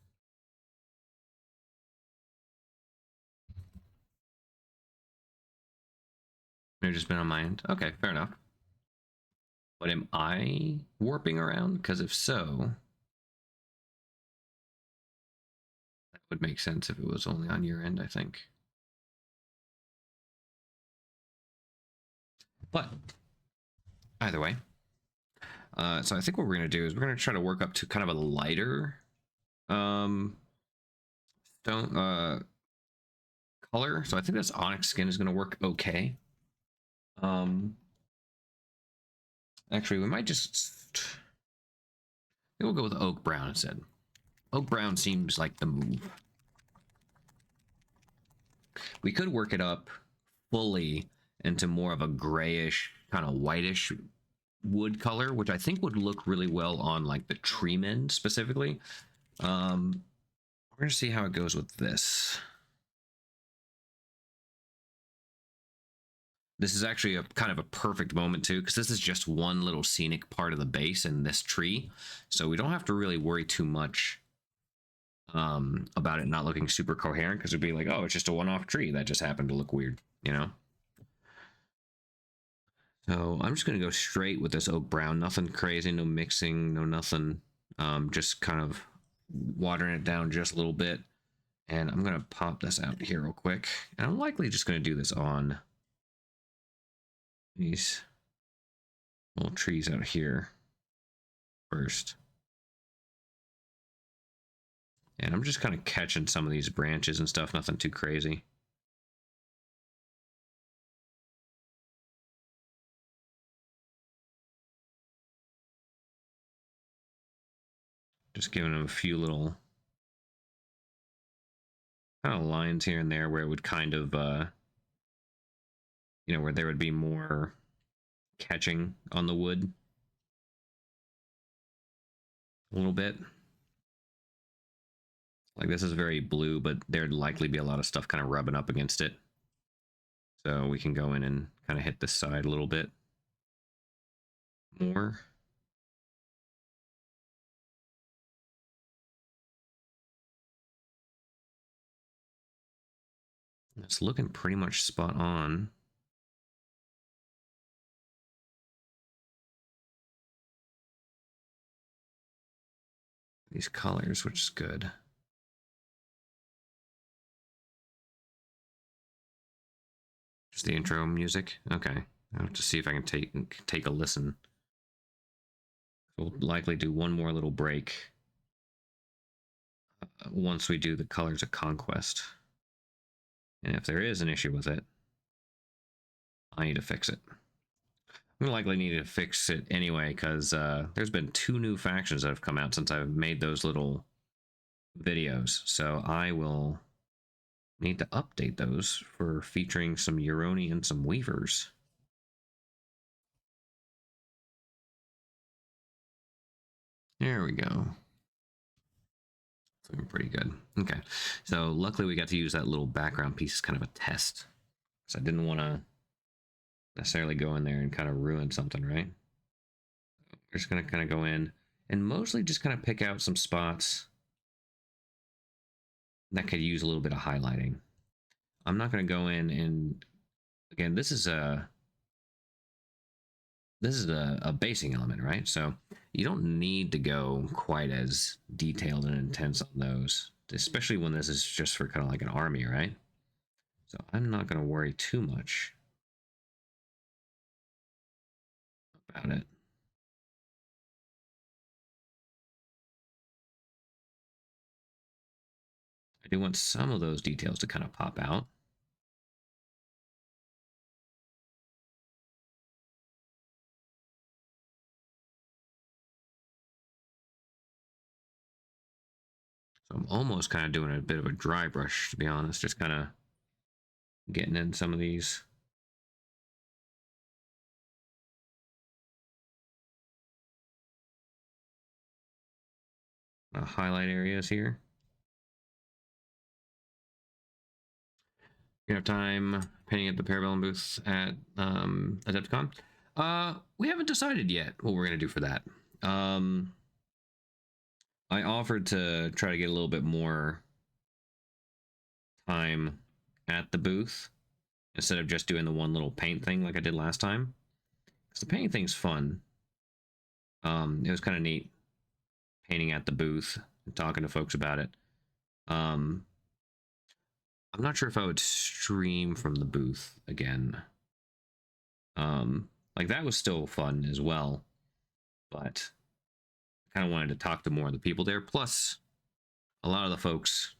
May have just been on my end. Okay, fair enough. But am I warping around? Because if so, that would make sense if it was only on your end, I think. But either way, so I think what we're going to do is we're going to try to work up to kind of a lighter stone color. So I think this onyx skin is going to work okay. Actually, we might just we'll go with oak brown instead. Oak brown seems like the move. We could work it up fully into more of a grayish, kind of whitish wood color, which I think would look really well on like the tree men specifically. We're gonna see how it goes with this. This is actually a kind of a perfect moment too, because this is just one little scenic part of the base in this tree, so we don't have to really worry too much about it not looking super coherent, because it'd be like, oh, it's just a one-off tree that just happened to look weird, you know. So I'm just gonna go straight with this oak brown, nothing crazy, no mixing, no nothing, just kind of watering it down just a little bit. And I'm gonna pop this out here real quick, and I'm likely just gonna do this on these little trees out here first. And I'm just kind of catching some of these branches and stuff, nothing too crazy. Just giving them a few little kind of lines here and there where it would kind of, you know, where there would be more catching on the wood a little bit. Like this is very blue, but there'd likely be a lot of stuff kind of rubbing up against it. So we can go in and kind of hit this side a little bit more. It's looking pretty much spot on. These colors, which is good. Just the intro music. Okay, I have to see if I can take a listen. We'll likely do one more little break once we do the Colors of Conquest. And if there is an issue with it, I need to fix it. I'm likely need to fix it anyway, because there's been 2 new factions that have come out since I've made those little videos. So I will need to update those for featuring some Euroni and some Weavers. There we go. It's looking pretty good. Okay, so luckily we got to use that little background piece as kind of a test, because I didn't want to necessarily go in there and kind of ruin something, right? We're just going to kind of go in and mostly just kind of pick out some spots that could use a little bit of highlighting. I'm not going to go in and, again, this is a basing element, right? So you don't need to go quite as detailed and intense on those, especially when this is just for kind of like an army, right? So I'm not going to worry too much about it. I do want some of those details to kind of pop out. So I'm almost kind of doing a bit of a dry brush, to be honest, just kind of getting in some of these. Highlight areas here. You have time painting at the Parabellum booth at Adepticon? We haven't decided yet what we're gonna do for that. I offered to try to get a little bit more time at the booth instead of just doing the one little paint thing like I did last time. Because the painting thing's fun. It was kind of neat painting at the booth and talking to folks about it. I'm not sure if I would stream from the booth again. Like that was still fun as well, but I kind of wanted to talk to more of the people there. Plus, a lot of the folks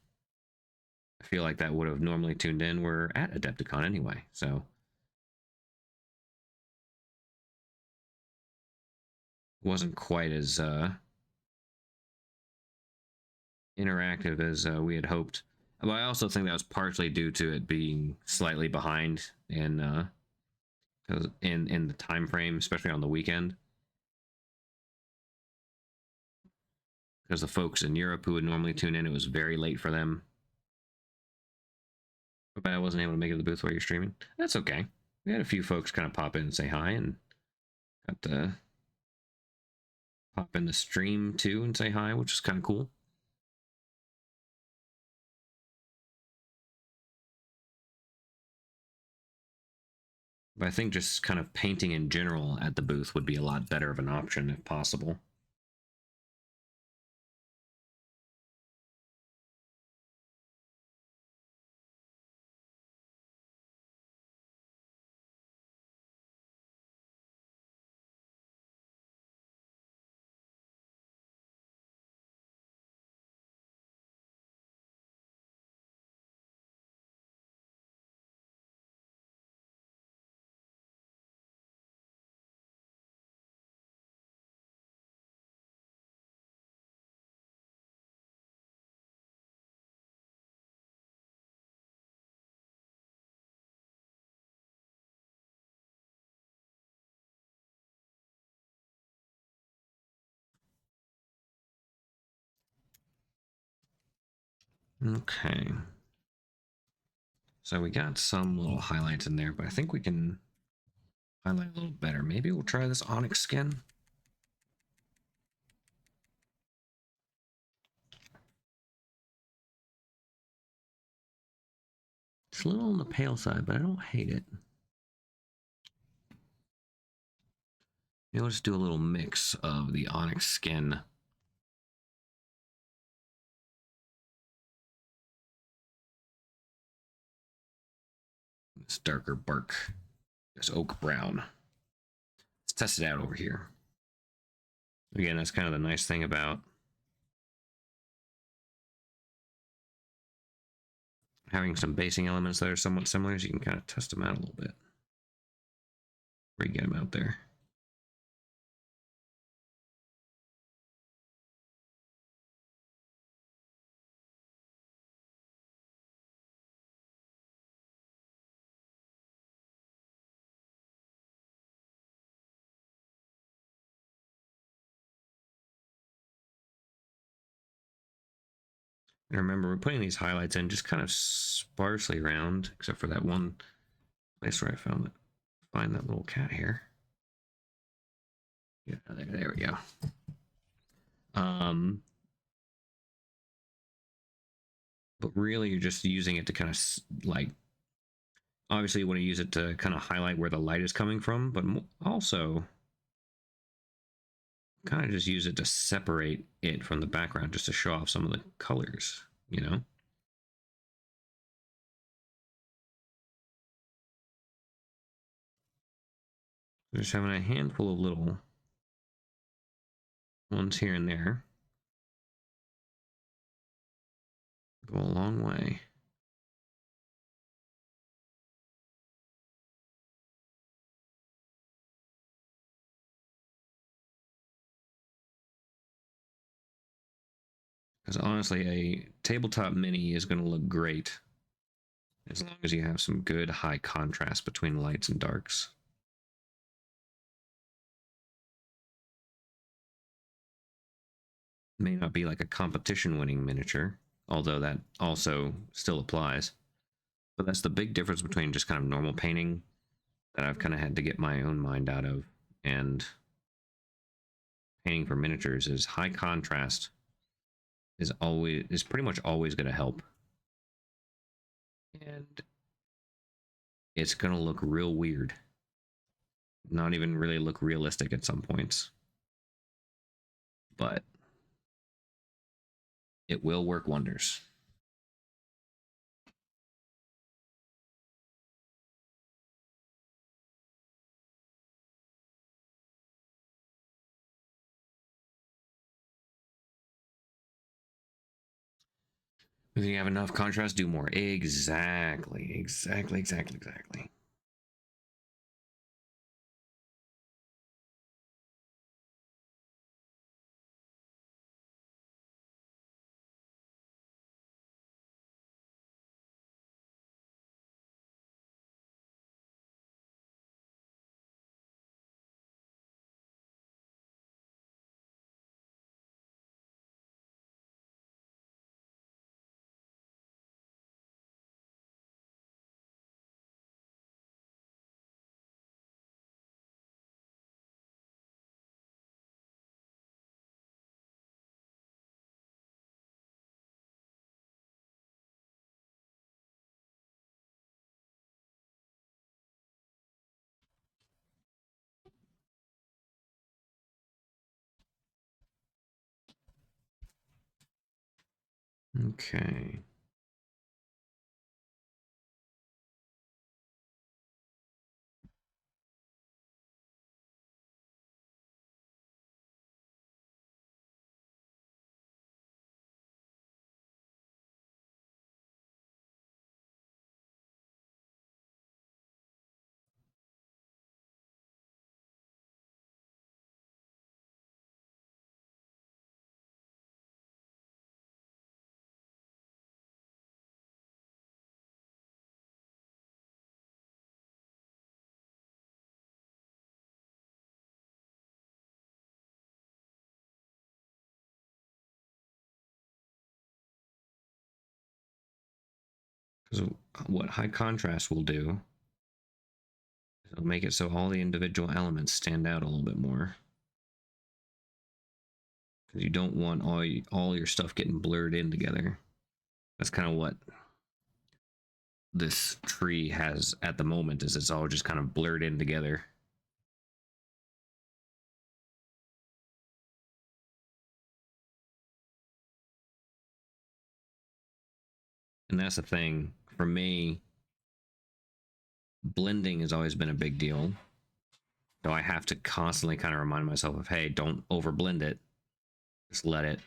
I feel like that would have normally tuned in were at Adepticon anyway, so it wasn't quite as interactive as we had hoped. But I also think that was partially due to it being slightly behind in the time frame, especially on the weekend. Because the folks in Europe who would normally tune in, it was very late for them. But I wasn't able to make it to the booth while you're streaming. That's okay. We had a few folks kind of pop in and say hi, and got to pop in the stream too and say hi, which is kind of cool. But I think just kind of painting in general at the booth would be a lot better of an option if possible. Okay. So we got some little highlights in there, but I think we can highlight a little better. Maybe we'll try this onyx skin. It's a little on the pale side, but I don't hate it. Maybe we'll just do a little mix of the onyx skin. This darker bark. This oak brown. Let's test it out over here. Again, that's kind of the nice thing about having some basing elements that are somewhat similar, so you can kind of test them out a little bit before you get them out there. And remember, we're putting these highlights in just kind of sparsely around, except for that one place where I found it. Find that little cat here. Yeah, there we go. But really, you're just using it to kind of like, obviously, you want to use it to kind of highlight where the light is coming from, but also kind of just use it to separate it from the background, just to show off some of the colors, you know? Just having a handful of little ones here and there go a long way. Because honestly, a tabletop mini is going to look great as long as you have some good high contrast between lights and darks. May not be like a competition winning miniature, although that also still applies. But that's the big difference between just kind of normal painting that I've kind of had to get my own mind out of, and painting for miniatures is high contrast is pretty much always going to help. And it's going to look real weird. Not even really look realistic at some points. But it will work wonders. If you have enough contrast, do more. Exactly. Okay. Because what high contrast will do is it'll make it so all the individual elements stand out a little bit more. Because you don't want all your stuff getting blurred in together. That's kind of what this tree has at the moment, is it's all just kind of blurred in together. And that's the thing for me. Blending has always been a big deal. So I have to constantly kind of remind myself of, hey, don't over blend it. Just let it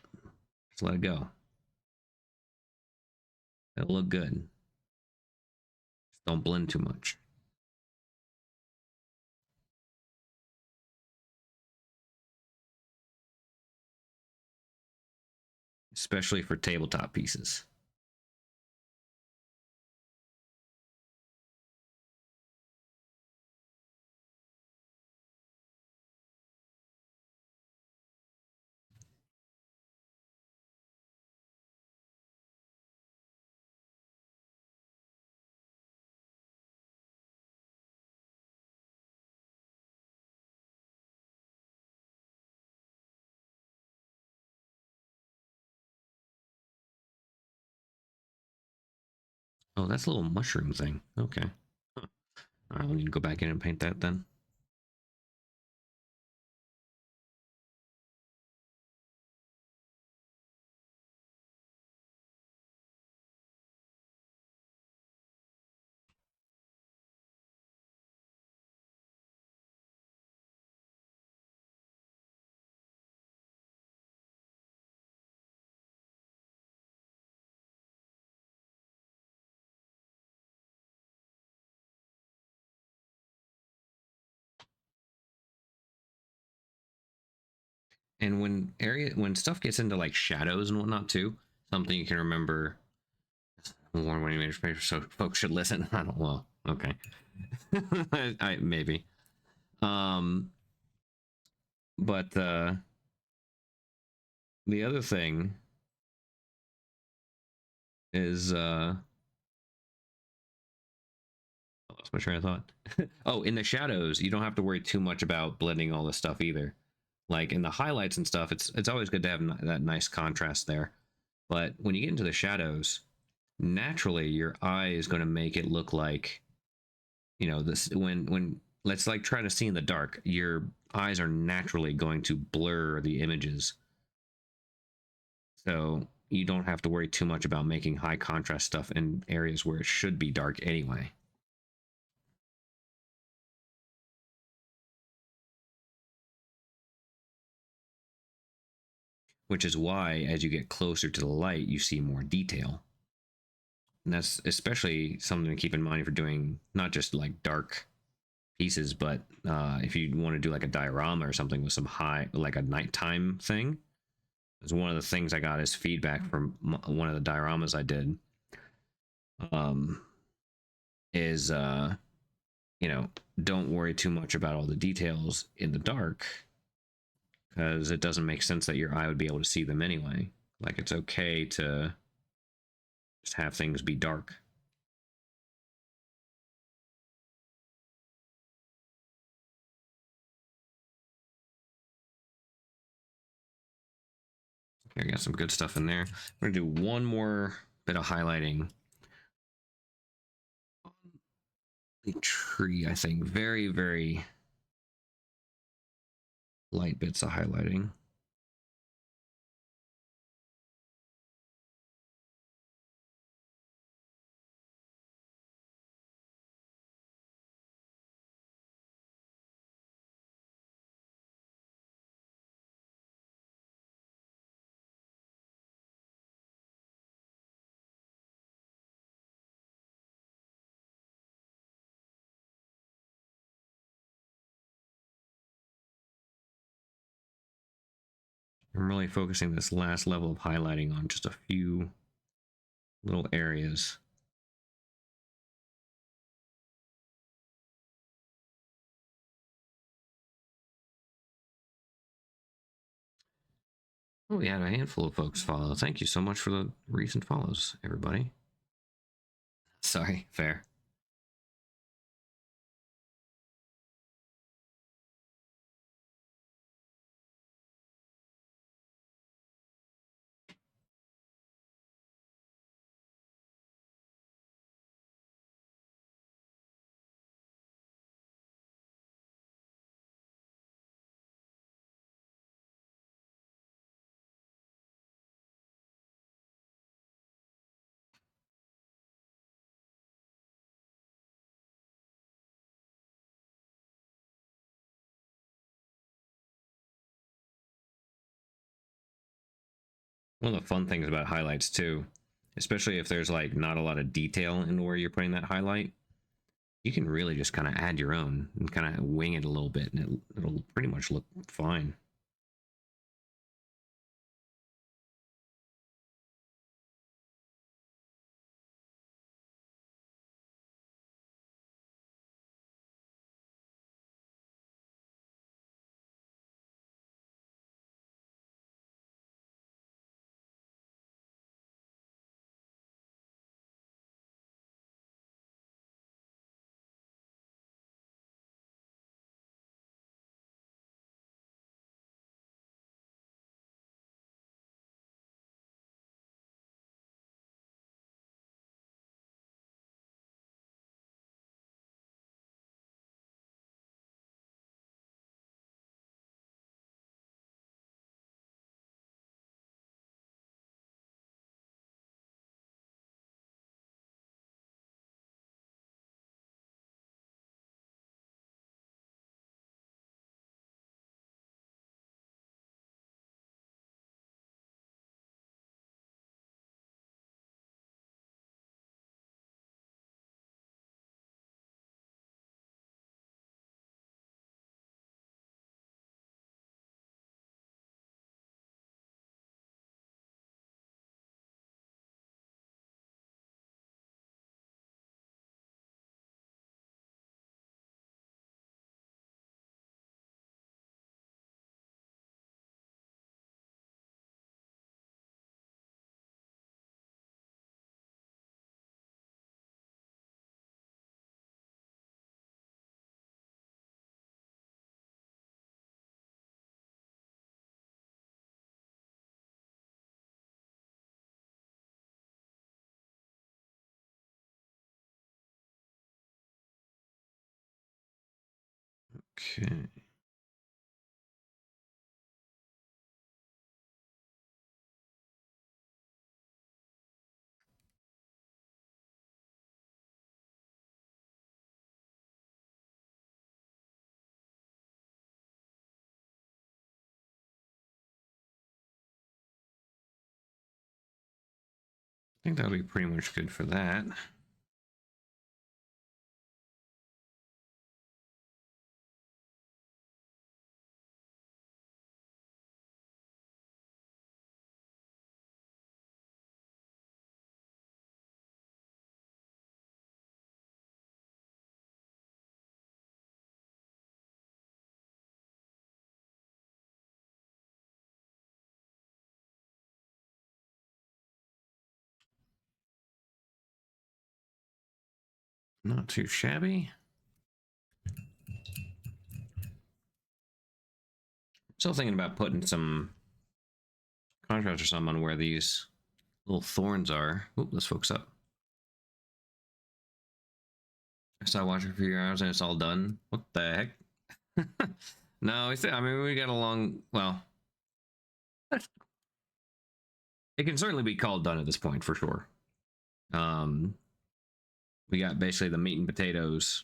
go. It'll look good. Just don't blend too much. Especially for tabletop pieces. Oh, that's a little mushroom thing. Okay. Huh. All right, we need to go back in and paint that then. And when stuff gets into like shadows and whatnot too, something you can remember. Warn when you made so folks should listen. I don't. Well, okay. I maybe. Um, but the other thing is I lost my train of thought. Oh, in the shadows, you don't have to worry too much about blending all this stuff either. Like in the highlights and stuff, it's always good to have that nice contrast there. But when you get into the shadows, naturally your eye is going to make it look like, this when let's like try to see in the dark, your eyes are naturally going to blur the images. So you don't have to worry too much about making high contrast stuff in areas where it should be dark anyway. Which is why as you get closer to the light, you see more detail. And that's especially something to keep in mind if you're doing not just like dark pieces, but if you want to do like a diorama or something with some high, like a nighttime thing. It's one of the things I got as feedback from one of the dioramas I did. Um, is don't worry too much about all the details in the dark, because it doesn't make sense that your eye would be able to see them anyway. Like it's okay to just have things be dark. Okay, I got some good stuff in there. I'm gonna do one more bit of highlighting on the tree. I think very, very light bits of highlighting. I'm really focusing this last level of highlighting on just a few little areas. Oh, we had a handful of folks follow. Thank you so much for the recent follows, everybody. Sorry, fair. One of the fun things about highlights too, especially if there's like not a lot of detail in where you're putting that highlight, you can really just kind of add your own and kind of wing it a little bit, and it'll pretty much look fine. Okay. I think that'll be pretty much good for that. Not too shabby. Still thinking about putting some contrast or something on where these little thorns are. Oop, let's focus up. I started watching for a few hours and it's all done. What the heck? No, I mean, we got a long, well, it can certainly be called done at this point for sure. We got basically the meat and potatoes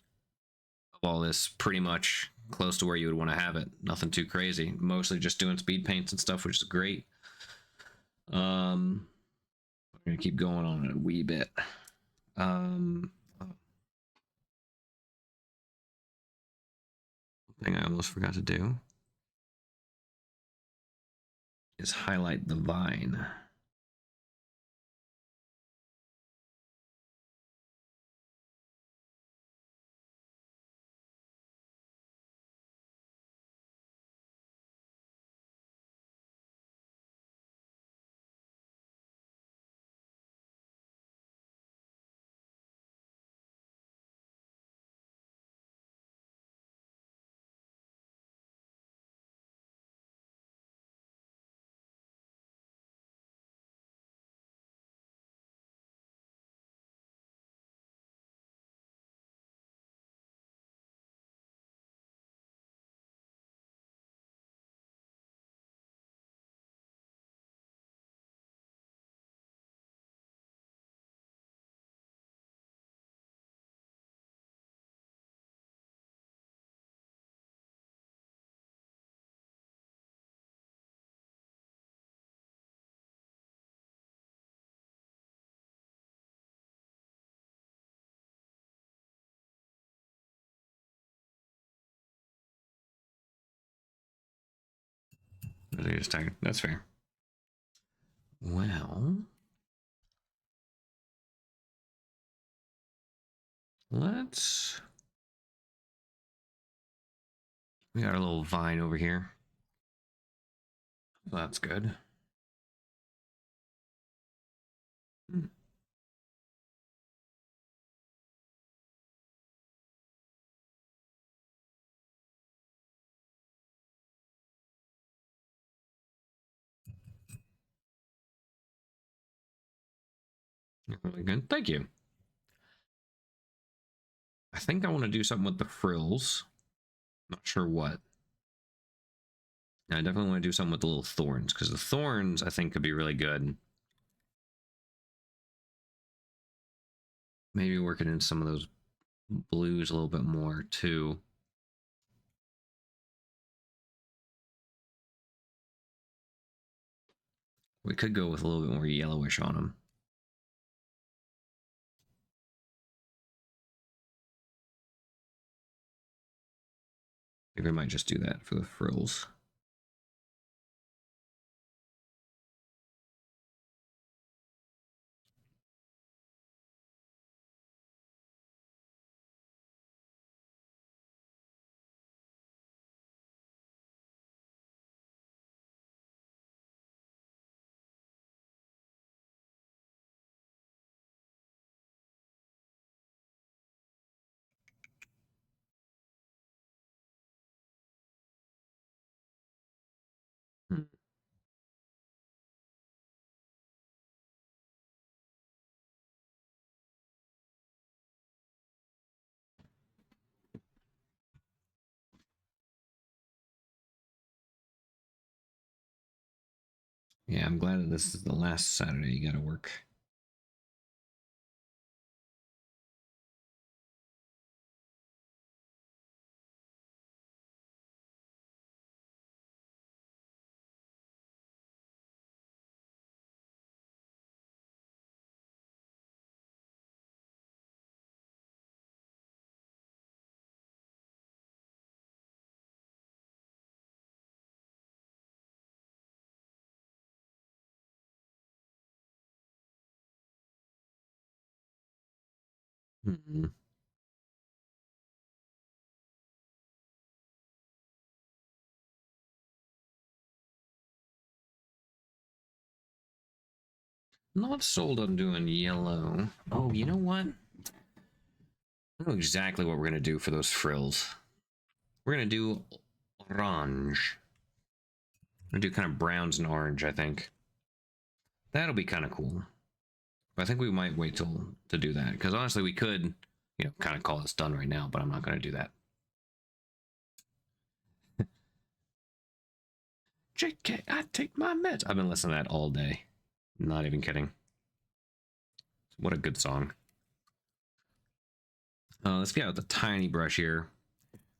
of all this pretty much close to where you would want to have it. Nothing too crazy. Mostly just doing speed paints and stuff, which is great. I'm gonna keep going on it a wee bit. One thing I almost forgot to do is highlight the vine. That's fair. Well, let's. We got our little vine over here. So that's good. Really good. Thank you. I think I want to do something with the frills. Not sure what. I definitely want to do something with the little thorns, because the thorns I think could be really good. Maybe working in some of those blues a little bit more too. We could go with a little bit more yellowish on them. Maybe I might just do that for the frills. Yeah, I'm glad that this is the last Saturday you gotta work. Mm-hmm. Not sold on doing yellow. Oh, you know what? I know exactly what we're gonna do for those frills. We're gonna do orange. We're gonna do kind of browns and orange, I think. That'll be kind of cool. But I think we might wait till to do that because honestly, we could, kind of call this done right now. But I'm not gonna do that. JK, I take my meds. I've been listening to that all day. Not even kidding. What a good song. Let's get out the tiny brush here.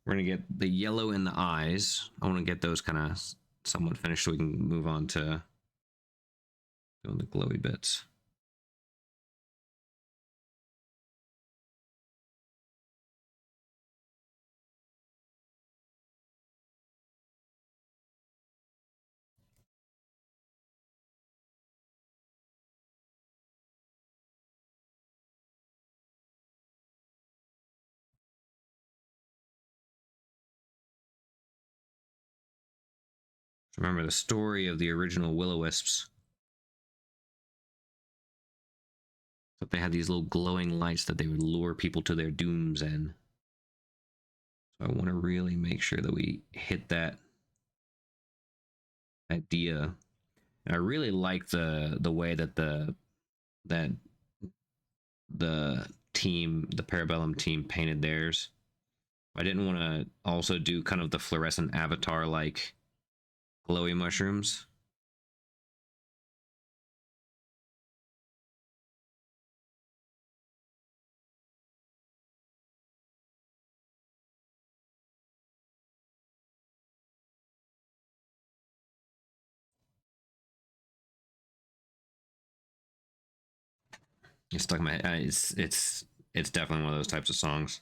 We're gonna get the yellow in the eyes. I want to get those kind of somewhat finished so we can move on to doing the glowy bits. Remember the story of the original Will-O-Wisps. But they had these little glowing lights that they would lure people to their dooms in. So I want to really make sure that we hit that idea. And I really like the way that that the team, the Parabellum team, painted theirs. I didn't want to also do kind of the fluorescent avatar like glowy mushrooms. It's stuck in my head. It's definitely one of those types of songs.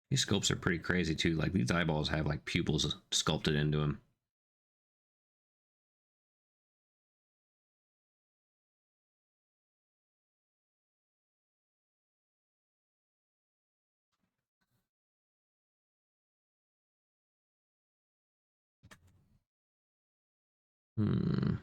These sculpts are pretty crazy too. Like these eyeballs have like pupils sculpted into them. Hmm.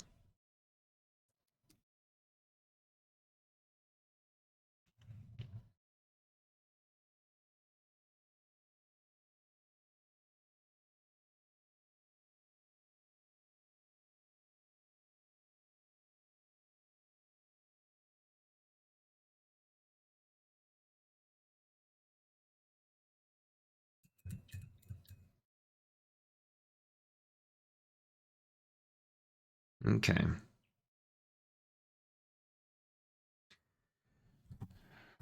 Okay.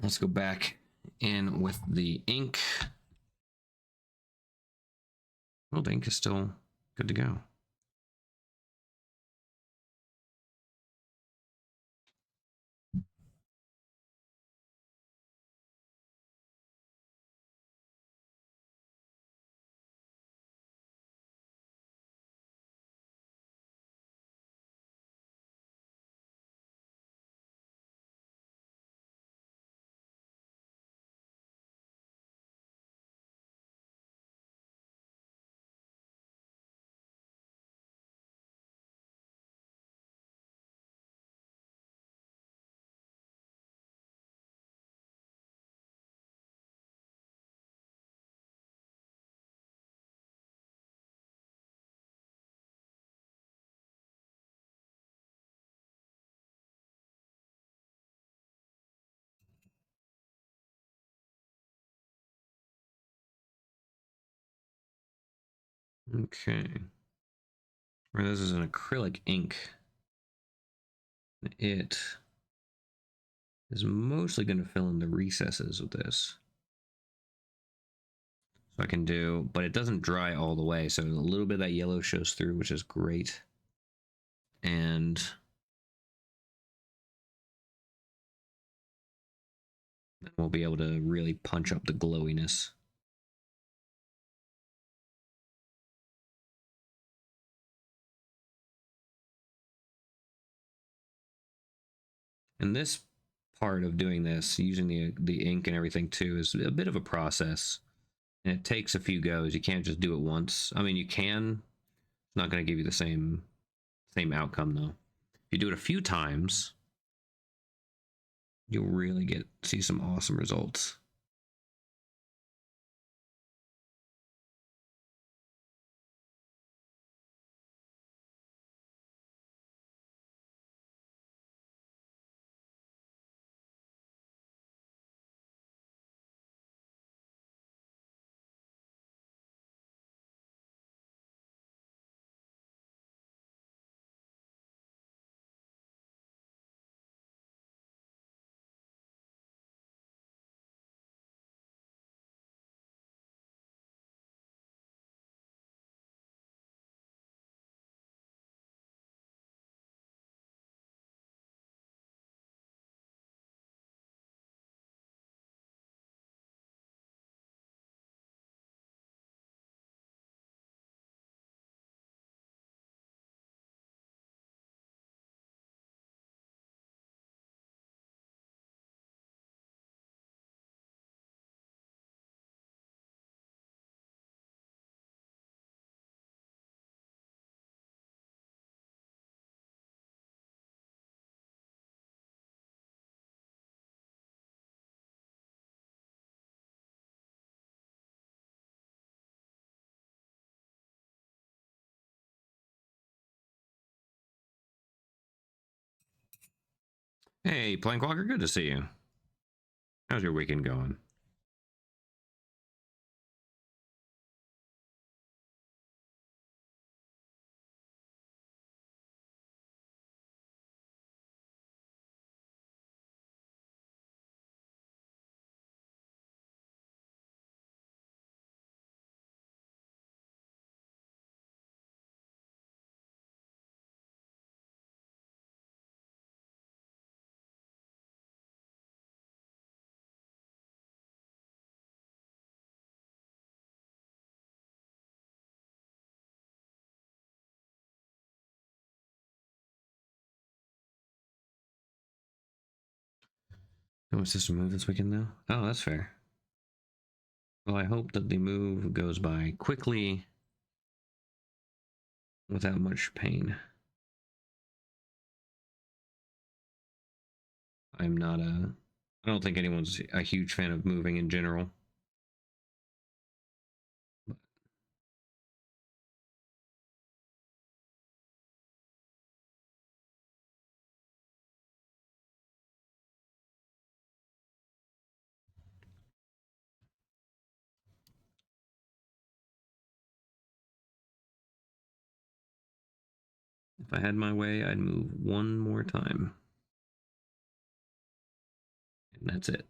Let's go back in with the ink. Well, the ink is still good to go. Okay. Where this is an acrylic ink. It is mostly going to fill in the recesses with this. So I can do, but it doesn't dry all the way. So a little bit of that yellow shows through, which is great. And then we'll be able to really punch up the glowiness. And this part of doing this, using the ink and everything too, is a bit of a process. And it takes a few goes. You can't just do it once. I mean, you can. It's not going to give you the same outcome though. If you do it a few times, you'll really see some awesome results. Hey, Plankwalker, good to see you. How's your weekend going? No system move this weekend though? Oh, that's fair. Well, I hope that the move goes by quickly without much pain. I'm not a... I don't think anyone's a huge fan of moving in general. If I had my way, I'd move one more time. And that's it.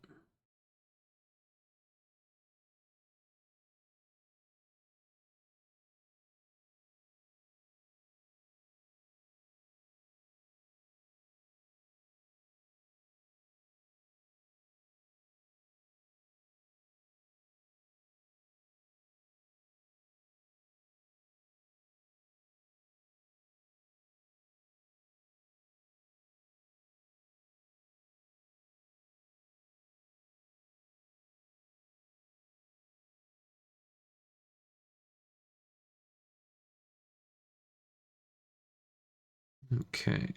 Okay.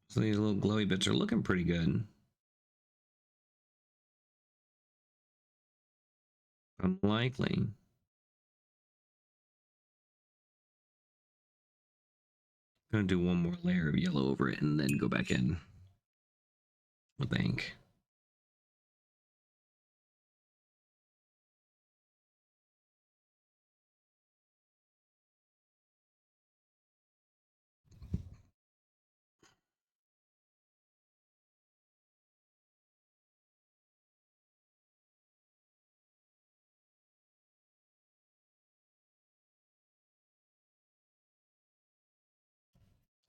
So these little glowy bits are looking pretty good. Unlikely. Gonna do one more layer of yellow over it and then go back in with ink.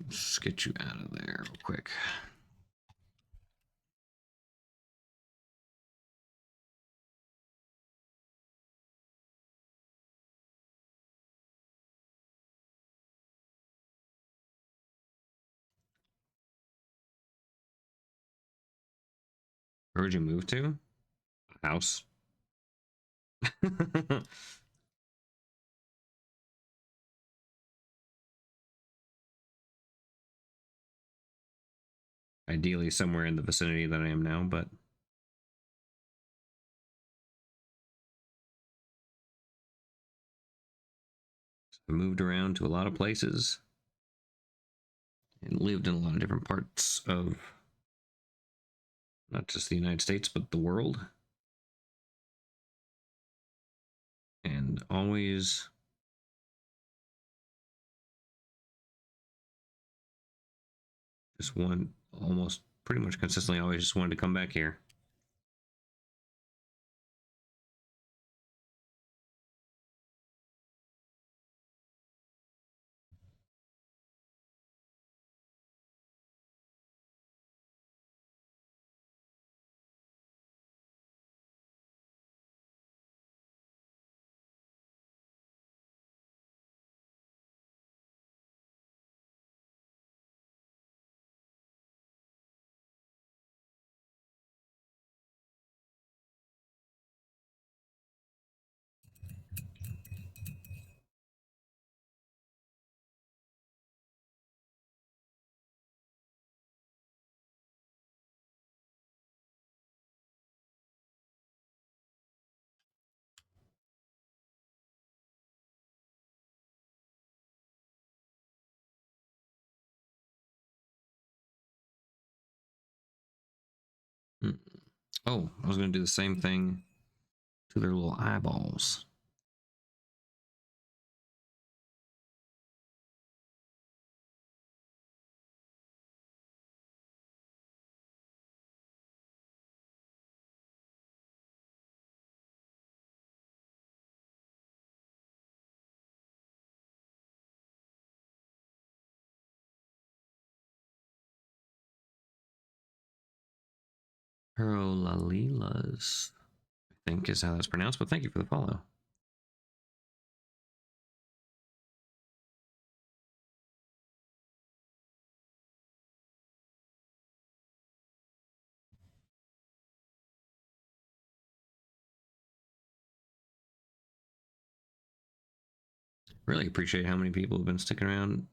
Just get you out of there real quick. Where'd you move to? House. Ideally somewhere in the vicinity that I am now, but I moved around to a lot of places and lived in a lot of different parts of not just the United States, but the world. And always just almost pretty much consistently always just wanted to come back here. Oh, I was going to do the same thing to their little eyeballs. Perolalilas, I think is how that's pronounced, but thank you for the follow. Really appreciate how many people have been sticking around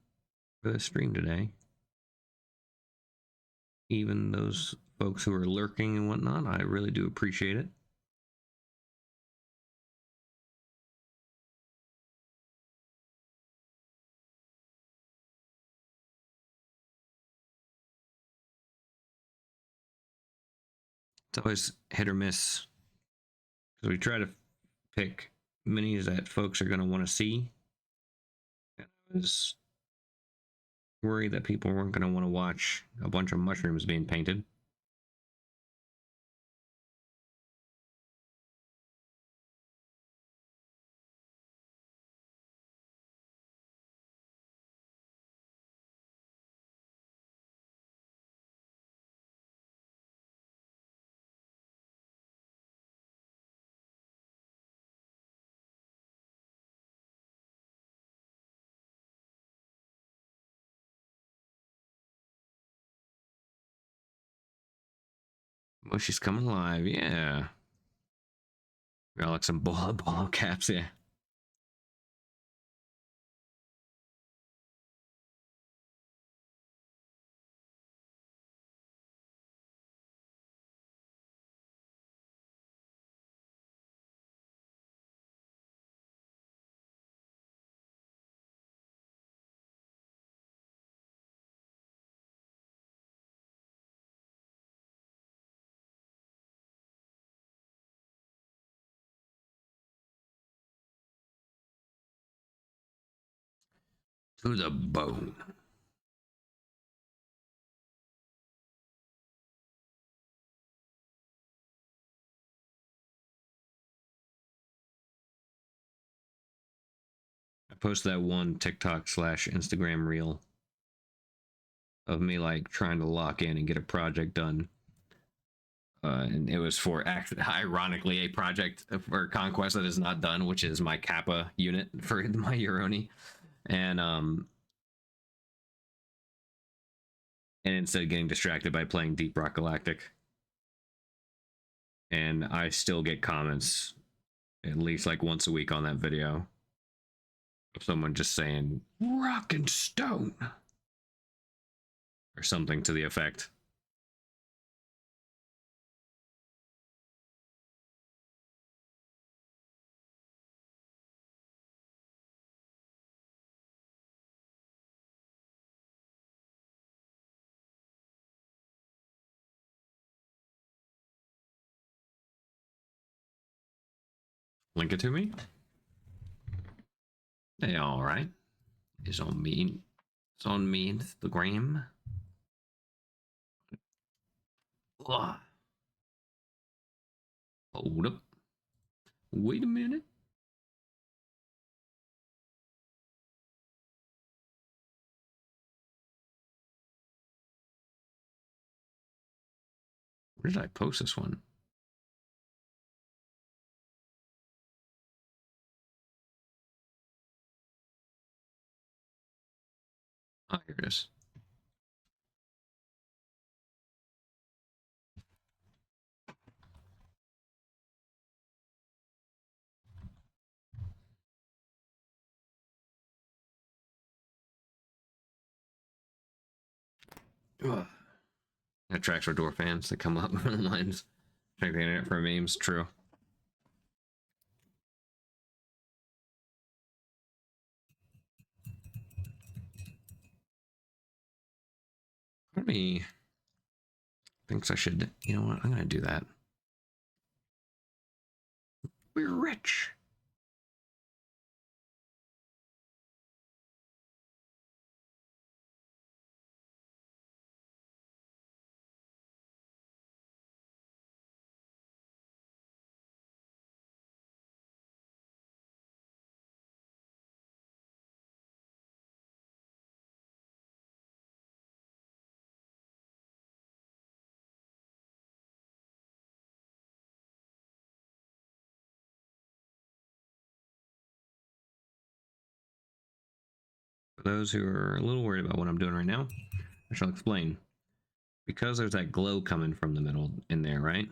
for this stream today. Even those folks who are lurking and whatnot, I really do appreciate it. It's always hit or miss because we try to pick minis that folks are going to want to see. And I was worried that people weren't going to want to watch a bunch of mushrooms being painted. Oh, she's coming live. Yeah. Got like some bolo caps. Yeah. To the bone. I posted that one TikTok slash Instagram reel of me like trying to lock in and get a project done. And it was for ironically a project for Conquest that is not done, which is my Kappa unit for my Euroni. And instead of getting distracted by playing Deep Rock Galactic. And I still get comments at least like once a week on that video of someone just saying rock and stone or something to the effect. Link it to me. Hey, all right. It's on me. It's on me. Instagram. Ugh. Hold up. Wait a minute. Where did I post this one? Oh, here it is. Ugh. That tracks for door fans that come up on the lines. Check the internet for memes. True. Part of me thinks I should. You know what? I'm gonna do that. We're rich. For those who are a little worried about what I'm doing right now, I shall explain. Because there's that glow coming from the middle in there, right?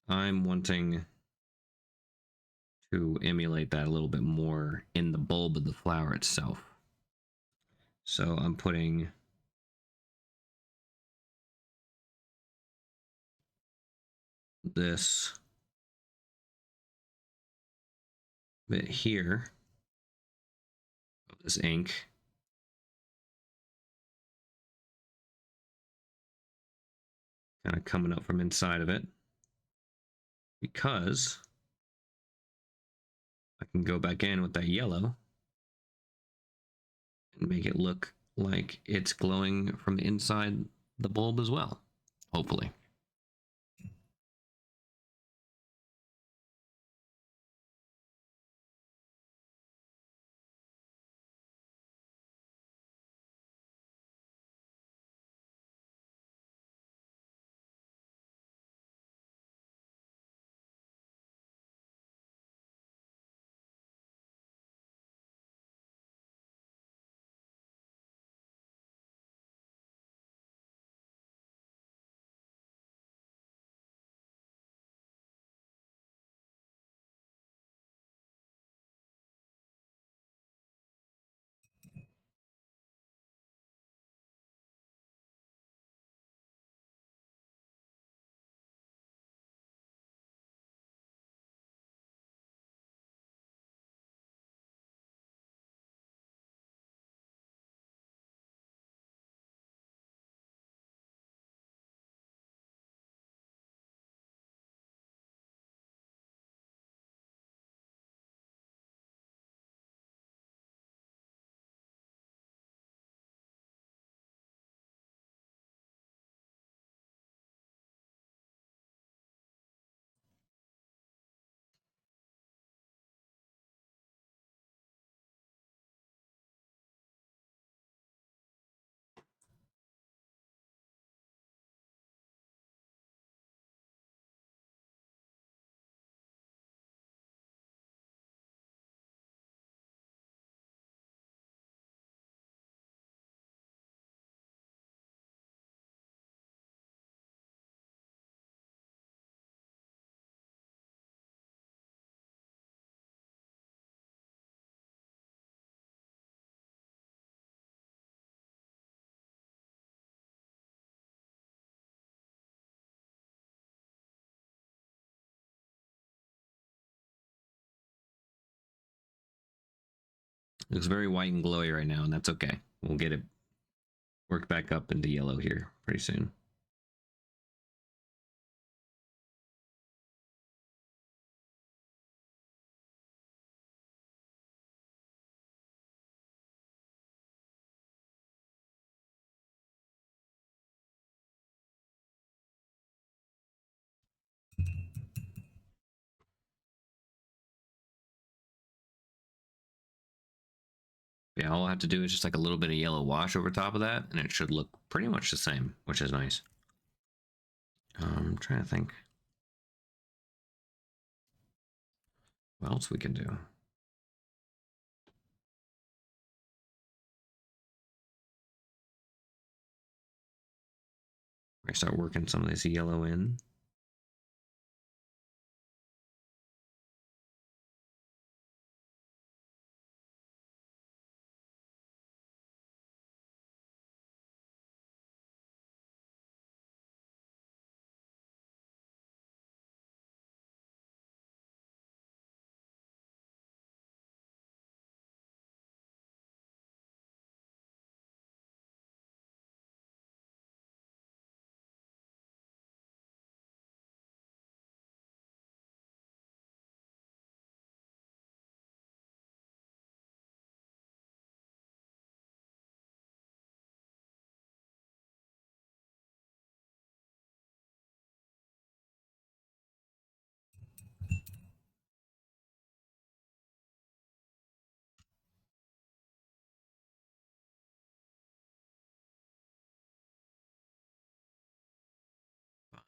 I'm wanting to emulate that a little bit more in the bulb of the flower itself. So I'm putting this bit here of this ink. Kind of coming up from inside of it. Because I can go back in with that yellow and make it look like it's glowing from the inside the bulb as well, hopefully. It looks very white and glowy right now, and that's okay. We'll get it worked back up into yellow here pretty soon. Yeah, all I have to do is just like a little bit of yellow wash over top of that, and it should look pretty much the same, which is nice. I'm trying to think what else we can do. I start working some of this yellow in.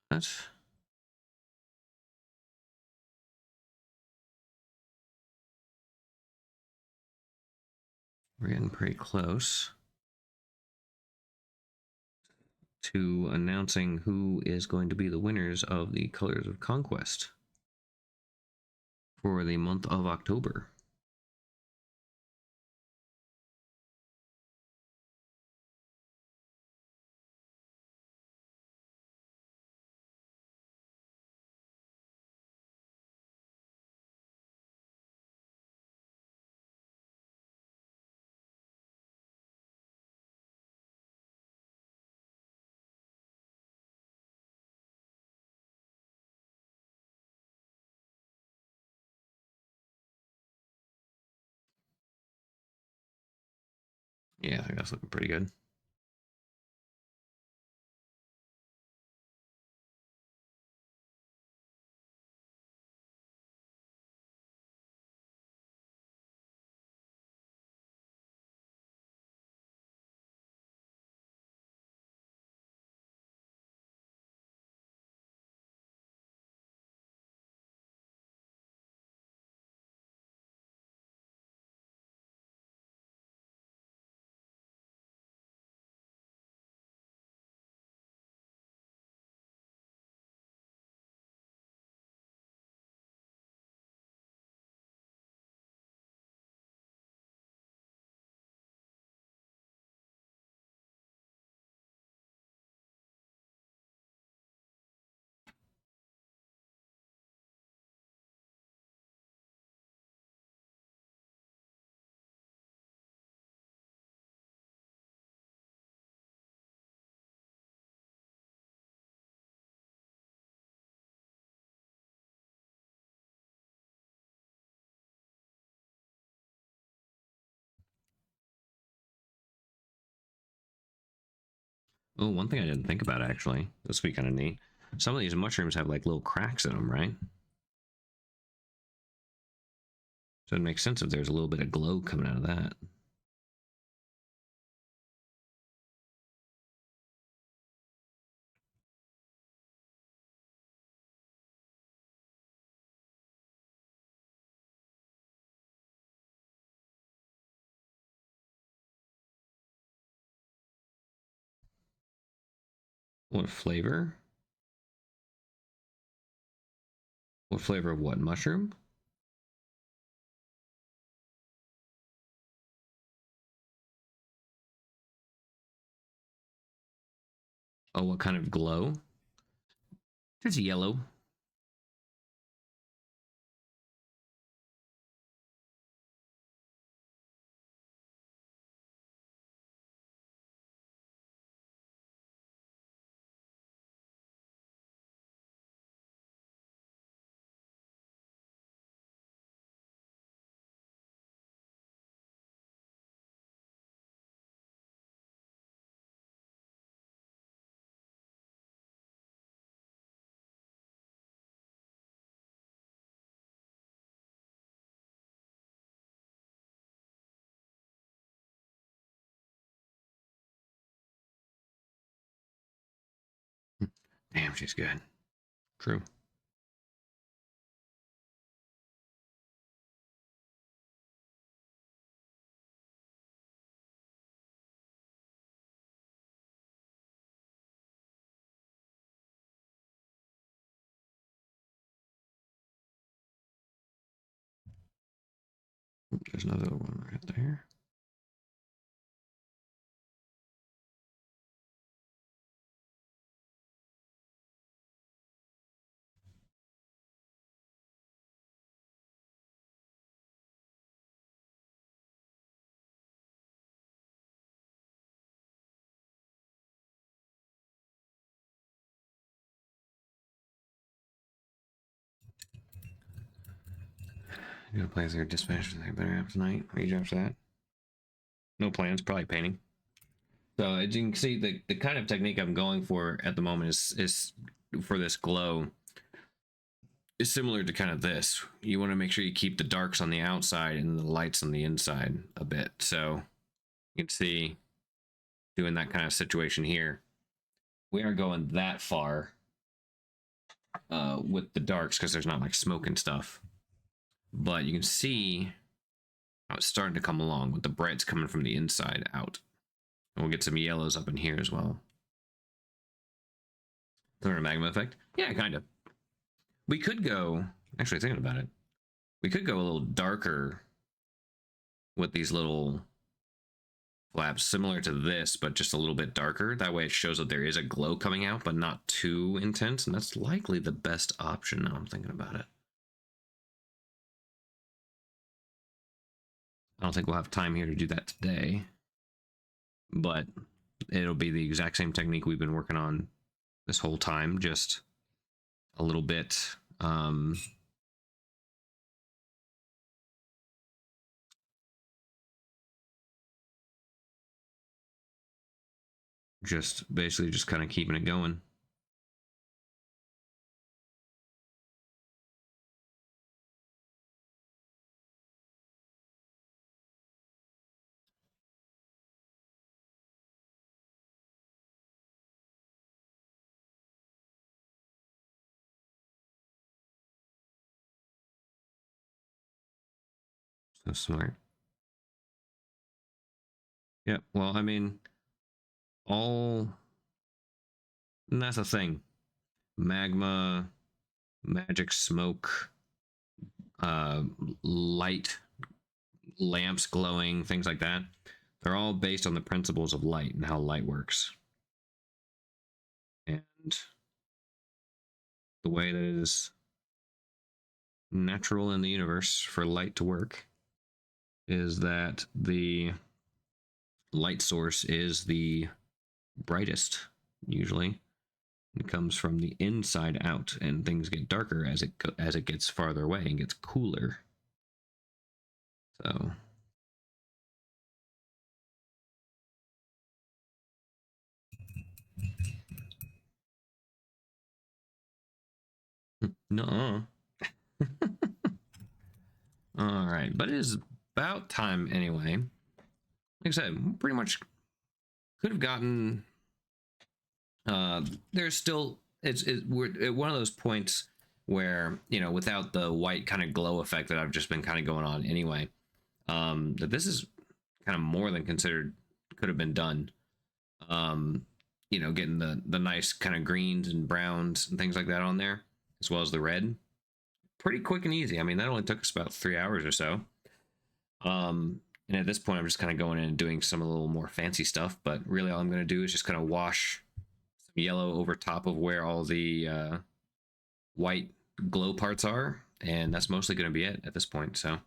But we're getting pretty close to announcing who is going to be the winners of the Colors of Conquest for the month of October. Yeah, I think that's looking pretty good. Oh, one thing I didn't think about actually, this would be kind of neat. Some of these mushrooms have like little cracks in them, right? So it makes sense if there's a little bit of glow coming out of that. What flavor? What flavor of what? Mushroom? Oh, what kind of glow? It's yellow. Damn, she's good. True. There's another one right there. Good plans there. Dispatch there. Better have tonight. Rage after that. No plans. Probably painting. So as you can see, the kind of technique I'm going for at the moment is for this glow is similar to kind of this. You want to make sure you keep the darks on the outside and the lights on the inside a bit. So you can see doing that kind of situation here. We aren't going that far with the darks because there's not like smoke and stuff. But you can see how it's starting to come along with the brights coming from the inside out. And we'll get some yellows up in here as well. Sort of magma effect? Yeah, kind of. We could go, actually thinking about it, we could go a little darker with these little flaps, similar to this, but just a little bit darker. That way it shows that there is a glow coming out, but not too intense. And that's likely the best option now I'm thinking about it. I don't think we'll have time here to do that today, but it'll be the exact same technique we've been working on this whole time, just a little bit just basically just kind of keeping it going. So smart. Yeah, well, I mean, and that's the thing. Magma, magic smoke, light, lamps glowing, things like that. They're all based on the principles of light and how light works. And the way that it is natural in the universe for light to work is that the light source is the brightest, usually. It comes from the inside out, and things get darker as it gets farther away and gets cooler. So no. All right, but it is about time anyway. Like I said, pretty much could have gotten. There's still we're at one of those points where, you know, without the white kind of glow effect that I've just been kind of going on anyway, that this is kind of more than considered could have been done. You know, getting the nice kind of greens and browns and things like that on there, as well as the red. Pretty quick and easy. I mean, that only took us about 3 hours or so. And at this point, I'm just kind of going in and doing some a little more fancy stuff. But really, all I'm going to do is just kind of wash some yellow over top of where all the white glow parts are, and that's mostly going to be it at this point. So,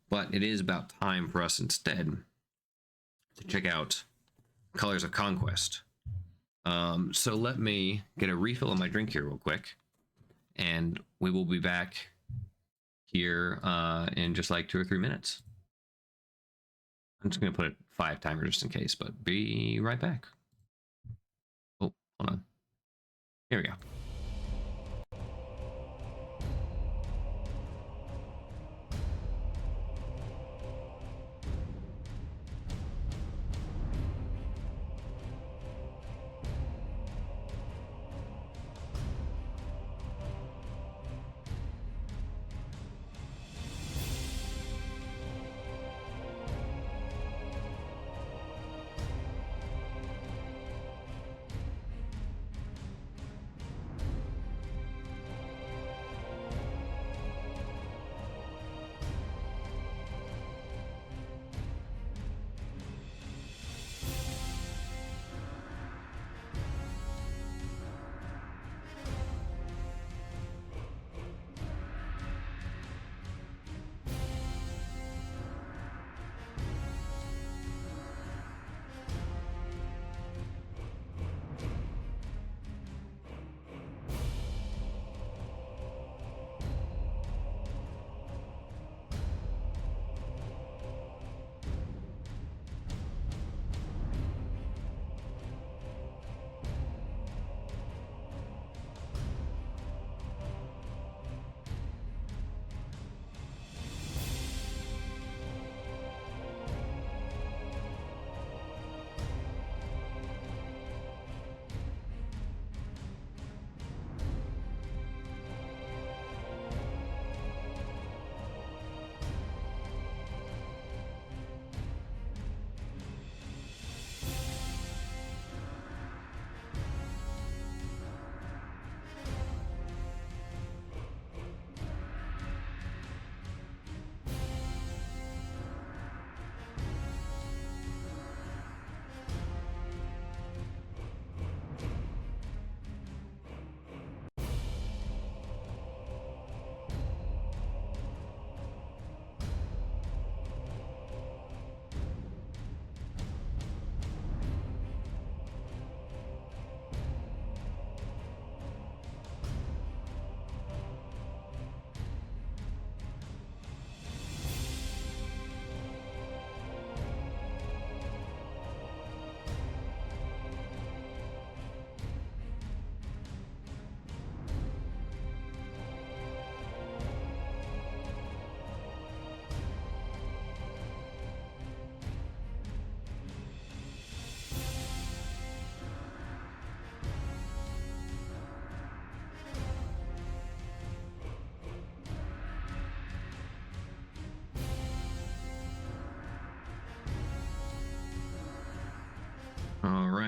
but it is about time for us instead to check out Colors of Conquest. So let me get a refill of my drink here real quick, and we will be back here in just like 2 or 3 minutes. I'm just going to put it 5 timer just in case, but be right back. Oh, hold on. Here we go.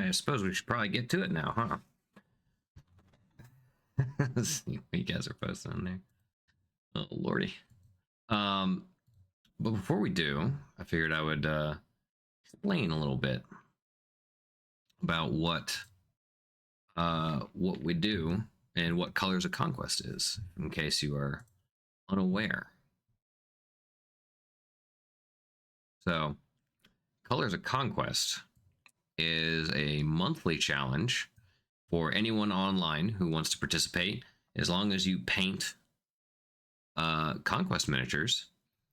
I suppose we should probably get to it now, huh? Let's see what you guys are posting on there. Oh lordy. But before we do, I figured I would explain a little bit about what we do and what Colors of Conquest is, in case you are unaware. So, Colors of Conquest is a monthly challenge for anyone online who wants to participate. As long as you paint Conquest miniatures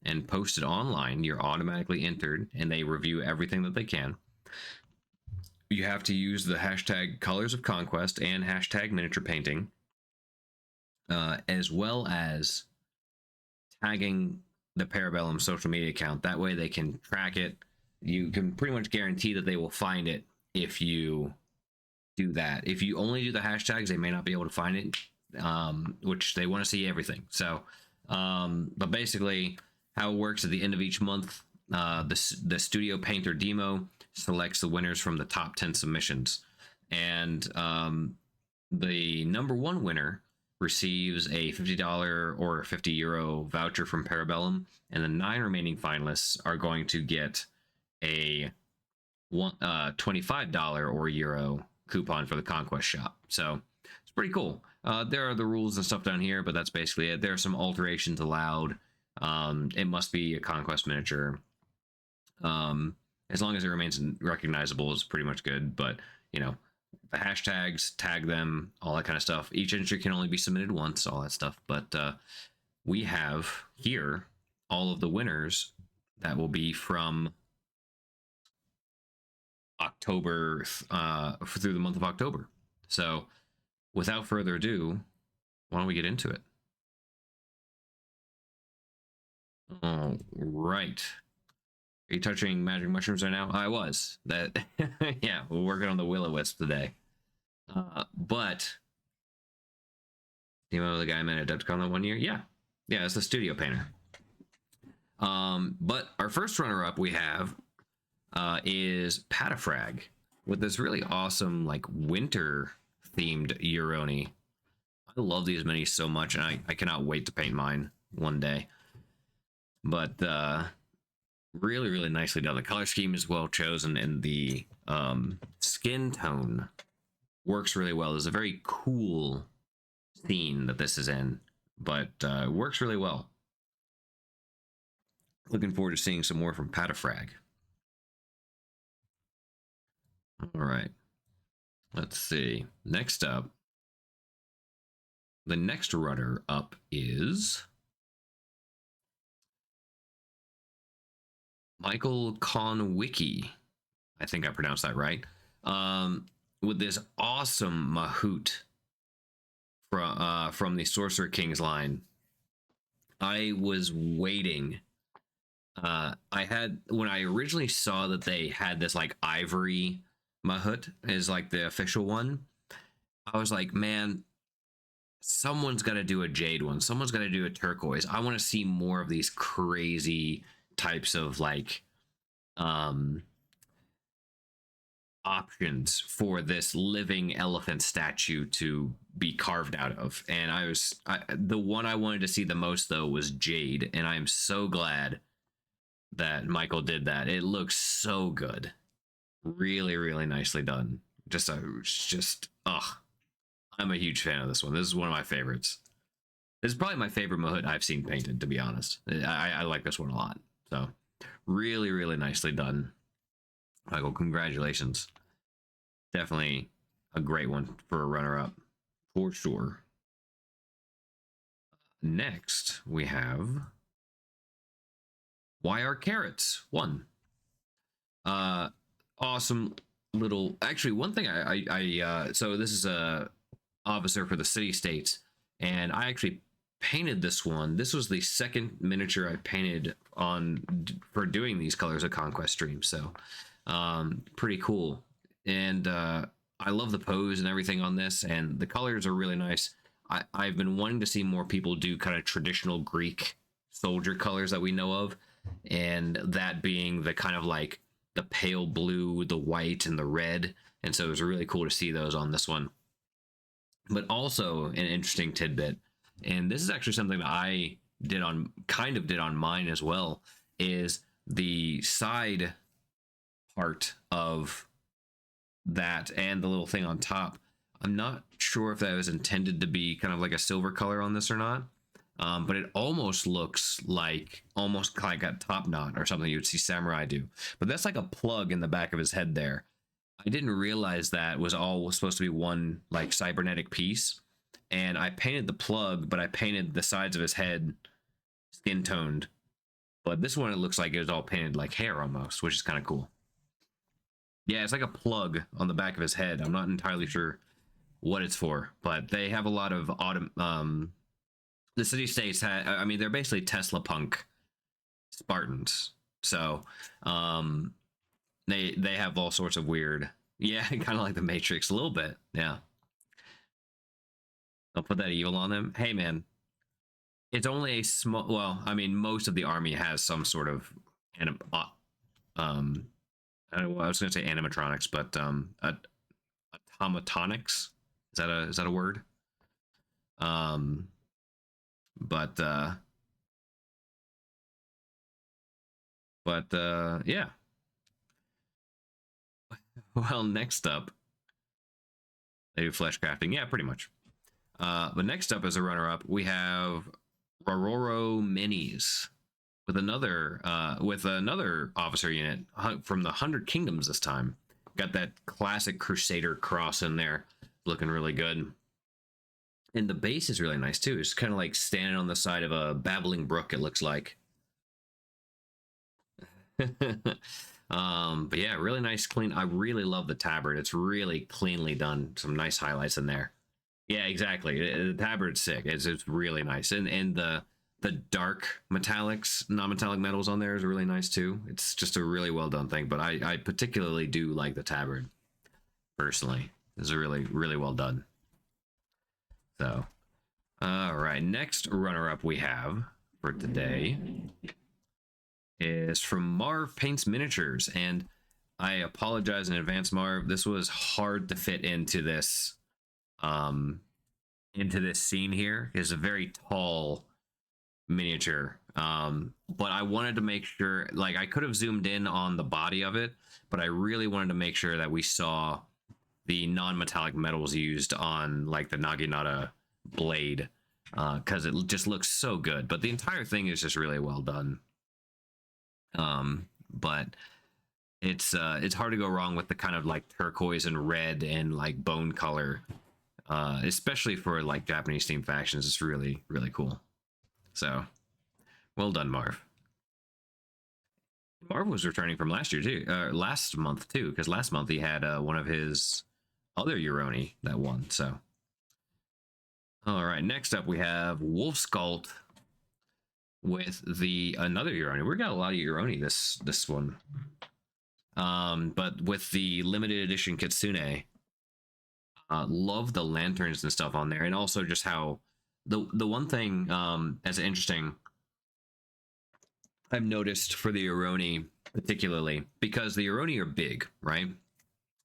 and post it online, you're automatically entered, and they review everything that they can. You have to use the hashtag Colors of Conquest and hashtag miniature painting, as well as tagging the Parabellum social media account. That way they can track it. You can pretty much guarantee that they will find it if you do that. If you only do the hashtags, they may not be able to find it, which they want to see everything. So, but basically, how it works at the end of each month, the Studio Painter Demo selects the winners from the top 10 submissions, and the number one winner receives a $50 or €50 voucher from Parabellum, and the 9 remaining finalists are going to get a $25 or euro coupon for the Conquest shop. So it's pretty cool. There are the rules and stuff down here, but that's basically it. There are some alterations allowed. It must be a Conquest miniature. As long as it remains recognizable is pretty much good. But, you know, the hashtags, tag them, all that kind of stuff. Each entry can only be submitted once, all that stuff. But we have here all of the winners that will be from October through the month of October. So without further ado, why don't we get into it? All right. Are you touching magic mushrooms right now? I was. That yeah, we're working on the will-o-wisp today. But do you know the guy I met at Adepticon that 1 year? Yeah, it's the studio painter. But our first runner-up we have is Patafrag with this really awesome like winter themed Euroni. I love these minis so much, and I cannot wait to paint mine one day. But really, really nicely done. The color scheme is well chosen, and the skin tone works really well. There's a very cool scene that this is in, but works really well. Looking forward to seeing some more from Patafrag. All right. Let's see. Next up, the next runner up is Michael Conwicki. I think I pronounced that right. With this awesome Mahout from the Sorcerer Kings line. I was waiting. I had, when I originally saw that they had this like ivory Mahout is like the official one, I was like, man, someone's got to do a jade one. Someone's got to do a turquoise. I want to see more of these crazy types of like options for this living elephant statue to be carved out of. And the one I wanted to see the most though was jade, and I'm so glad that Michael did that. It looks so good. Really, really nicely done. I'm a huge fan of this one. This is one of my favorites. This is probably my favorite Mahout I've seen painted, to be honest. I like this one a lot. So really, really nicely done. Michael, congratulations. Definitely a great one for a runner-up, for sure. Next, we have Why Are Carrots 1. Awesome little, actually, one thing so this is a officer for the city-states, and I actually painted this one. This was the second miniature I painted for doing these Colors of Conquest streams, so pretty cool. And I love the pose and everything on this, and the colors are really nice. I've been wanting to see more people do kind of traditional Greek soldier colors that we know of, and that being the kind of like the pale blue, the white, and the red, And so it was really cool to see those on this one. But also an interesting tidbit, and this is actually something that I did on mine as well, is the side part of that and the little thing on top. I'm not sure if that was intended to be kind of like a silver color on this or not, but it almost looks like a top knot or something you would see samurai do. But that's like a plug in the back of his head there. I didn't realize that was supposed to be one like cybernetic piece, and I painted the plug, but I painted the sides of his head skin toned. But this one, it looks like it was all painted like hair almost, which is kind of cool. Yeah, it's like a plug on the back of his head. I'm not entirely sure what it's for, but they have a lot of the city states I mean, they're basically Tesla punk Spartans. So, they have all sorts of weird, yeah, kind of like the Matrix a little bit. Yeah. I'll put that evil on them. Hey man, it's only a small, well, I mean, most of the army has some sort of I was going to say animatronics, but automatonics. Is that a word? Um, but yeah. Well, next up, they do flesh crafting. Yeah, pretty much. But next up as a runner-up, we have Rororo Minis with another officer unit from the 100 Kingdoms this time. Got that classic Crusader cross in there, looking really good. And the base is really nice too. It's kind of like standing on the side of a babbling brook, it looks like. But yeah, really nice, clean. I really love the tabard. It's really cleanly done. Some nice highlights in there. Yeah, exactly. The tabard's sick. It's really nice, and the dark metallics, non-metallic metals on there is really nice too. It's just a really well done thing. But I particularly do like the tabard personally. It's really well done. So, all right, next runner-up we have for today is from Marv Paints Miniatures, and I apologize in advance, Marv. This was hard to fit into this scene here. It's a very tall miniature, but I wanted to make sure, like, I could have zoomed in on the body of it, but I really wanted to make sure that we saw the non-metallic metals used on like the Naginata blade, because it just looks so good. But the entire thing is just really well done. But it's hard to go wrong with the kind of like turquoise and red and like bone color, especially for like Japanese themed factions. It's really cool. So well done, Marv. Marv was returning from last year too, last month too, because last month he had one of his other Euroni that won. So, all right, next up we have Wolf Skull with another Euroni. We got a lot of Euroni this one, but with the limited edition Kitsune. Love the lanterns and stuff on there, and also just how the one thing as interesting I've noticed for the Euroni particularly, because the Euroni are big, right?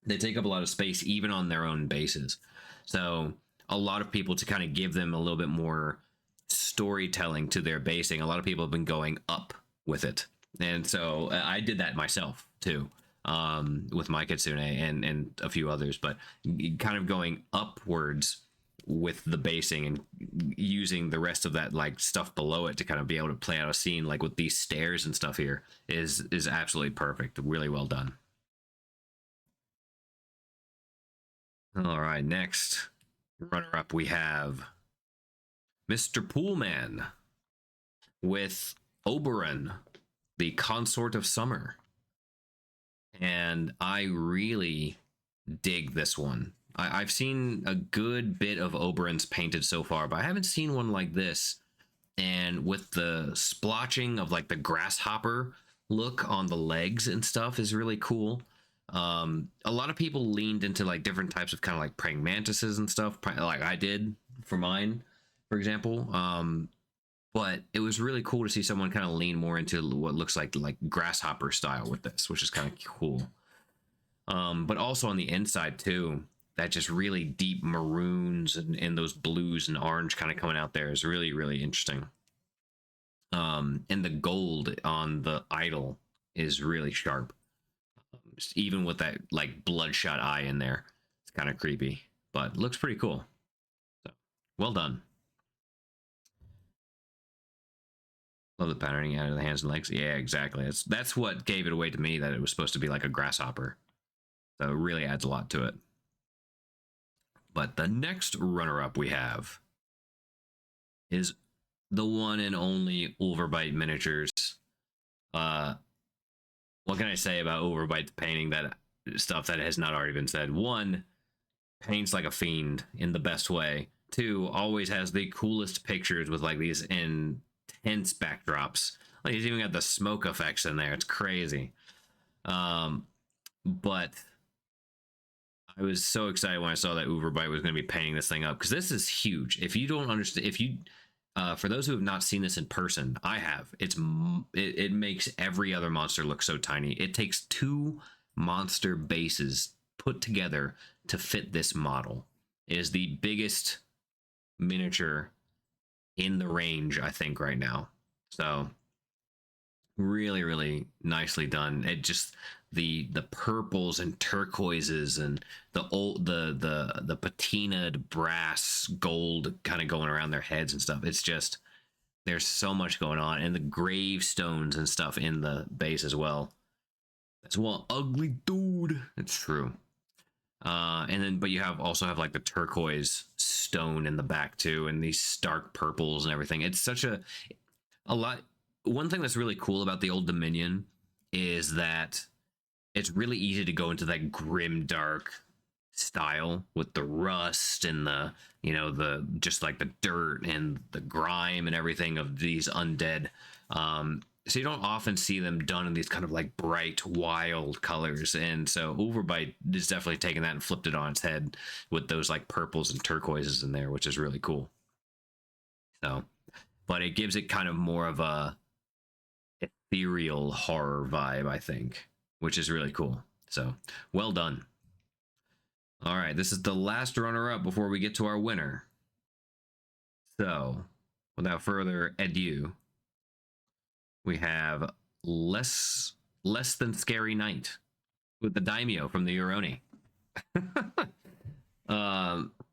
They take up a lot of space even on their own bases. So a lot of people, to kind of give them a little bit more storytelling to their basing, a lot of people have been going up with it. And so I did that myself too, with my Kitsune and a few others, but kind of going upwards with the basing and using the rest of that like stuff below it to kind of be able to play out a scene like with these stairs and stuff here is absolutely perfect. Really well done. All right, next runner up we have Mr. Poolman with Oberon, the Consort of Summer. And I really dig this one. I've seen a good bit of Oberons painted so far, but I haven't seen one like this. And with the splotching of like the grasshopper look on the legs and stuff is really cool. A lot of people leaned into like different types of kind of like praying mantises and stuff, like I did for mine, for example. But it was really cool to see someone kind of lean more into what looks like grasshopper style with this, which is kind of cool. But also on the inside too, that just really deep maroons and those blues and orange kind of coming out there is really, really interesting. And the gold on the idol is really sharp, even with that like bloodshot eye in there. It's kind of creepy, but looks pretty cool. So well done. Love the patterning out of the hands and legs. Yeah, exactly. That's what gave it away to me, that it was supposed to be like a grasshopper. So it really adds a lot to it. But the next runner-up we have is the one and only Overbite Miniatures. What can I say about Overbite painting that stuff that has not already been said? One, paints like a fiend in the best way. Two, always has the coolest pictures with like these intense backdrops. Like he's even got the smoke effects in there. It's crazy. But I was so excited when I saw that Overbite was going to be painting this thing up, because this is huge. If you don't understand, if you for those who have not seen this in person, I have. It makes every other monster look so tiny. It takes 2 monster bases put together to fit this model. It is the biggest miniature in the range, I think, right now. So really, really nicely done. It just the purples and turquoises and the patinaed brass gold kind of going around their heads and stuff. It's just, there's so much going on, and the gravestones and stuff in the base as well. That's one ugly dude. It's true. And then, but you also have like the turquoise stone in the back too, and these stark purples and everything. It's such a lot. One thing that's really cool about the Old Dominion is that it's really easy to go into that grim dark style with the rust and the, you know, the just like the dirt and the grime and everything of these undead. So you don't often see them done in these kind of like bright, wild colors. And so Overbite is definitely taking that and flipped it on its head with those like purples and turquoises in there, which is really cool. So, but it gives it kind of more of a ethereal horror vibe, I think, which is really cool. So well done. All right, this is the last runner-up before we get to our winner. So without further ado, we have less than scary night with the daimyo from the Uroni.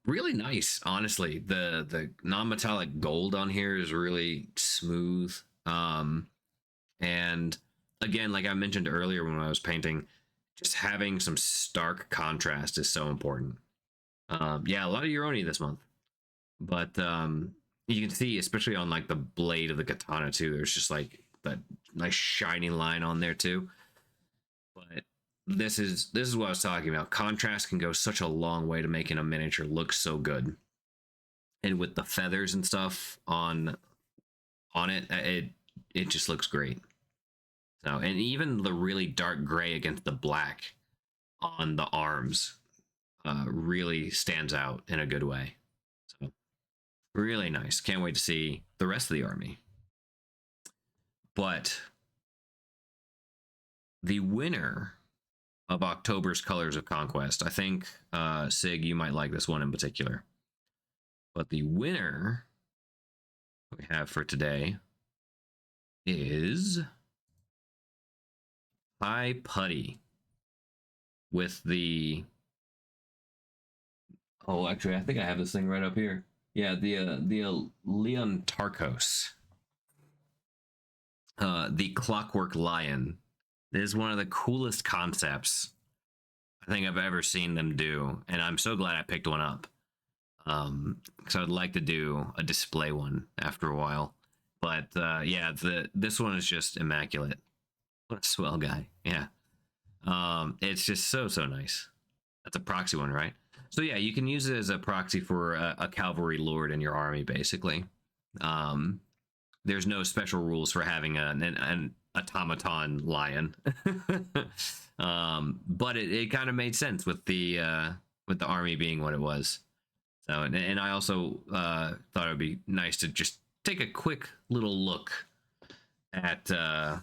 Really nice, honestly. The non-metallic gold on here is really smooth. And again, like I mentioned earlier when I was painting, just having some stark contrast is so important. Yeah, a lot of Uroni this month, but you can see, especially on like the blade of the katana too, there's just like that nice shiny line on there too. But this is what I was talking about. Contrast can go such a long way to making a miniature look so good, and with the feathers and stuff on it just looks great. So, and even the really dark gray against the black on the arms really stands out in a good way. So really nice. Can't wait to see the rest of the army. But the winner of October's Colors of Conquest, I think, Sig, you might like this one in particular. But the winner we have for today is High Putty with the... Oh, actually, I think I have this thing right up here. Yeah, the Leon Tarkos. The Clockwork Lion is one of the coolest concepts I think I've ever seen them do, and I'm so glad I picked one up. Because I'd like to do a display one after a while. But yeah, this one is just immaculate. What a swell guy. Yeah. It's just so nice. That's a proxy one, right? So yeah, you can use it as a proxy for a cavalry lord in your army, basically. There's no special rules for having an automaton lion. But it kind of made sense with the army being what it was. So, and I also thought it would be nice to just take a quick little look at a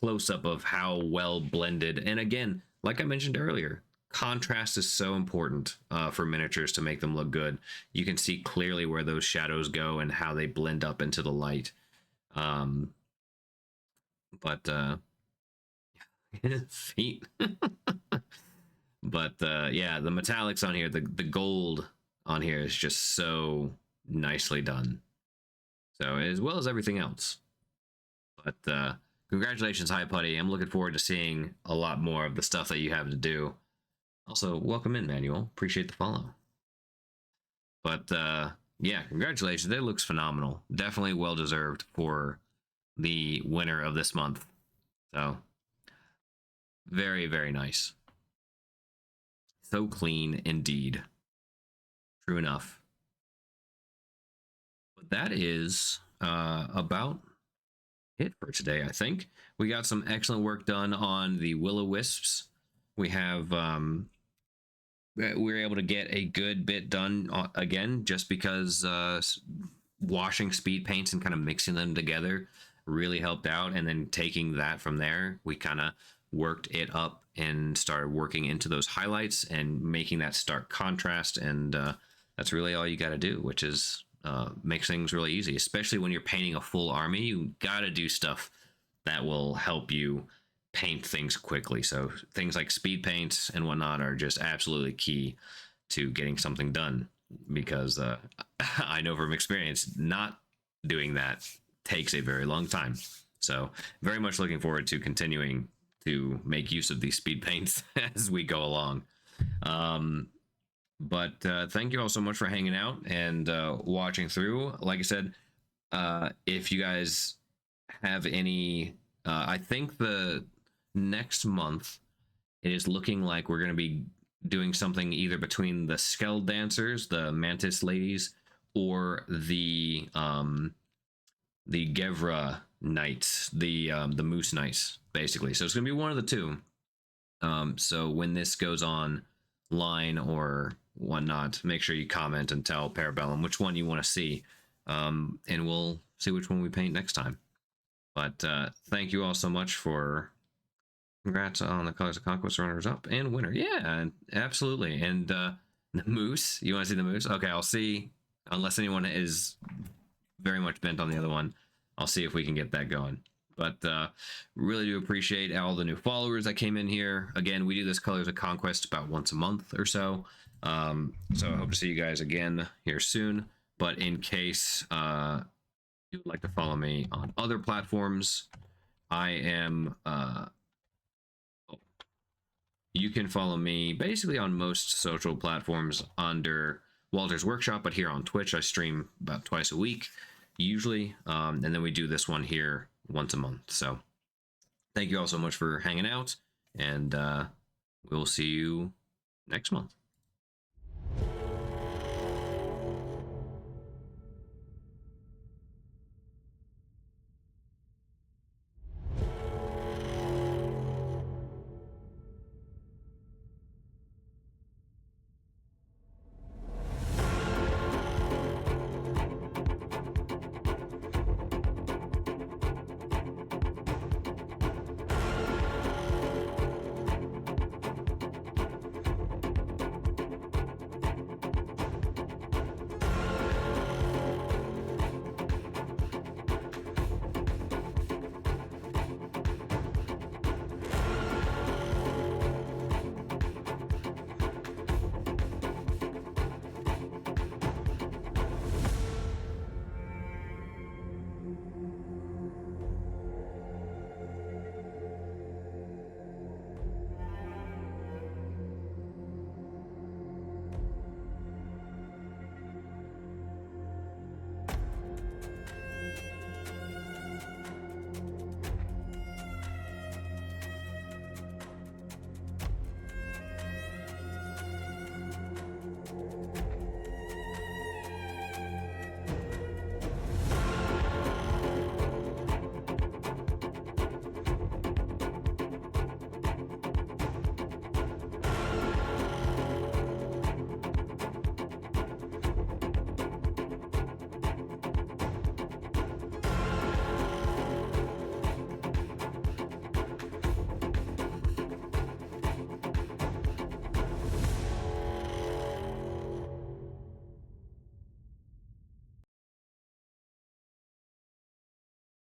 close-up of how well blended. And again, like I mentioned earlier, contrast is so important for miniatures to make them look good. You can see clearly where those shadows go and how they blend up into the light. Um, but feet. But yeah, the metallics on here, the gold on here is just so nicely done. So as well as everything else. But congratulations, Hi Putty. I'm looking forward to seeing a lot more of the stuff that you have to do. Also, welcome in, Manuel. Appreciate the follow. But yeah, congratulations. It looks phenomenal. Definitely well deserved for the winner of this month. So very, very nice. So clean indeed. True enough. But that is about it for today, I think. We got some excellent work done on the Will-O-Wisps. We have we were able to get a good bit done again, just because washing speed paints and kind of mixing them together really helped out. And then taking that from there, we kind of worked it up and started working into those highlights and making that stark contrast. And that's really all you got to do, which is makes things really easy, especially when you're painting a full army. You got to do stuff that will help you paint things quickly. So things like speed paints and whatnot are just absolutely key to getting something done, because I know from experience, not doing that takes a very long time. So very much looking forward to continuing to make use of these speed paints as we go along. But thank you all so much for hanging out and watching through. Like I said, if you guys have any, I think the next month it is looking like we're going to be doing something either between the Skeld Dancers, the Mantis Ladies, or the Gevra Knights, the Moose Knights, basically. So it's going to be one of the two. So when this goes online or whatnot, make sure you comment and tell Parabellum which one you want to see, and we'll see which one we paint next time. But thank you all so much for congrats on the Colors of Conquest runners up and winner. Yeah, absolutely. And the moose, you want to see the moose? Okay, I'll see, unless anyone is very much bent on the other one, I'll see if we can get that going. But really do appreciate all the new followers that came in here. Again, we do this Colors of Conquest about once a month or so. So I hope to see you guys again here soon. But in case you would like to follow me on other platforms, I am you can follow me basically on most social platforms under Walter's Workshop, but here on Twitch I stream about twice a week usually, and then we do this one here once a month. So thank you all so much for hanging out, and we'll see you next month.